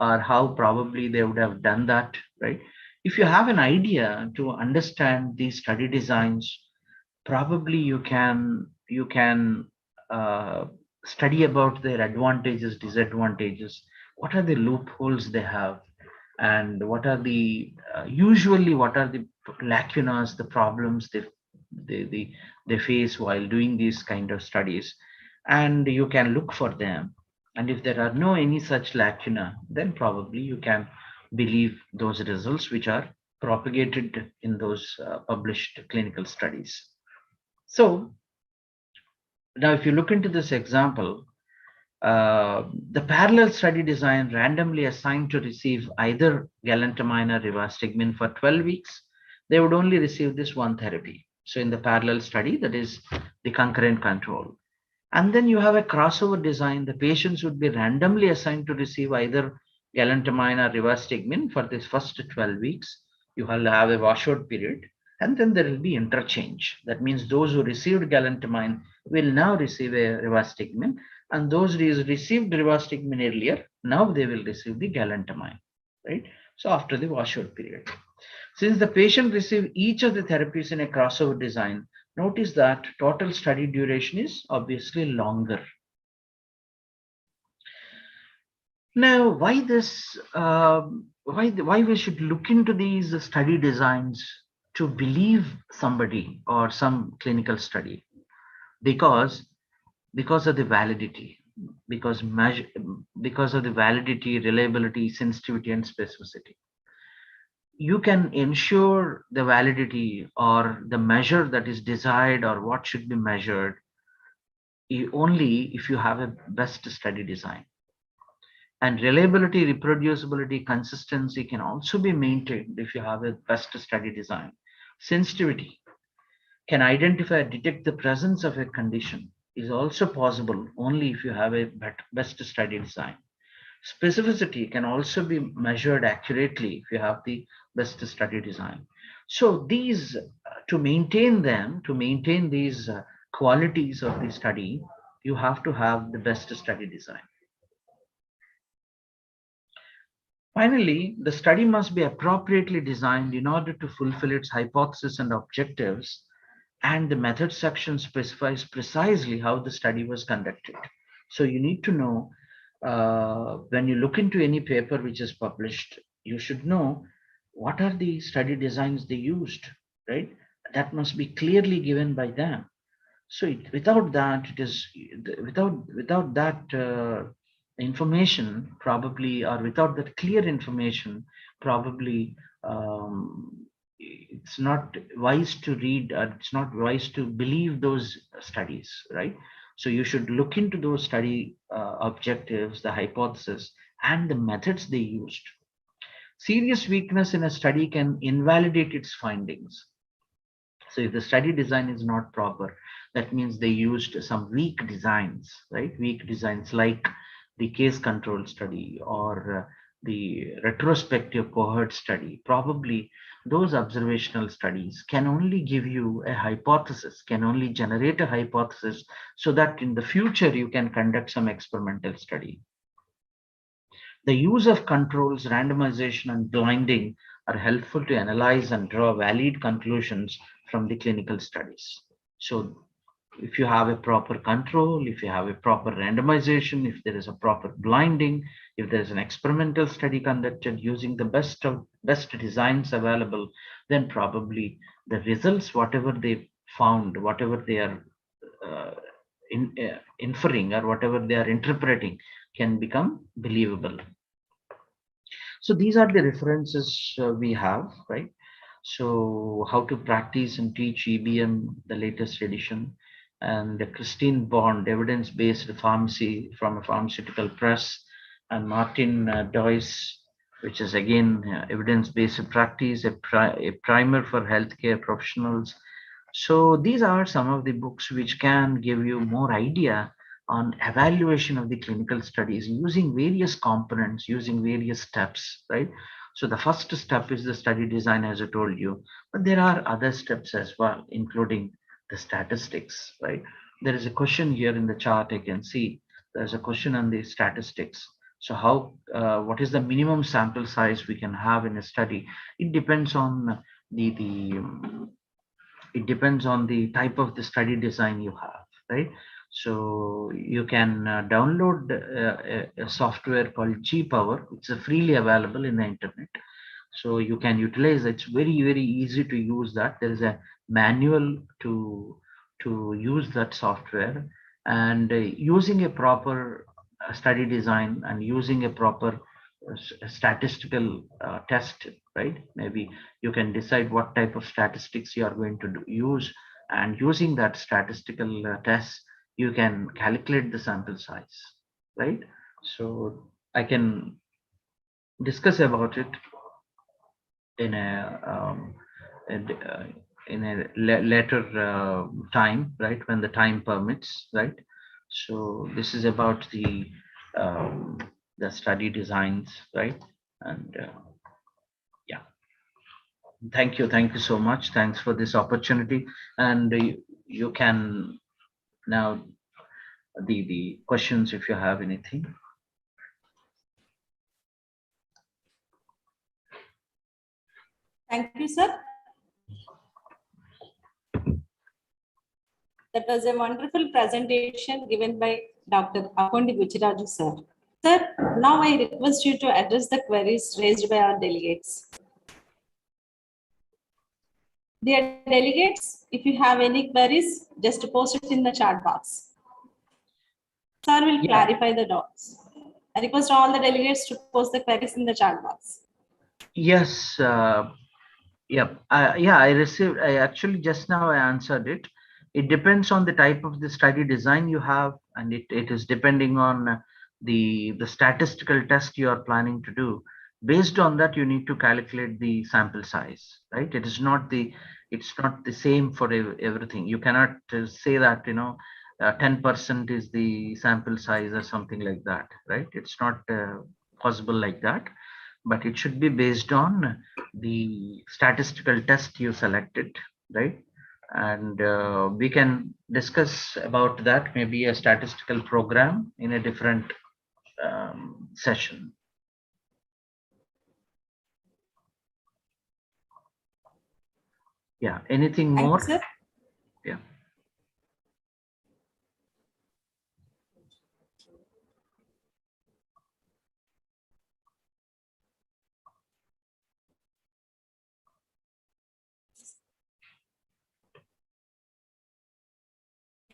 Or how probably they would have done that, right? If you have an idea to understand these study designs, probably you can study about their advantages, disadvantages, what are the loopholes they have, and what are the usually what are the lacunas, the problems they face while doing these kind of studies, and you can look for them. And if there are no any such lacuna, then probably you can believe those results which are propagated in those published clinical studies. So now if you look into this example, the parallel study design randomly assigned to receive either galantamine or rivastigmine for 12 weeks, they would only receive this one therapy. So in the parallel study, that is the concurrent control. And then you have a crossover design. The patients would be randomly assigned to receive either galantamine or rivastigmine for this first 12 weeks. You will have a washout period, and then there will be interchange. That means those who received galantamine will now receive a rivastigmine, and those who received rivastigmine earlier, now they will receive the galantamine, right? So after the washout period. Since the patient received each of the therapies in a crossover design, notice that total study duration is obviously longer. Now, why this? Why we should look into these study designs to believe somebody or some clinical study? Because of the validity, because of the validity, reliability, sensitivity, and specificity. You can ensure the validity or the measure that is desired or what should be measured only if you have a best study design. And reliability, reproducibility, consistency can also be maintained if you have a best study design. Sensitivity can identify and detect the presence of a condition is also possible only if you have a best study design. Specificity can also be measured accurately if you have the best study design. So these, to maintain these qualities of the study, you have to have the best study design. Finally, the study must be appropriately designed in order to fulfill its hypothesis and objectives, and the method section specifies precisely how the study was conducted. So you need to know, when you look into any paper which is published, you should know what are the study designs they used, right? That must be clearly given by them. So without that, without that information, probably, or without that clear information, probably it's not wise to read, or it's not wise to believe those studies, right? So you should look into those study objectives, the hypothesis, and the methods they used. Serious weakness in a study can invalidate its findings. So if the study design is not proper, that means they used some weak designs, right? Weak designs like the case control study or the retrospective cohort study. Probably those observational studies can only give you a hypothesis, can only generate a hypothesis, so that in the future you can conduct some experimental study. The use of controls, randomization, and blinding are helpful to analyze and draw valid conclusions from the clinical studies. So if you have a proper control, if you have a proper randomization, if there is a proper blinding, if there is an experimental study conducted using the best designs available, then probably the results, whatever they found, whatever they are inferring or whatever they are interpreting, can become believable. So these are the references we have, right? So how to practice and teach EBM, the latest edition, and Christine Bond, evidence-based pharmacy from a pharmaceutical press, and Martin Doyce, which is again evidence-based practice, a primer for healthcare professionals. So these are some of the books which can give you more idea on evaluation of the clinical studies using various components, using various steps, right? So the first step is the study design, as I told you, but there are other steps as well, including the statistics, right? There is a question here in the chart. I can see there's a question on the statistics. So what is the minimum sample size we can have in a study? It depends on it depends on the type of the study design you have, right? So you can download a software called G-Power. It's freely available in the internet. So you can utilize it. It's very, very easy to use that. There is a manual to use that software, and using a proper study design and using a proper statistical test, right? Maybe you can decide what type of statistics you are going to use, and using that statistical test, you can calculate the sample size, right? So I can discuss about it in a later time, right? When the time permits, right? So this is about the study designs, right? And yeah, thank you so much. Thanks for this opportunity. And you can now the questions if you have anything. Thank you, sir. That was a wonderful presentation given by Dr. Akondi Buchiraju, sir. Sir, now I request you to address the queries raised by our delegates. Dear delegates, if you have any queries, just post it in the chat box. Sir will clarify the doubts. I request all the delegates to post the queries in the chat box. Yes. I actually just now I answered it. It depends on the type of the study design you have, and it is depending on the statistical test you are planning to do. Based on that, you need to calculate the sample size, right? It's not the same for everything. You cannot say that 10% is the sample size or something like that, right? It's not possible like that, but it should be based on the statistical test you selected, right? And we can discuss about that, maybe a statistical program in a different session. Yeah, anything Thank more? you, sir. Yeah.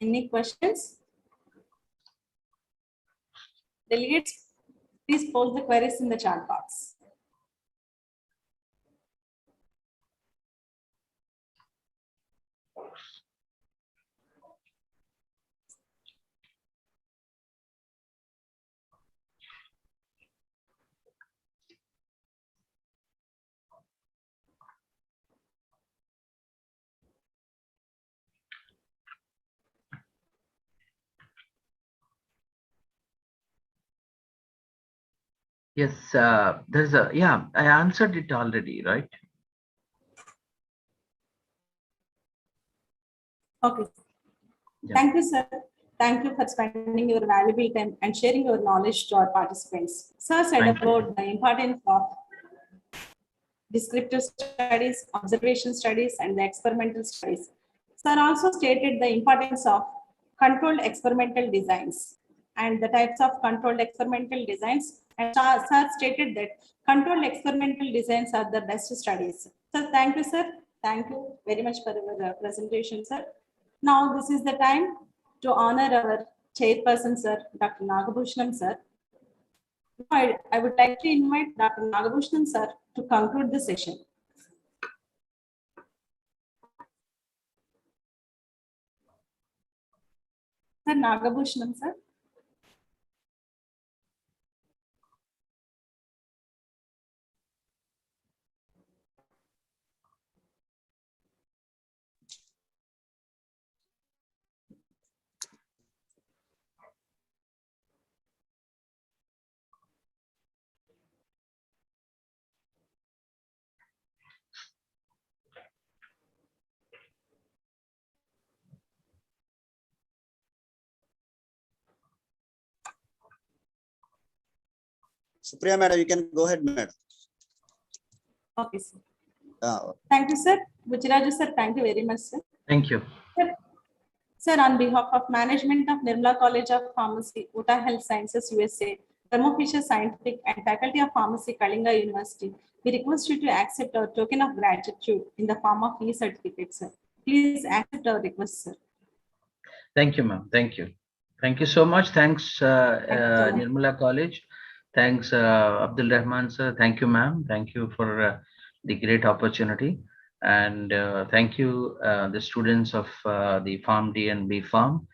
Any questions? Delegates, please post the queries in the chat box. Yes, I answered it already, right? Okay. Yeah. Thank you, sir. Thank you for spending your valuable time and sharing your knowledge to our participants. Sir said about the importance of descriptive studies, observation studies, and the experimental studies. Sir also stated the importance of controlled experimental designs and the types of controlled experimental designs. And sir stated that controlled experimental designs are the best studies. So thank you, sir. Thank you very much for your presentation, sir. Now this is the time to honor our chairperson, sir, Dr. Nagabhushanam, sir. I would like to invite Dr. Nagabhushanam, sir, to conclude the session. Sir Nagabhushanam, sir. Supriya madam, you can go ahead, madam. Okay, sir. Uh, Thank you, sir. Bujiraju, sir, thank you very much, sir. Thank you. Sir, on behalf of management of Nirmala College of Pharmacy, Utah Health Sciences, USA, Thermo Fisher Scientific and Faculty of Pharmacy, Kalinga University, we request you to accept our token of gratitude in the form of e-certificate, sir. Please accept our request, sir. Thank you, ma'am. Thank you. Thank you so much. Thanks, Thank you. Nirmala College. Thanks, Abdul Rahman, sir. Thank you, ma'am. Thank you for the great opportunity. And thank you, the students of the Pharm D and B Pharm.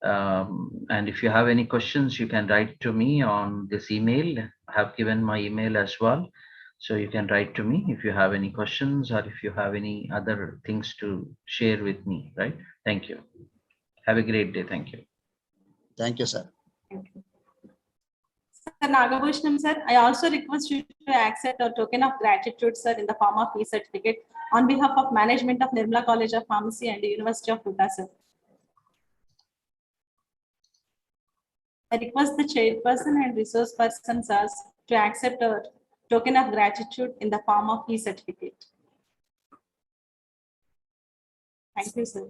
And if you have any questions, you can write to me on this email. I have given my email as well. So you can write to me if you have any questions or if you have any other things to share with me, right? Thank you. Have a great day. Thank you. Thank you, sir. Thank you. Sir Nagabhushanam, sir, I also request you to accept our token of gratitude, sir, in the form of e-certificate on behalf of management of Nirmala College of Pharmacy and the University of Utah, sir. I request the chairperson and resource persons to accept our token of gratitude in the form of e-certificate. Thank you, sir.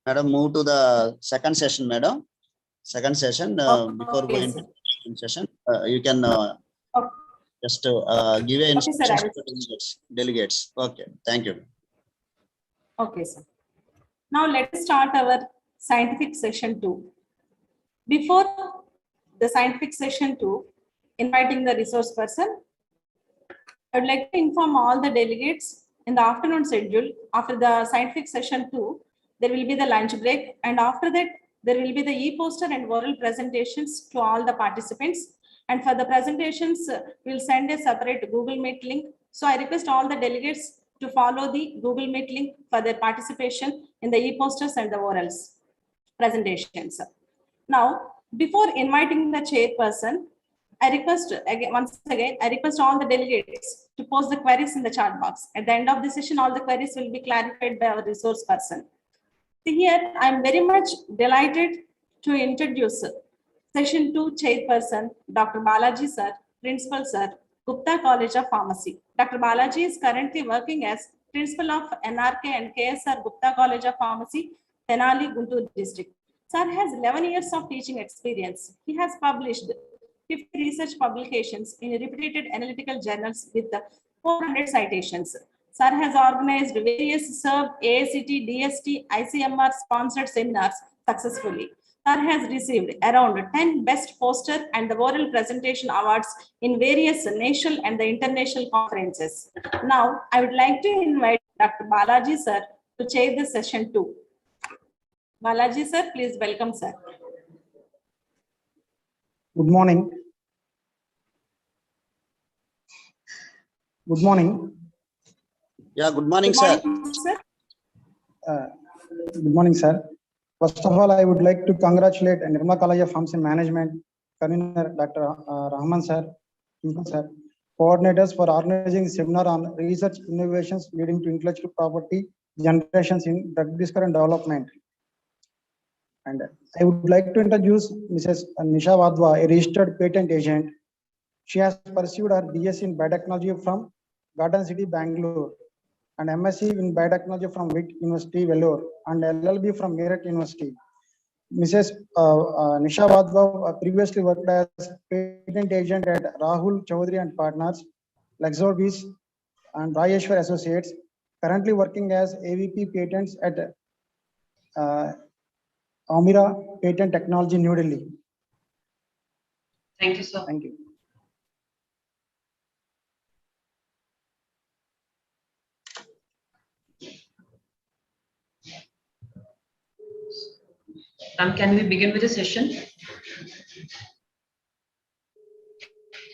Madam, move to the second session, madam. Second session, before Okay, going sir. to the second session, you can Okay. just give a Okay, sir, I instructions will. to delegates. Okay, thank you. Okay, sir. Now let us start our scientific session 2. Before the scientific session 2, inviting the resource person, I would like to inform all the delegates in the afternoon schedule. After the scientific session 2, there will be the lunch break, and after that, there will be the e-poster and oral presentations to all the participants. And for the presentations, we'll send a separate Google Meet link. So I request all the delegates to follow the Google Meet link for their participation in the e-posters and the orals presentations. Now, before inviting the chairperson, I request again, once again, I request all the delegates to post the queries in the chat box. At the end of the session, all the queries will be clarified by our resource person. See here, I'm very much delighted to introduce Session 2 Chairperson, Dr. Balaji Sir, Principal Sir, Gupta College of Pharmacy. Dr. Balaji is currently working as Principal of NRK and KSR Gupta College of Pharmacy, Tenali, Guntur district. Sir has 11 years of teaching experience. He has published 50 research publications in reputed analytical journals with 400 citations. Sir has organized various SERB, AICT, DST, ICMR sponsored seminars successfully. Sir has received around 10 Best Poster and the Oral Presentation Awards in various national and the international conferences. Now, I would like to invite Dr. Balaji Sir to chair the session 2. Balaji Sir, please welcome, sir. Good morning. Good morning. Yeah, good morning, Good morning, sir. Good morning, sir. First of all, I would like to congratulate Nirmala College of Pharmacy Management, convener Dr. Rahman sir, sir, coordinators for organizing seminar on research innovations leading to intellectual property generations in drug discovery and development. And I would like to introduce Mrs. Nisha Wadhwa, a registered patent agent. She has pursued her BSc in Biotechnology from Garden City, Bangalore, and MSc in Biotechnology from WIT University, Vellore, and LLB from Meerut University. Mrs. Nisha Wadhwa previously worked as patent agent at Rahul Chaudhary and Partners, Lexorbis, and Rayeshwar Associates, currently working as AVP Patents at Amira Patent Technology, New Delhi. Thank you, sir. Thank you. Can we begin with the session?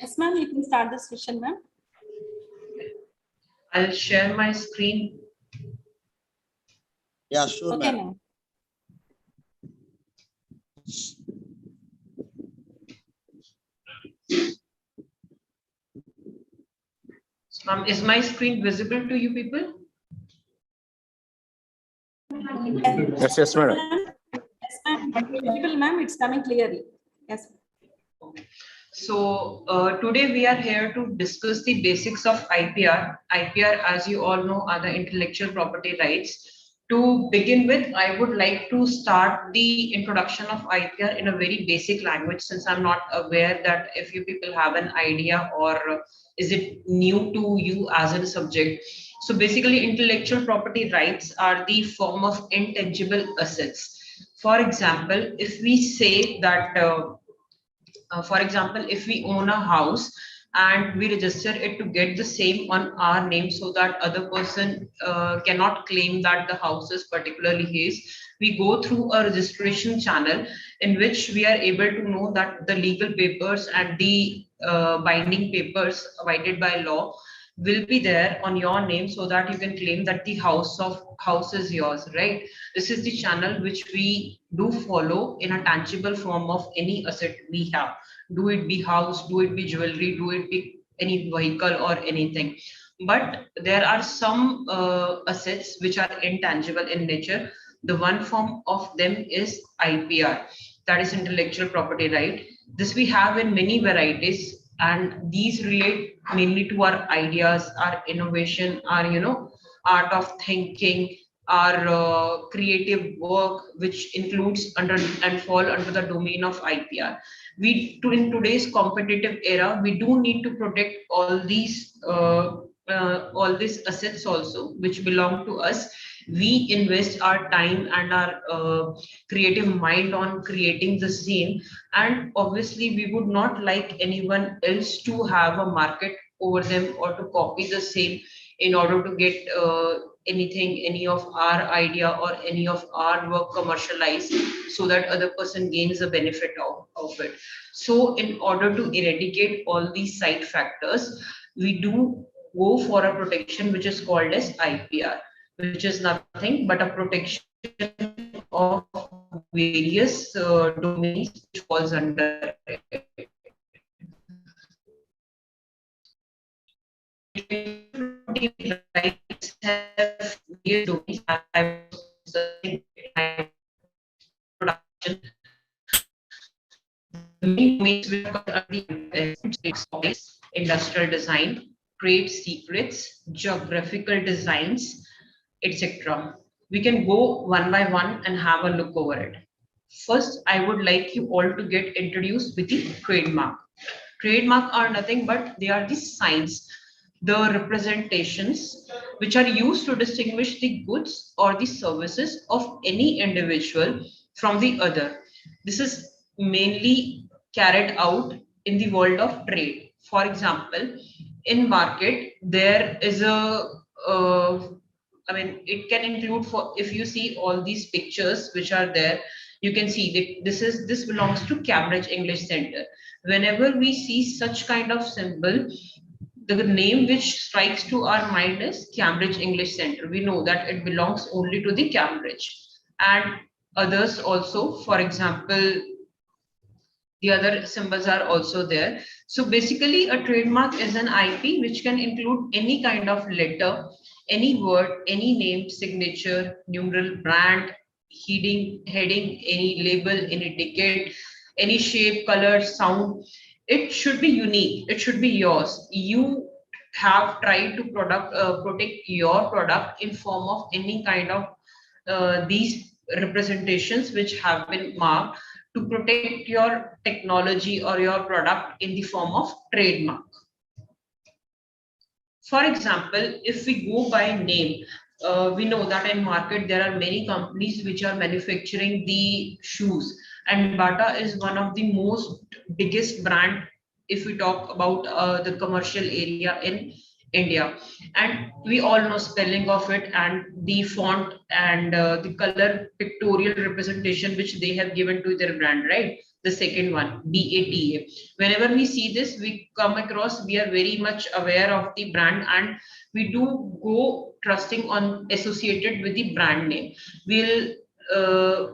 Yes, ma'am, you can start the session, ma'am. I'll share my screen. Yeah, sure, Okay, ma'am. ma'am. Is my screen visible to you people? Yes, yes, madam. Yes, ma'am. Visible, ma'am, it's coming clearly. Yes. So today we are here to discuss the basics of IPR. IPR, as you all know, are the intellectual property rights. To begin with, I would like to start the introduction of IPR in a very basic language, since I'm not aware that if you people have an idea or is it new to you as a subject. So basically, intellectual property rights are the form of intangible assets. For example, if we say that for example, if we own a house and we register it to get the same on our name so that other person cannot claim that the house is particularly his, we go through a registration channel in which we are able to know that the legal papers and the binding papers provided by law will be there on your name so that you can claim that the house is yours, right? This is the channel which we do follow in a tangible form of any asset we have. Do it be house, do it be jewelry, do it be any vehicle or anything. But there are some assets which are intangible in nature. The one form of them is IPR, that is intellectual property right. This we have in many varieties, and these relate mainly to our ideas, our innovation, our art of thinking, our creative work, which includes under and fall under the domain of IPR. In today's competitive era, we do need to protect all these assets also, which belong to us. We invest our time and our creative mind on creating the same, and obviously we would not like anyone else to have a market over them or to copy the same in order to get any of our idea or any of our work commercialized, so that other person gains the benefit of it. So in order to eradicate all these side factors, we do go for a protection which is called as IPR, which is nothing but a protection of various domains which falls under it. Rights have various domains. Production. The main domains which are under industrial design, trade secrets, geographical designs, etc. We can go one by one and have a look over it. First, I would like you all to get introduced with the trademark. Trademark are nothing but they are the signs, the representations which are used to distinguish the goods or the services of any individual from the other. This is mainly carried out in the world of trade. For example, in market, there is it can include, for if you see all these pictures which are there, you can see that this belongs to Cambridge English Center. Whenever we see such kind of symbol, the name which strikes to our mind is Cambridge English Center. We know that it belongs only to the Cambridge, and others also. For example, the other symbols are also there. So basically, a trademark is an IP which can include any kind of letter, any word, any name, signature, numeral, brand, heading, any label, any ticket, any shape, color, sound. It should be unique. It should be yours. You have tried to protect your product in form of any kind of these representations which have been marked to protect your technology or your product in the form of trademark. For example, if we go by name, we know that in market there are many companies which are manufacturing the shoes, and Bata is one of the most biggest brand if we talk about the commercial area in India. And we all know spelling of it and the font and the color pictorial representation which they have given to their brand, right? the second one, BATA. Whenever we see this, we come across, we are very much aware of the brand, and we do go trusting on associated with the brand name. We'll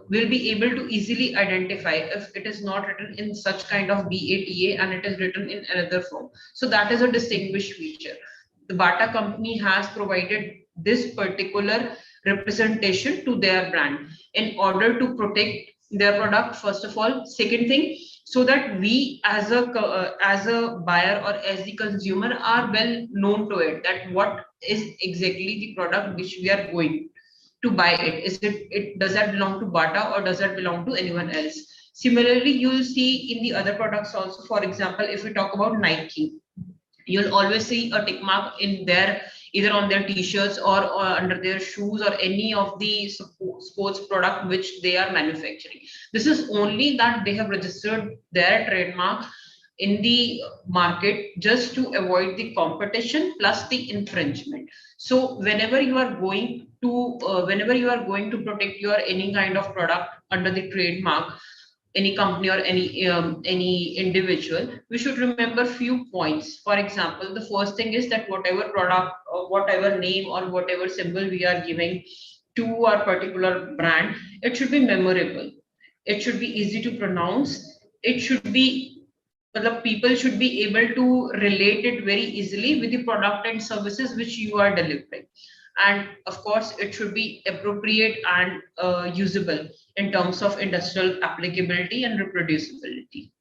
be able to easily identify if it is not written in such kind of BATA and it is written in another form. So that is a distinguished feature. The Bata company has provided this particular representation to their brand in order to protect their product, first of all. Second thing, so that we as a buyer or as the consumer are well known to it, that what is exactly the product which we are going to buy. Does that belong to Bata or does that belong to anyone else? Similarly, you will see in the other products also. For example, if we talk about Nike, you'll always see a tick mark in their, either on their t-shirts or under their shoes or any of the sports product which they are manufacturing. This is only that they have registered their trademark in the market just to avoid the competition plus the infringement. So whenever you are going to protect your any kind of product under the trademark, any company or any individual, we should remember few points. For example, the first thing is that whatever product or whatever name or whatever symbol we are giving to our particular brand, it should be memorable, it should be easy to pronounce, it should be, the people should be able to relate it very easily with the product and services which you are delivering. And of course, it should be appropriate and usable in terms of industrial applicability and reproducibility.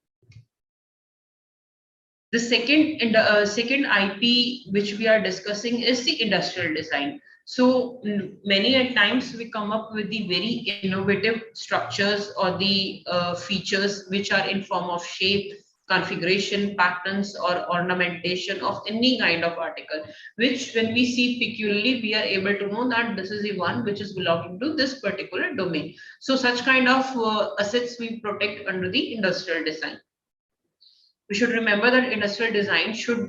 The second IP which we are discussing is the industrial design. So many a times we come up with the very innovative structures or the features which are in form of shape, configuration, patterns, or ornamentation of any kind of article, which when we see peculiarly, we are able to know that this is the one which is belonging to this particular domain. So such kind of assets we protect under the industrial design. We should remember that industrial design should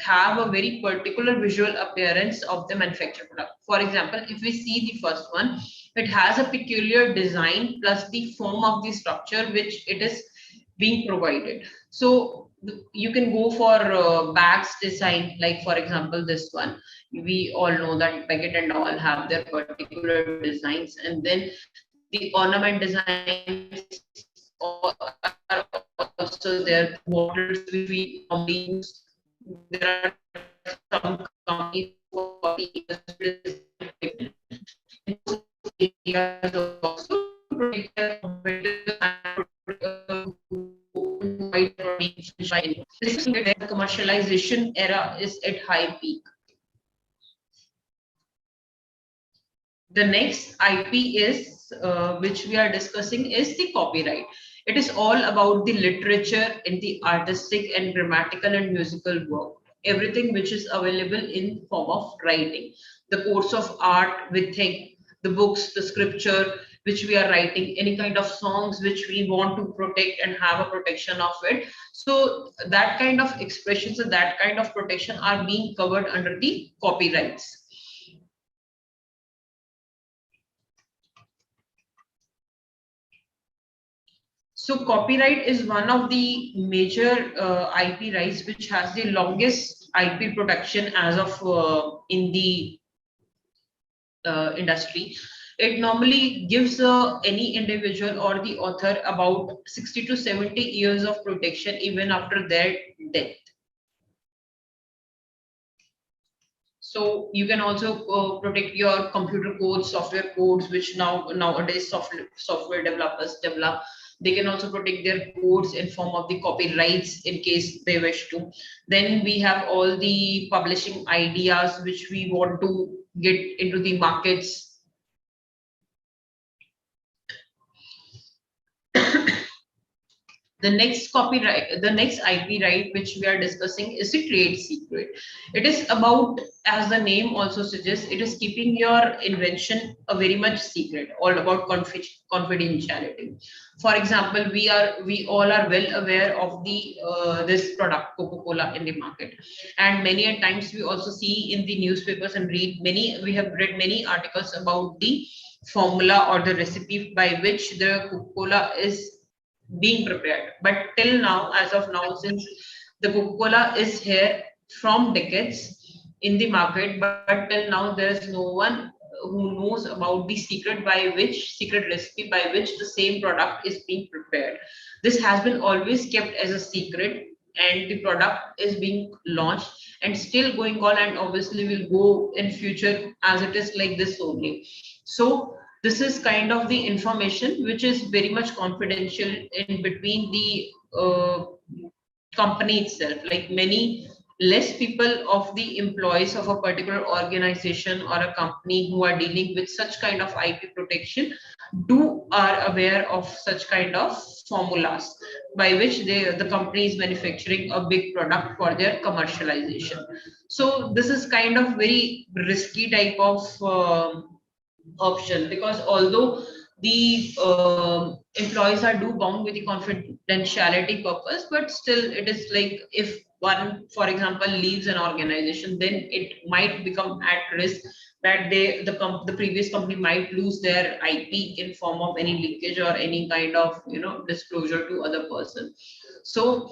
have a very particular visual appearance of the manufactured product. For example, if we see the first one, it has a peculiar design plus the form of the structure which it is being provided. So you can go for bags design, like for example this one. We all know that Beckett and all have their particular designs, and then the ornament designs are also there. Waters which we normally use. There are some companies for the also the commercialization era is at high peak. The next IP is which we are discussing is the copyright. It is all about the literature and the artistic and grammatical and musical work, everything which is available in form of writing. The course of art, we think, the books, the scripture which we are writing, any kind of songs which we want to protect and have a protection of it. So that kind of expressions and that kind of protection are being covered under the copyrights. So copyright is one of the major IP rights which has the longest IP protection as of in the industry. It normally gives any individual or the author about 60 to 70 years of protection even after their death. So you can also protect your computer codes, software codes, which nowadays software developers develop. They can also protect their codes in form of the copyrights in case they wish to. Then we have all the publishing ideas which we want to get into the markets. The next copyright, the next IP right which we are discussing is the trade secret. It is about, as the name also suggests, it is keeping your invention a very much secret, all about confidentiality. For example, we all are well aware of the this product Coca-Cola in the market, and many a times we also see in the newspapers and we have read many articles about the formula or the recipe by which the Coca-Cola is being prepared. But till now, as of now, since the Coca-Cola is here from decades in the market, but till now there is no one who knows about the secret recipe by which the same product is being prepared. This has been always kept as a secret, and the product is being launched and still going on, and obviously will go in future as it is like this only. So this is kind of the information which is very much confidential in between the company itself. Like many less people of the employees of a particular organization or a company who are dealing with such kind of IP protection are aware of such kind of formulas by which the company is manufacturing a big product for their commercialization. So this is kind of very risky type of option, because although the employees are bound with the confidentiality purpose, but still it is like if one, for example, leaves an organization, then it might become at risk that the previous company might lose their IP in form of any leakage or any kind of disclosure to other person. So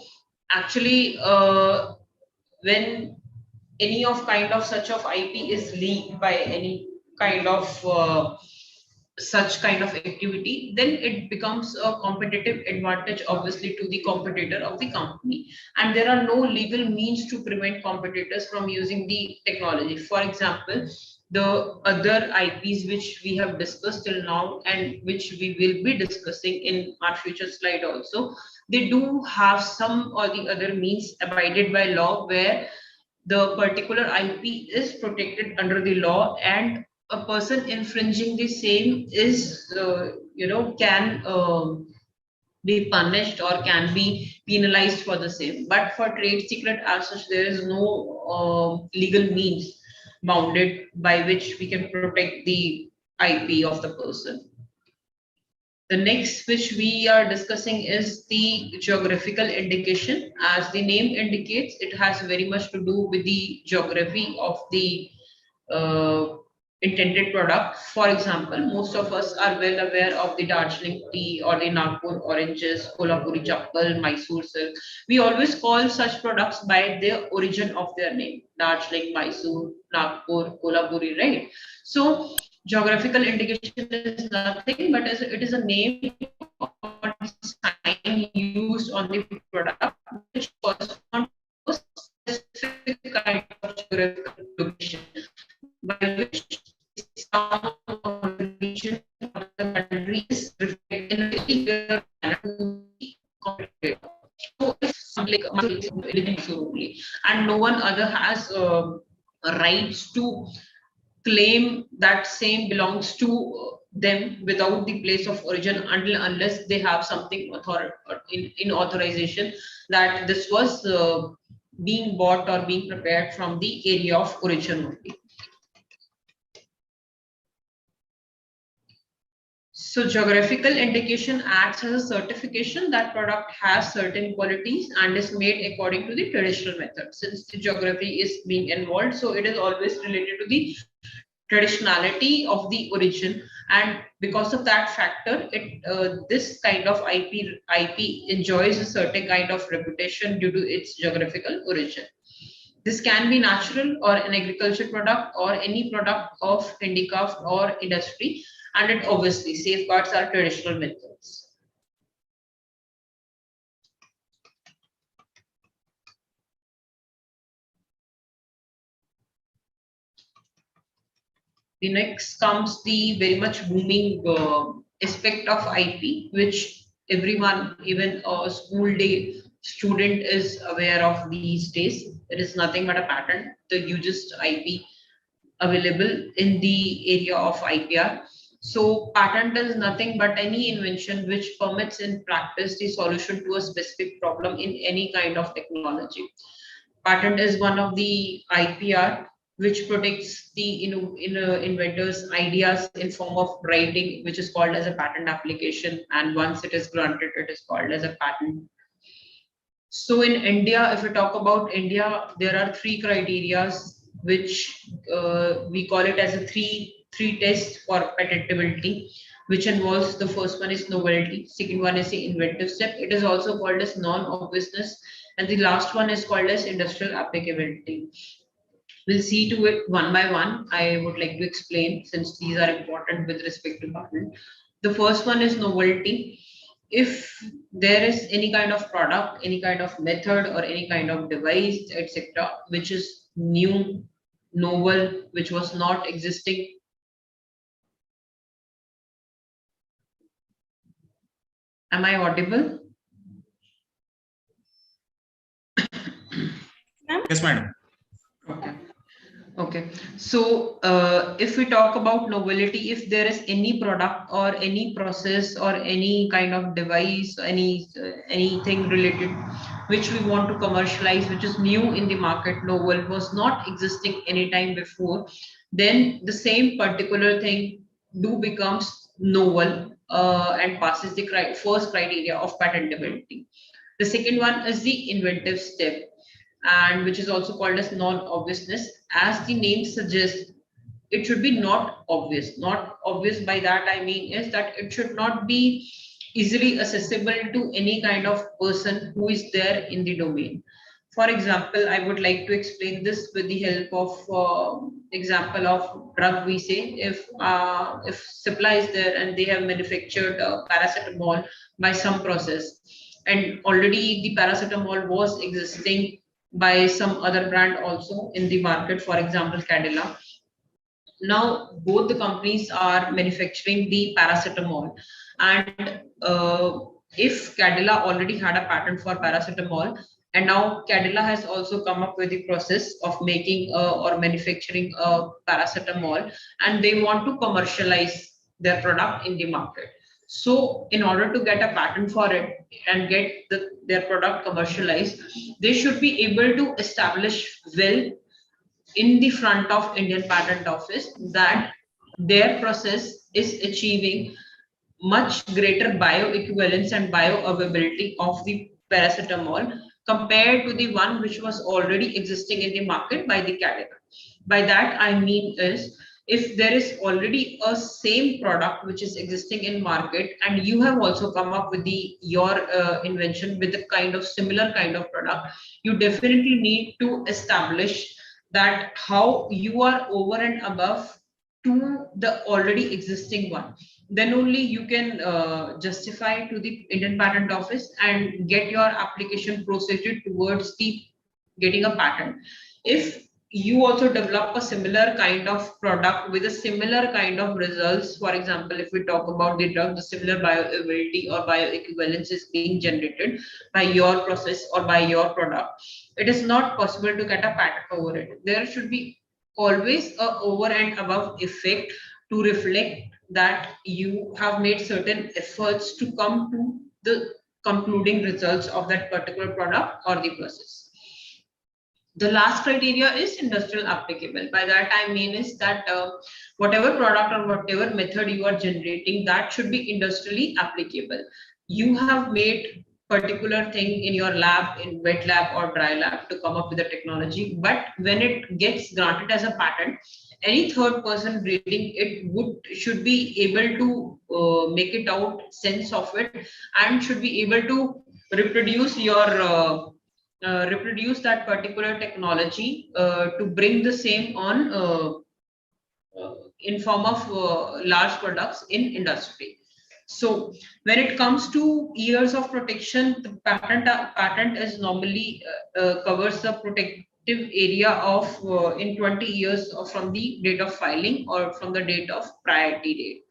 actually when any of kind of such of IP is leaked by any kind of such kind of activity, then it becomes a competitive advantage obviously to the competitor of the company, and there are no legal means to prevent competitors from using the technology. For example, the other IPs which we have discussed till now and which we will be discussing in our future slide also, they do have some or the other means abided by law where the particular IP is protected under the law, and a person infringing the same is can be punished or can be penalized for the same. But for trade secret as such, there is no legal means bounded by which we can protect the IP of the person. The next which we are discussing is the geographical indication. As the name indicates, it has very much to do with the geography of the intended product. For example, most of us are well aware of the Darjeeling tea or the Nagpur oranges, Kolhapuri chappal, Mysore silk. We always call such products by the origin of their name: Darjeeling, Mysore, Nagpur, Kolhapuri, right? So geographical indication is nothing but it is a name or sign used on the product which corresponds to a specific kind of geographical location by which some region of the country is reflected in a very clear manner. So it's like and no one other has rights to claim that same belongs to them without the place of origin unless they have something in authorization that this was being bought or being prepared from the area of origin only. So geographical indication acts as a certification that product has certain qualities and is made according to the traditional method. Since the geography is being involved, so it is always related to the traditionality of the origin, and because of that factor, this kind of IP enjoys a certain kind of reputation due to its geographical origin. This can be natural or an agriculture product or any product of handicraft or industry, and it obviously safeguards our traditional methods. The next comes the very much booming aspect of IP, which everyone, even a school day student, is aware of these days. It is nothing but a patent, the hugest IP available in the area of IPR. So patent is nothing but any invention which permits in practice the solution to a specific problem in any kind of technology. Patent is one of the IPR which protects the inventor's ideas in form of writing, which is called as a patent application, and once it is granted, it is called as a patent. So in India, if we talk about India, there are three criteria which we call it as a three test for patentability. which involves the first one is novelty, second one is the inventive step. It is also called as non-obviousness, and the last one is called as industrial applicability. We'll see to it one by one. I would like to explain since these are important with respect to patent. The first one is novelty. If there is any kind of product, any kind of method, or any kind of device, etc., which is new, novel, which was not existing. Am I audible? Yes, madam. Okay, so if we talk about novelty, if there is any product or any process or any kind of device, anything related which we want to commercialize, which is new in the market, novel, was not existing any time before, then the same particular thing becomes novel and passes the first criteria of patentability. The second one is the inventive step, and which is also called as non-obviousness. As the name suggests, it should be not obvious. Not obvious, by that I mean is that it should not be easily accessible to any kind of person who is there in the domain. For example, I would like to explain this with the help of example of drug. We say if supply is there and they have manufactured paracetamol by some process, and already the paracetamol was existing by some other brand also in the market, for example Cadila. Now both the companies are manufacturing the paracetamol, and if Cadila already had a patent for paracetamol, and now Cadila has also come up with the process of making or manufacturing a paracetamol, and they want to commercialize their product in the market. So in order to get a patent for it and get their product commercialized, they should be able to establish well in the front of Indian Patent Office that their process is achieving much greater bioequivalence and bioavailability of the paracetamol compared to the one which was already existing in the market by the Cadila. By that I mean is, if there is already a same product which is existing in market, and you have also come up with your invention with a kind of similar kind of product, you definitely need to establish that how you are over and above to the already existing one. Then only you can justify to the Indian Patent Office and get your application proceeded towards the getting a patent. If you also develop a similar kind of product with a similar kind of results, for example, if we talk about the drug, the similar bioavailability or bioequivalence is being generated by your process or by your product, it is not possible to get a patent over it. There should be always a over and above effect to reflect that you have made certain efforts to come to the concluding results of that particular product or the process. The last criteria is industrial applicable. By that I mean is that whatever product or whatever method you are generating, that should be industrially applicable. You have made particular thing in your lab, in wet lab or dry lab, to come up with a technology, but when it gets granted as a patent, any third person reading it should be able to make it out sense of it, and should be able to reproduce your reproduce that particular technology to bring the same on in form of large products in industry. So when it comes to years of protection, the patent is normally covers the protective area of in 20 years from the date of filing or from the date of priority date.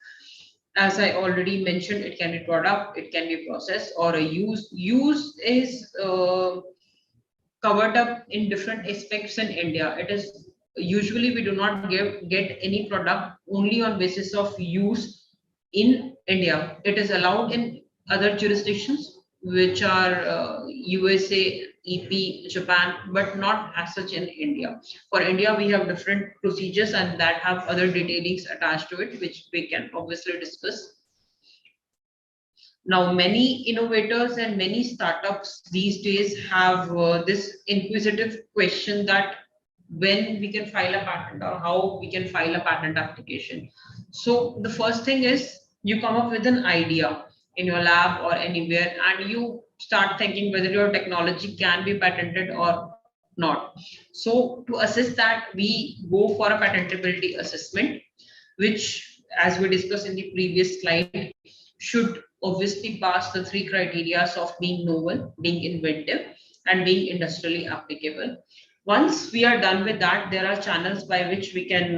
As I already mentioned, it can be product, it can be process, or a use. Use is covered up in different aspects in India. It is usually we do not get any product only on basis of use in India. It is allowed in other jurisdictions, which are USA, EP, Japan, but not as such in India. For India, we have different procedures and that have other detailings attached to it, which we can obviously discuss. Now, many innovators and many startups these days have this inquisitive question that when we can file a patent or how we can file a patent application. So the first thing is you come up with an idea in your lab or anywhere, and you start thinking whether your technology can be patented or not. So to assess that, we go for a patentability assessment, which, as we discussed in the previous slide, should obviously pass the three criteria of being novel, being inventive, and being industrially applicable. Once we are done with that, there are channels by which we can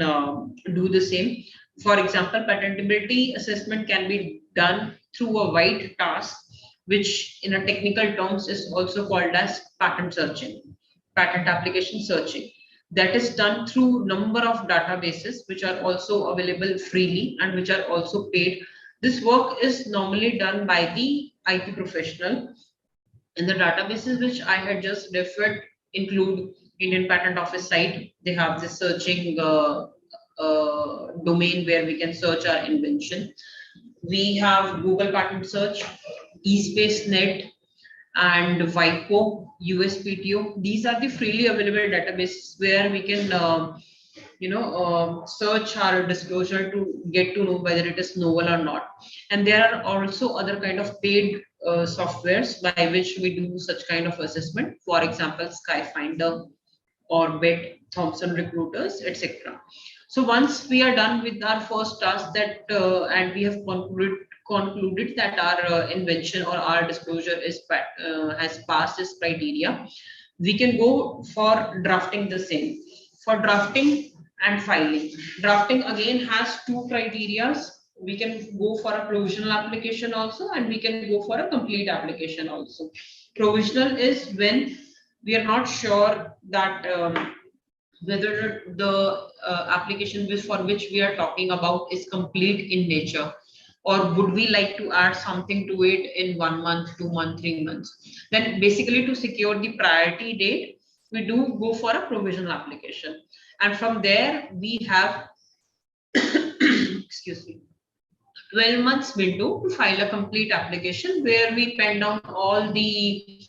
do the same. For example, patentability assessment can be done through a wide task, which in a technical terms is also called as patent searching, patent application searching. That is done through number of databases which are also available freely and which are also paid. This work is normally done by the IP professional. And the databases which I had just referred include Indian Patent Office site. They have this searching domain where we can search our invention. We have Google Patent Search, eSpaceNet, and WIPO, USPTO. These are the freely available databases where we can search our disclosure to get to know whether it is novel or not. And there are also other kind of paid softwares by which we do such kind of assessment. For example, Skyfinder, Orbit, Thomson Recruiters, etc. So once we are done with our first task, that and we have concluded that our invention or our disclosure is has passed this criteria, we can go for drafting the same. For drafting and filing, drafting again has two criteria. We can go for a provisional application also, and we can go for a complete application also. Provisional is when we are not sure that whether the application for which we are talking about is complete in nature, or would we like to add something to it in 1 month, 2 months, 3 months. Then basically, to secure the priority date, we do go for a provisional application. And from there we have excuse me, 12 months window to file a complete application, where we pen down all the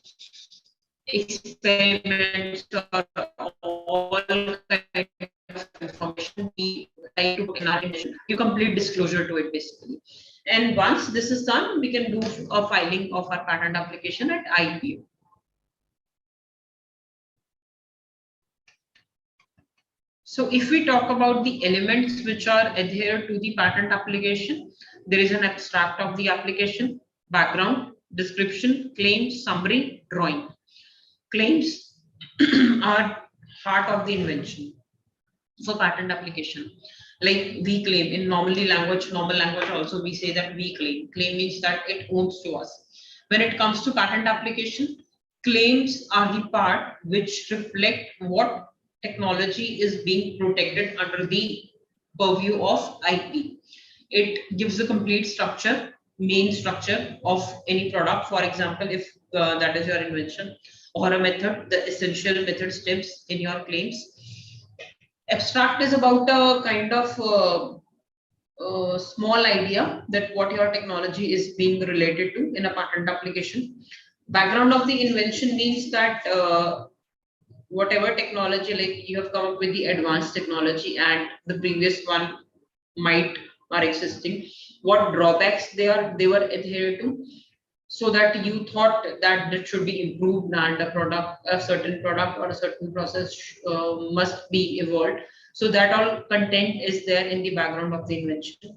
experiments or all kind of information we like to put in our invention, you complete disclosure to it basically. And once this is done, we can do a filing of our patent application at IPO. So if we talk about the elements which are adhered to the patent application, there is an abstract of the application, background, description, claims, summary, drawing. Claims are heart of the invention for patent application. Like we claim in normal language also we say that we claim. Claim means that it owns to us. When it comes to patent application, claims are the part which reflect what technology is being protected under the purview of IP. It gives the complete structure, main structure of any product. For example, if that is your invention, or a method, the essential method steps in your claims. Abstract is about a kind of small idea that what your technology is being related to in a patent application. Background of the invention means that whatever technology, like you have come up with the advanced technology and the previous one might are existing, what drawbacks they were adhered to, so that you thought that it should be improved and a certain product or a certain process must be evolved. So that all content is there in the background of the invention.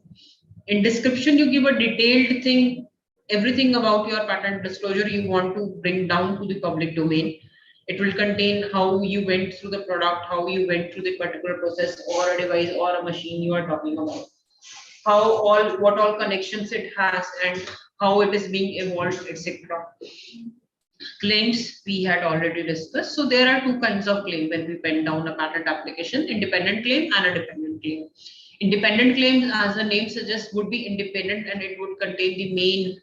In description, you give a detailed thing, everything about your patent disclosure you want to bring down to the public domain. It will contain how you went through the product, how you went through the particular process or a device or a machine you are talking about, what all connections it has and how it is being evolved, etc. Claims we had already discussed. So there are two kinds of claim when we pen down a patent application: independent claim and a dependent claim. Independent claim, as the name suggests, would be independent and it would contain the main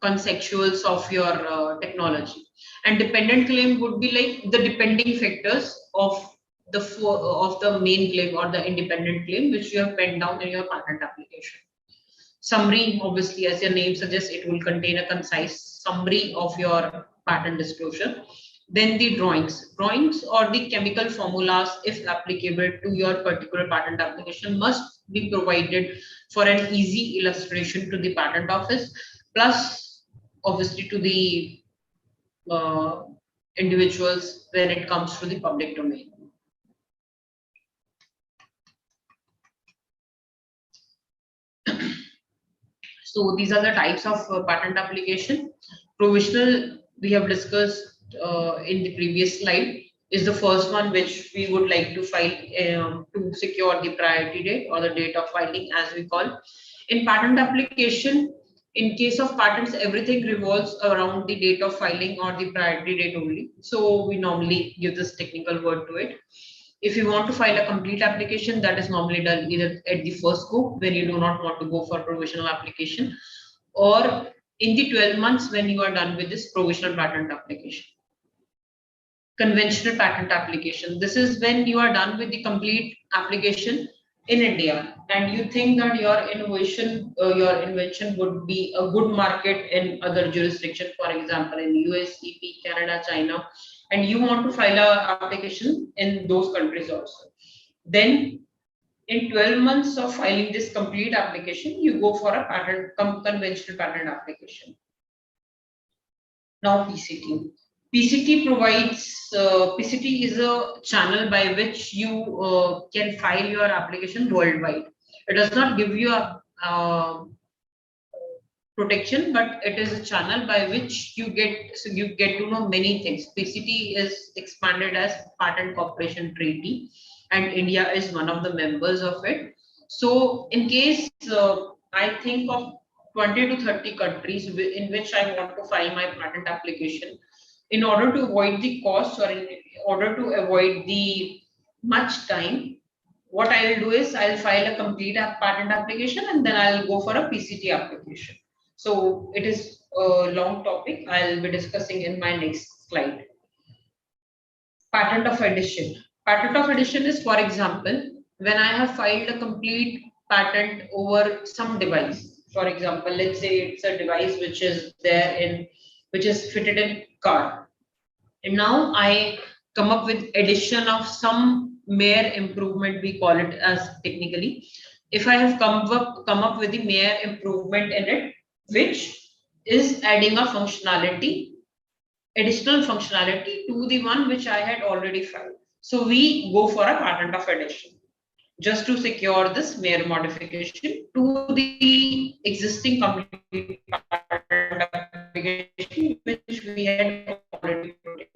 conceptuals of your technology. And dependent claim would be like the depending factors of the main claim or the independent claim which you have penned down in your patent application. Summary, obviously, as your name suggests, it will contain a concise summary of your patent disclosure. Then the drawings or the chemical formulas, if applicable to your particular patent application, must be provided for an easy illustration to the patent office, plus obviously to the individuals when it comes to the public domain. So these are the types of patent application. Provisional, we have discussed in the previous slide, is the first one which we would like to file to secure the priority date or the date of filing, as we call. In patent application, in case of patents, everything revolves around the date of filing or the priority date only. So we normally give this technical word to it. If you want to file a complete application, that is normally done either at the first go when you do not want to go for provisional application, or in the 12 months when you are done with this provisional patent application. Conventional patent application. This is when you are done with the complete application in India and you think that your innovation, your invention would be a good market in other jurisdictions, for example, in US, EP, Canada, China, and you want to file an application in those countries also. Then in 12 months of filing this complete application, you go for a patent, conventional patent application. Now PCT. PCT provides, PCT is a channel by which you can file your application worldwide. It does not give you a protection, but it is a channel by which you get to know many things. PCT is expanded as Patent Cooperation Treaty, and India is one of the members of it. So in case I think of 20 to 30 countries in which I want to file my patent application, in order to avoid the cost or in order to avoid the much time, what I will do is I'll file a complete patent application and then I'll go for a PCT application. So it is a long topic. I'll be discussing in my next slide. Patent of addition. Patent of addition is, for example, when I have filed a complete patent over some device. For example, let's say it's a device which is there in, which is fitted in car. And now I come up with addition of some mere improvement, we call it as technically. If I have come up with the mere improvement in it, which is adding a functionality, additional functionality to the one which I had already filed. So we go for a patent of addition, just to secure this mere modification to the existing complete patent application which we had already protected.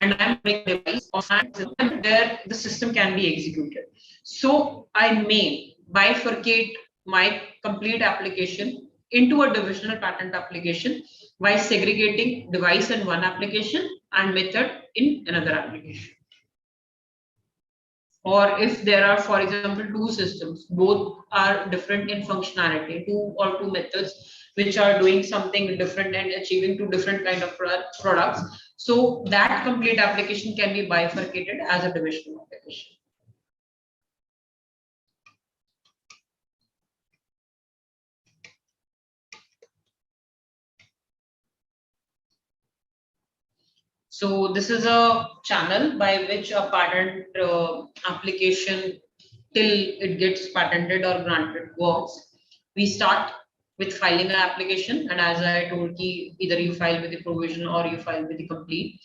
And I'm making a device where the system can be executed. So I may bifurcate my complete application into a divisional patent application by segregating device in one application and method in another application. Or if there are, for example, two systems, both are different in functionality, two methods which are doing something different and achieving two different kind of products. So that complete application can be bifurcated as a divisional application. So this is a channel by which a patent application till it gets patented or granted works. We start with filing an application, and as I told you, either you file with the provisional or you file with the complete.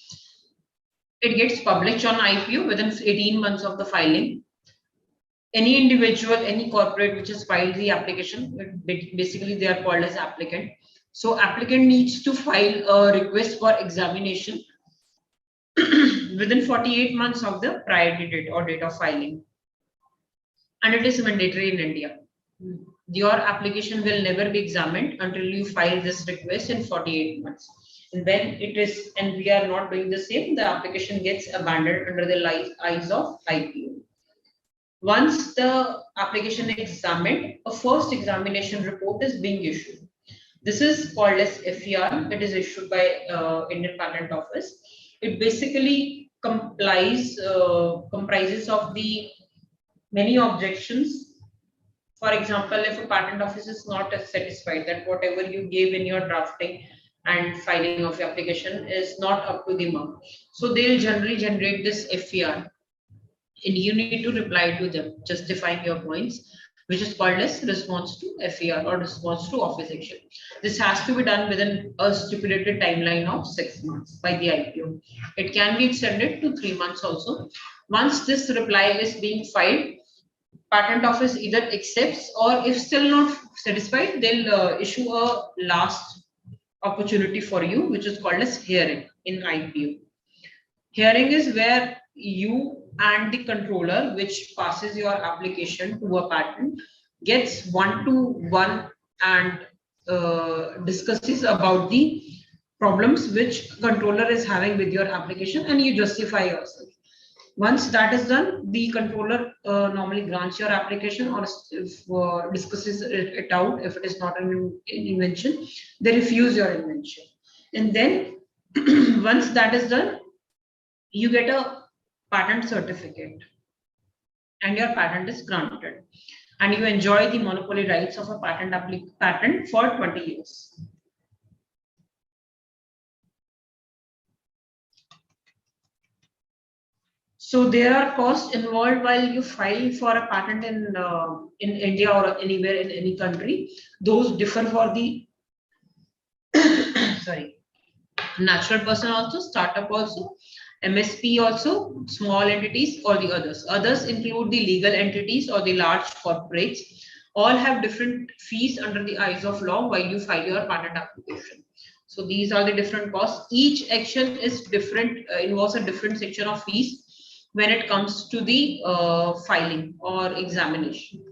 It gets published on IPO within 18 months of the filing. Any individual, any corporate which has filed the application, basically they are called as applicant. So applicant needs to file a request for examination within 48 months of the priority date or date of filing. And it is mandatory in India. Your application will never be examined until you file this request in 48 months. And when it is, and we are not doing the same, the application gets abandoned under the eyes of IPO. Once the application is examined, a first examination report is being issued. This is called as FER. It is issued by Indian Patent Office. It basically comprises of the many objections. For example, if a patent office is not satisfied that whatever you gave in your drafting and filing of your application is not up to the mark, so they'll generally generate this FER, and you need to reply to them justifying your points, which is called as response to FER or response to office action. This has to be done within a stipulated timeline of 6 months by the IPO. It can be extended to 3 months also. Once this reply is being filed, patent office either accepts, or if still not satisfied, they'll issue a last opportunity for you, which is called as hearing in IPO. Hearing is where you and the controller, which passes your application to a patent, gets one-to-one and discusses about the problems which controller is having with your application, and you justify yourself. Once that is done, the controller normally grants your application, or if, discusses it out. If it is not an invention, they refuse your invention. And then once that is done, you get a patent certificate and your patent is granted, and you enjoy the monopoly rights of a patent for 20 years. So there are costs involved while you file for a patent in India or anywhere in any country. Those differ for the sorry, natural person also, startup also, MSP also, small entities, or the others. Others include the legal entities or the large corporates. All have different fees under the eyes of law while you file your patent application. So these are the different costs. Each action is different, involves a different section of fees when it comes to the filing or examination.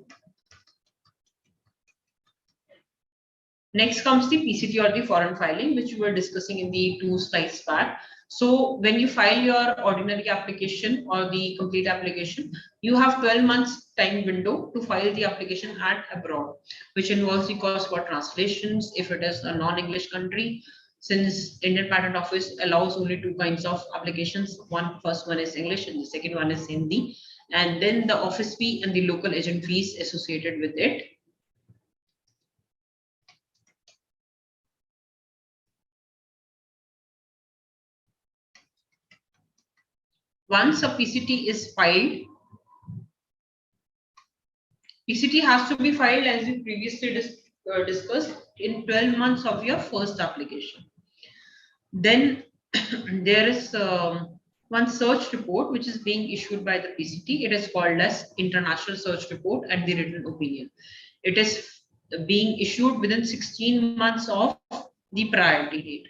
Next comes the PCT or the foreign filing, which we were discussing in the 2 slides back. So when you file your ordinary application or the complete application, you have 12 months time window to file the application at abroad, which involves the cost for translations if it is a non-English country. Since Indian Patent Office allows only 2 kinds of applications, first one is English and the second one is Hindi, and then the office fee and the local agent fees associated with it. Once a PCT is filed, PCT has to be filed, as we previously discussed, in 12 months of your first application. Then there is one search report which is being issued by the PCT. It is called as International Search Report and the Written Opinion. It is being issued within 16 months of the priority date.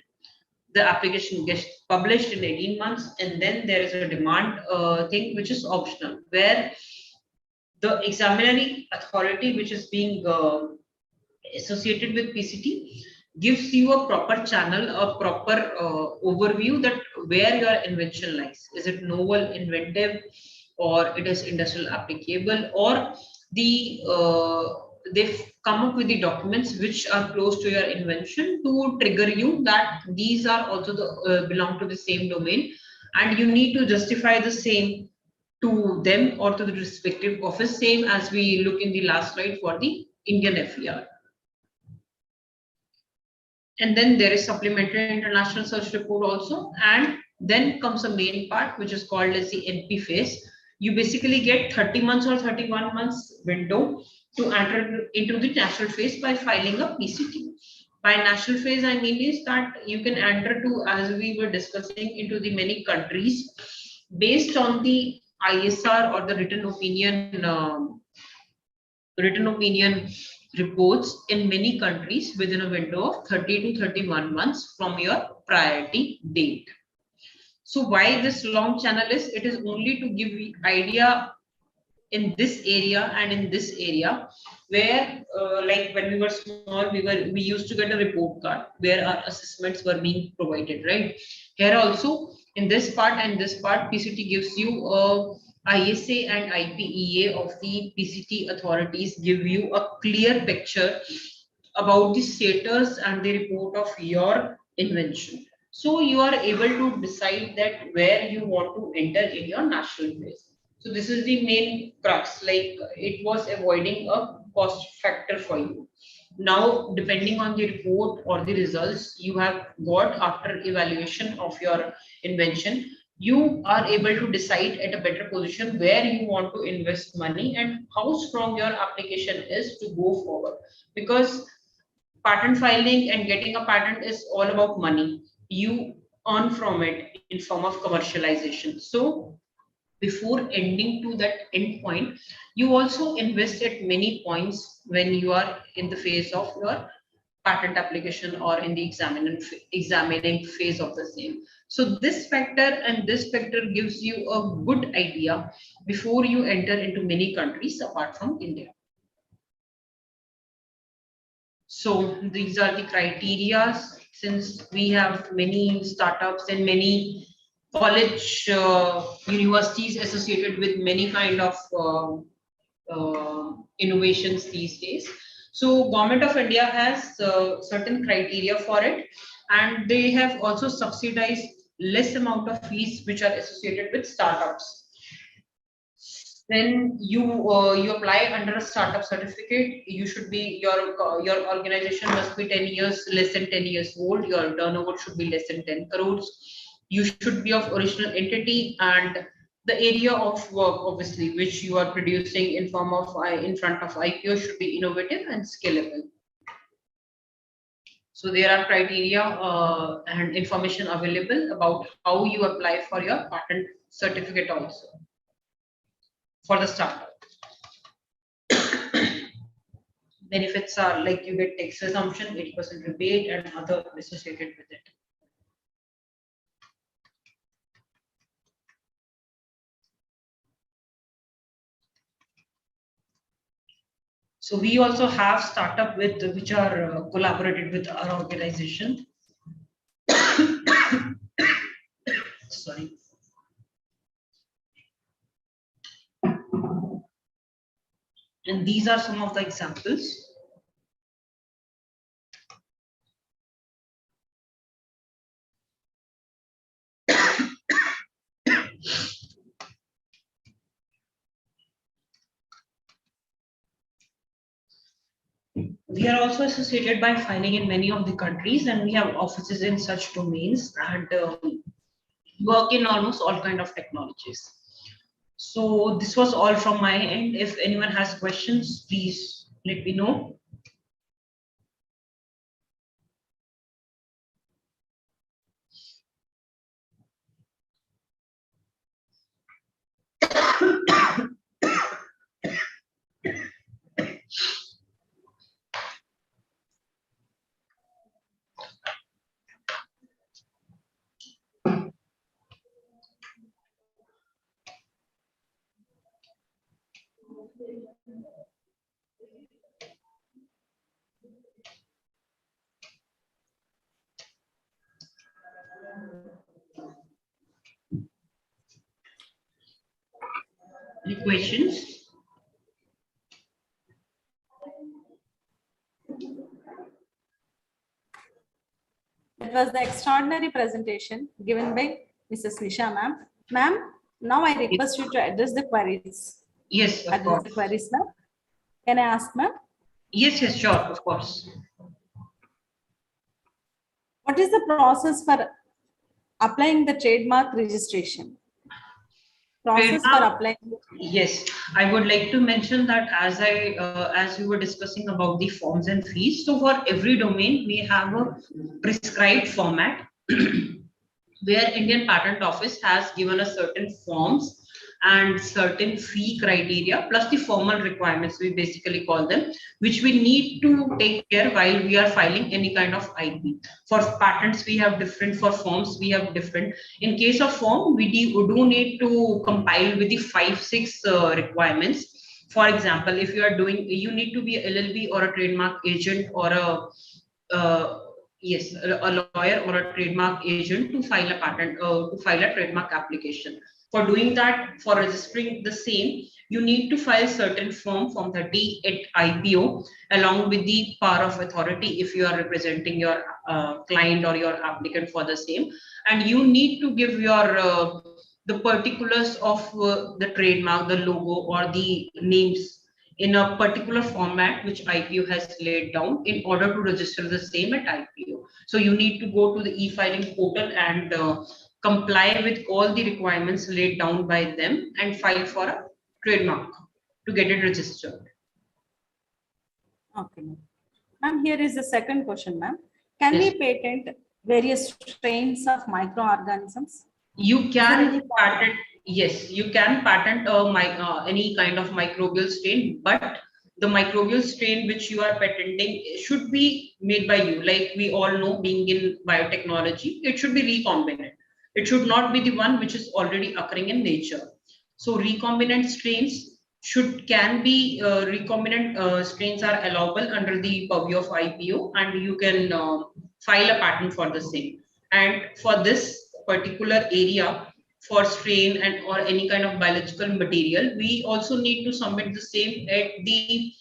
The application gets published in 18 months, and then there is a demand thing which is optional, where the examination authority which is being associated with PCT gives you a proper channel, a proper overview that where your invention lies. Is it novel, inventive, or it is industrial applicable, or they've come up with the documents which are close to your invention to trigger you that these are also the belong to the same domain, and you need to justify the same to them or to the respective office, same as we look in the last slide for the Indian FER. And then there is supplementary international search report also, and then comes a main part which is called as the NP phase. You basically get 30 months or 31 months window to enter into the national phase by filing a PCT. By national phase, I mean is that you can enter to, as we were discussing, into the many countries based on the ISR or the written opinion reports in many countries within a window of 30 to 31 months from your priority date. So why this long channel is, it is only to give you idea in this area and in this area, where like when we were small, we used to get a report card where our assessments were being provided, right? Here also in this part and this part, PCT gives you a ISA and IPEA of the PCT authorities give you a clear picture about the status and the report of your invention. So you are able to decide that where you want to enter in your national phase. So this is the main crux, like it was avoiding a cost factor for you. Now, depending on the report or the results you have got after evaluation of your invention, you are able to decide at a better position where you want to invest money and how strong your application is to go forward. Because patent filing and getting a patent is all about money. You earn from it in form of commercialization. So before ending to that end point, you also invest at many points when you are in the phase of your patent application or in the examining phase of the same. So this factor and this factor gives you a good idea before you enter into many countries apart from India. So these are the criteria. Since we have many startups and many college universities associated with many kind of innovations these days. So Government of India has certain criteria for it, and they have also subsidized less amount of fees which are associated with startups. Then you apply under a startup certificate. You should be your organization must be 10 years, less than 10 years old. Your turnover should be less than 10 crores. You should be of original entity, and the area of work, obviously, which you are producing in form of in front of IPO should be innovative and scalable. So there are criteria and information available about how you apply for your patent certificate also for the startup. Benefits are like you get tax exemption, 80% rebate, and other associated with it. So we also have startup with which are collaborated with our organization. Sorry. And these are some of the examples. We are also associated by filing in many of the countries, and we have offices in such domains and work in almost all kind of technologies. So this was all from my end. If anyone has questions, please let me know. Any questions? That was the extraordinary presentation given by Mrs. Nisha ma'am. Ma'am, now I request you to address the queries. Yes, of address course. the queries, ma'am. Can I ask, ma'am? Yes, yes, sure, of course. What is the process for applying the trademark registration? Process for applying. Yes, I would like to mention that as we were discussing about the forms and fees. So for every domain, we have a prescribed format where Indian Patent Office has given us certain forms and certain fee criteria plus the formal requirements, we basically call them, which we need to take care while we are filing any kind of IP. For patents, we have different, for forms, we have different. In case of form, we do need to compile with the 5-6 requirements. For example, if you are doing, you need to be a LLB or a trademark agent or a lawyer or a trademark agent to file a patent, to file a trademark application. For doing that, for registering the same, you need to file certain Form 30 at IPO along with the power of authority if you are representing your client or your applicant for the same. And you need to give your the particulars of the trademark, the logo or the names in a particular format which IPO has laid down in order to register the same at IPO. So you need to go to the e-filing portal and comply with all the requirements laid down by them and file for a trademark to get it registered. Okay, ma'am. Here is the second question, ma'am. Can Yes. we patent various strains of microorganisms? You can patent, yes, you can patent any kind of microbial strain, but the microbial strain which you are patenting should be made by you. Like we all know, being in biotechnology, it should be recombinant. It should not be the one which is already occurring in nature. So recombinant strains can be recombinant strains are allowable under the purview of IPO, and you can file a patent for the same. And for this particular area, for strain and or any kind of biological material, we also need to submit the same at the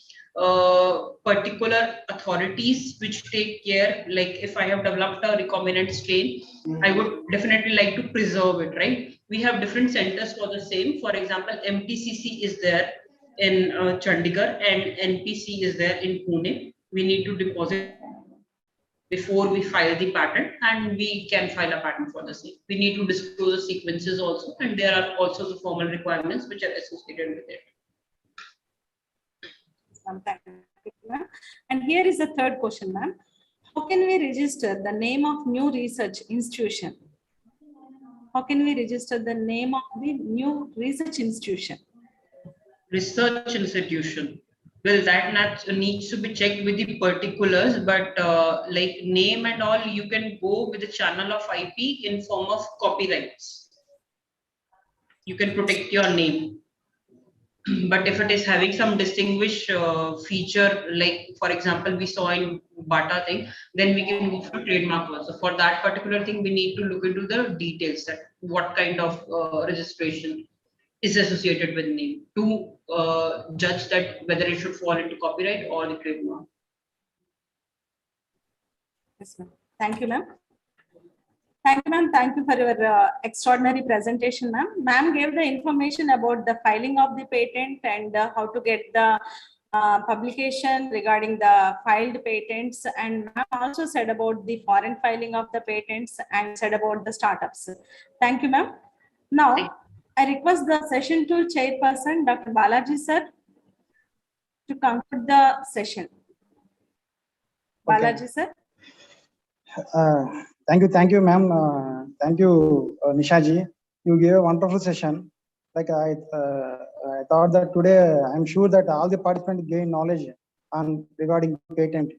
particular authorities which take care. Like if I have developed a recombinant strain, I would definitely like to preserve it, right? We have different centers for the same. For example, MTCC is there in Chandigarh and NPC is there in Pune. We need to deposit before we file the patent, and we can file a patent for the same. We need to disclose the sequences also, and there are also the formal requirements which are associated with it. And here is the third question, ma'am. How can we register the name of new research institution? How can we register the name of the new research institution? Research institution. Well, that needs to be checked with the particulars, but like name and all, you can go with the channel of IP in form of copyrights. You can protect your name. But if it is having some distinguished feature, like for example, we saw in Bata thing, then we can go for trademark also. For that particular thing, we need to look into the details, that what kind of registration is associated with name to judge that whether it should fall into copyright or the trademark. Yes, ma'am. Thank you, ma'am. Thank you, ma'am. Thank you for your extraordinary presentation, ma'am. Ma'am gave the information about the filing of the patent and how to get the publication regarding the filed patents, and ma'am also said about the foreign filing of the patents and said about the startups. Thank you, ma'am. Now, I request the session 2 chairperson, Dr. Balaji sir, to conclude the session. Balaji sir. Thank you, ma'am. Thank you, Nishaji. You gave a wonderful session. Like I thought that today, I'm sure that all the participants gain knowledge on regarding patent.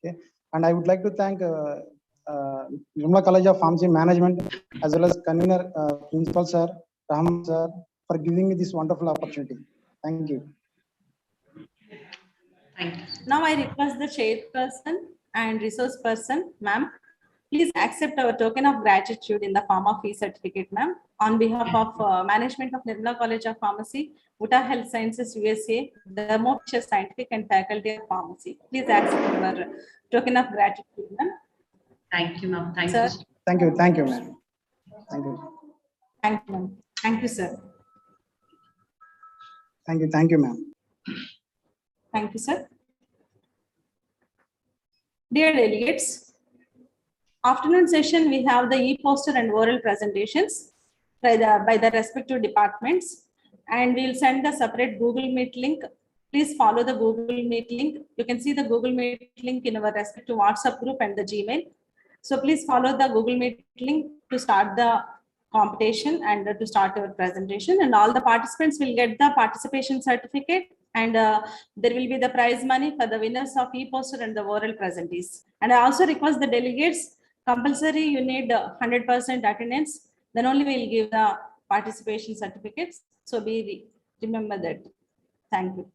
Okay, and I would like to thank Nirmala College of Pharmacy Management as well as convener Principal Sir Rahman sir for giving me this wonderful opportunity. Thank you. Thank you. Now I request the chairperson and resource person, ma'am, please accept our token of gratitude in the form of e-certificate, ma'am, on behalf of management of Nirmala College of Pharmacy, Utah Health Sciences USA, the Moksha Scientific and Faculty of Pharmacy. Please accept our token of gratitude, ma'am. Thank you, ma'am. Thank Sir. you. Thank you, ma'am. Thank you. Thank you, ma'am. Thank you, sir. Thank you, ma'am. Thank you, sir. Dear delegates, afternoon session, we have the e-poster and oral presentations by the respective departments, and we'll send the separate Google Meet link. Please follow the Google Meet link. You can see the Google Meet link in our respective WhatsApp group and the Gmail. So please follow the Google Meet link to start the competition and to start our presentation, and all the participants will get the participation certificate, and there will be the prize money for the winners of e-poster and the oral presentees. And I also request the delegates, compulsory you need 100% attendance, then only we'll give the participation certificates. So remember that. Thank you.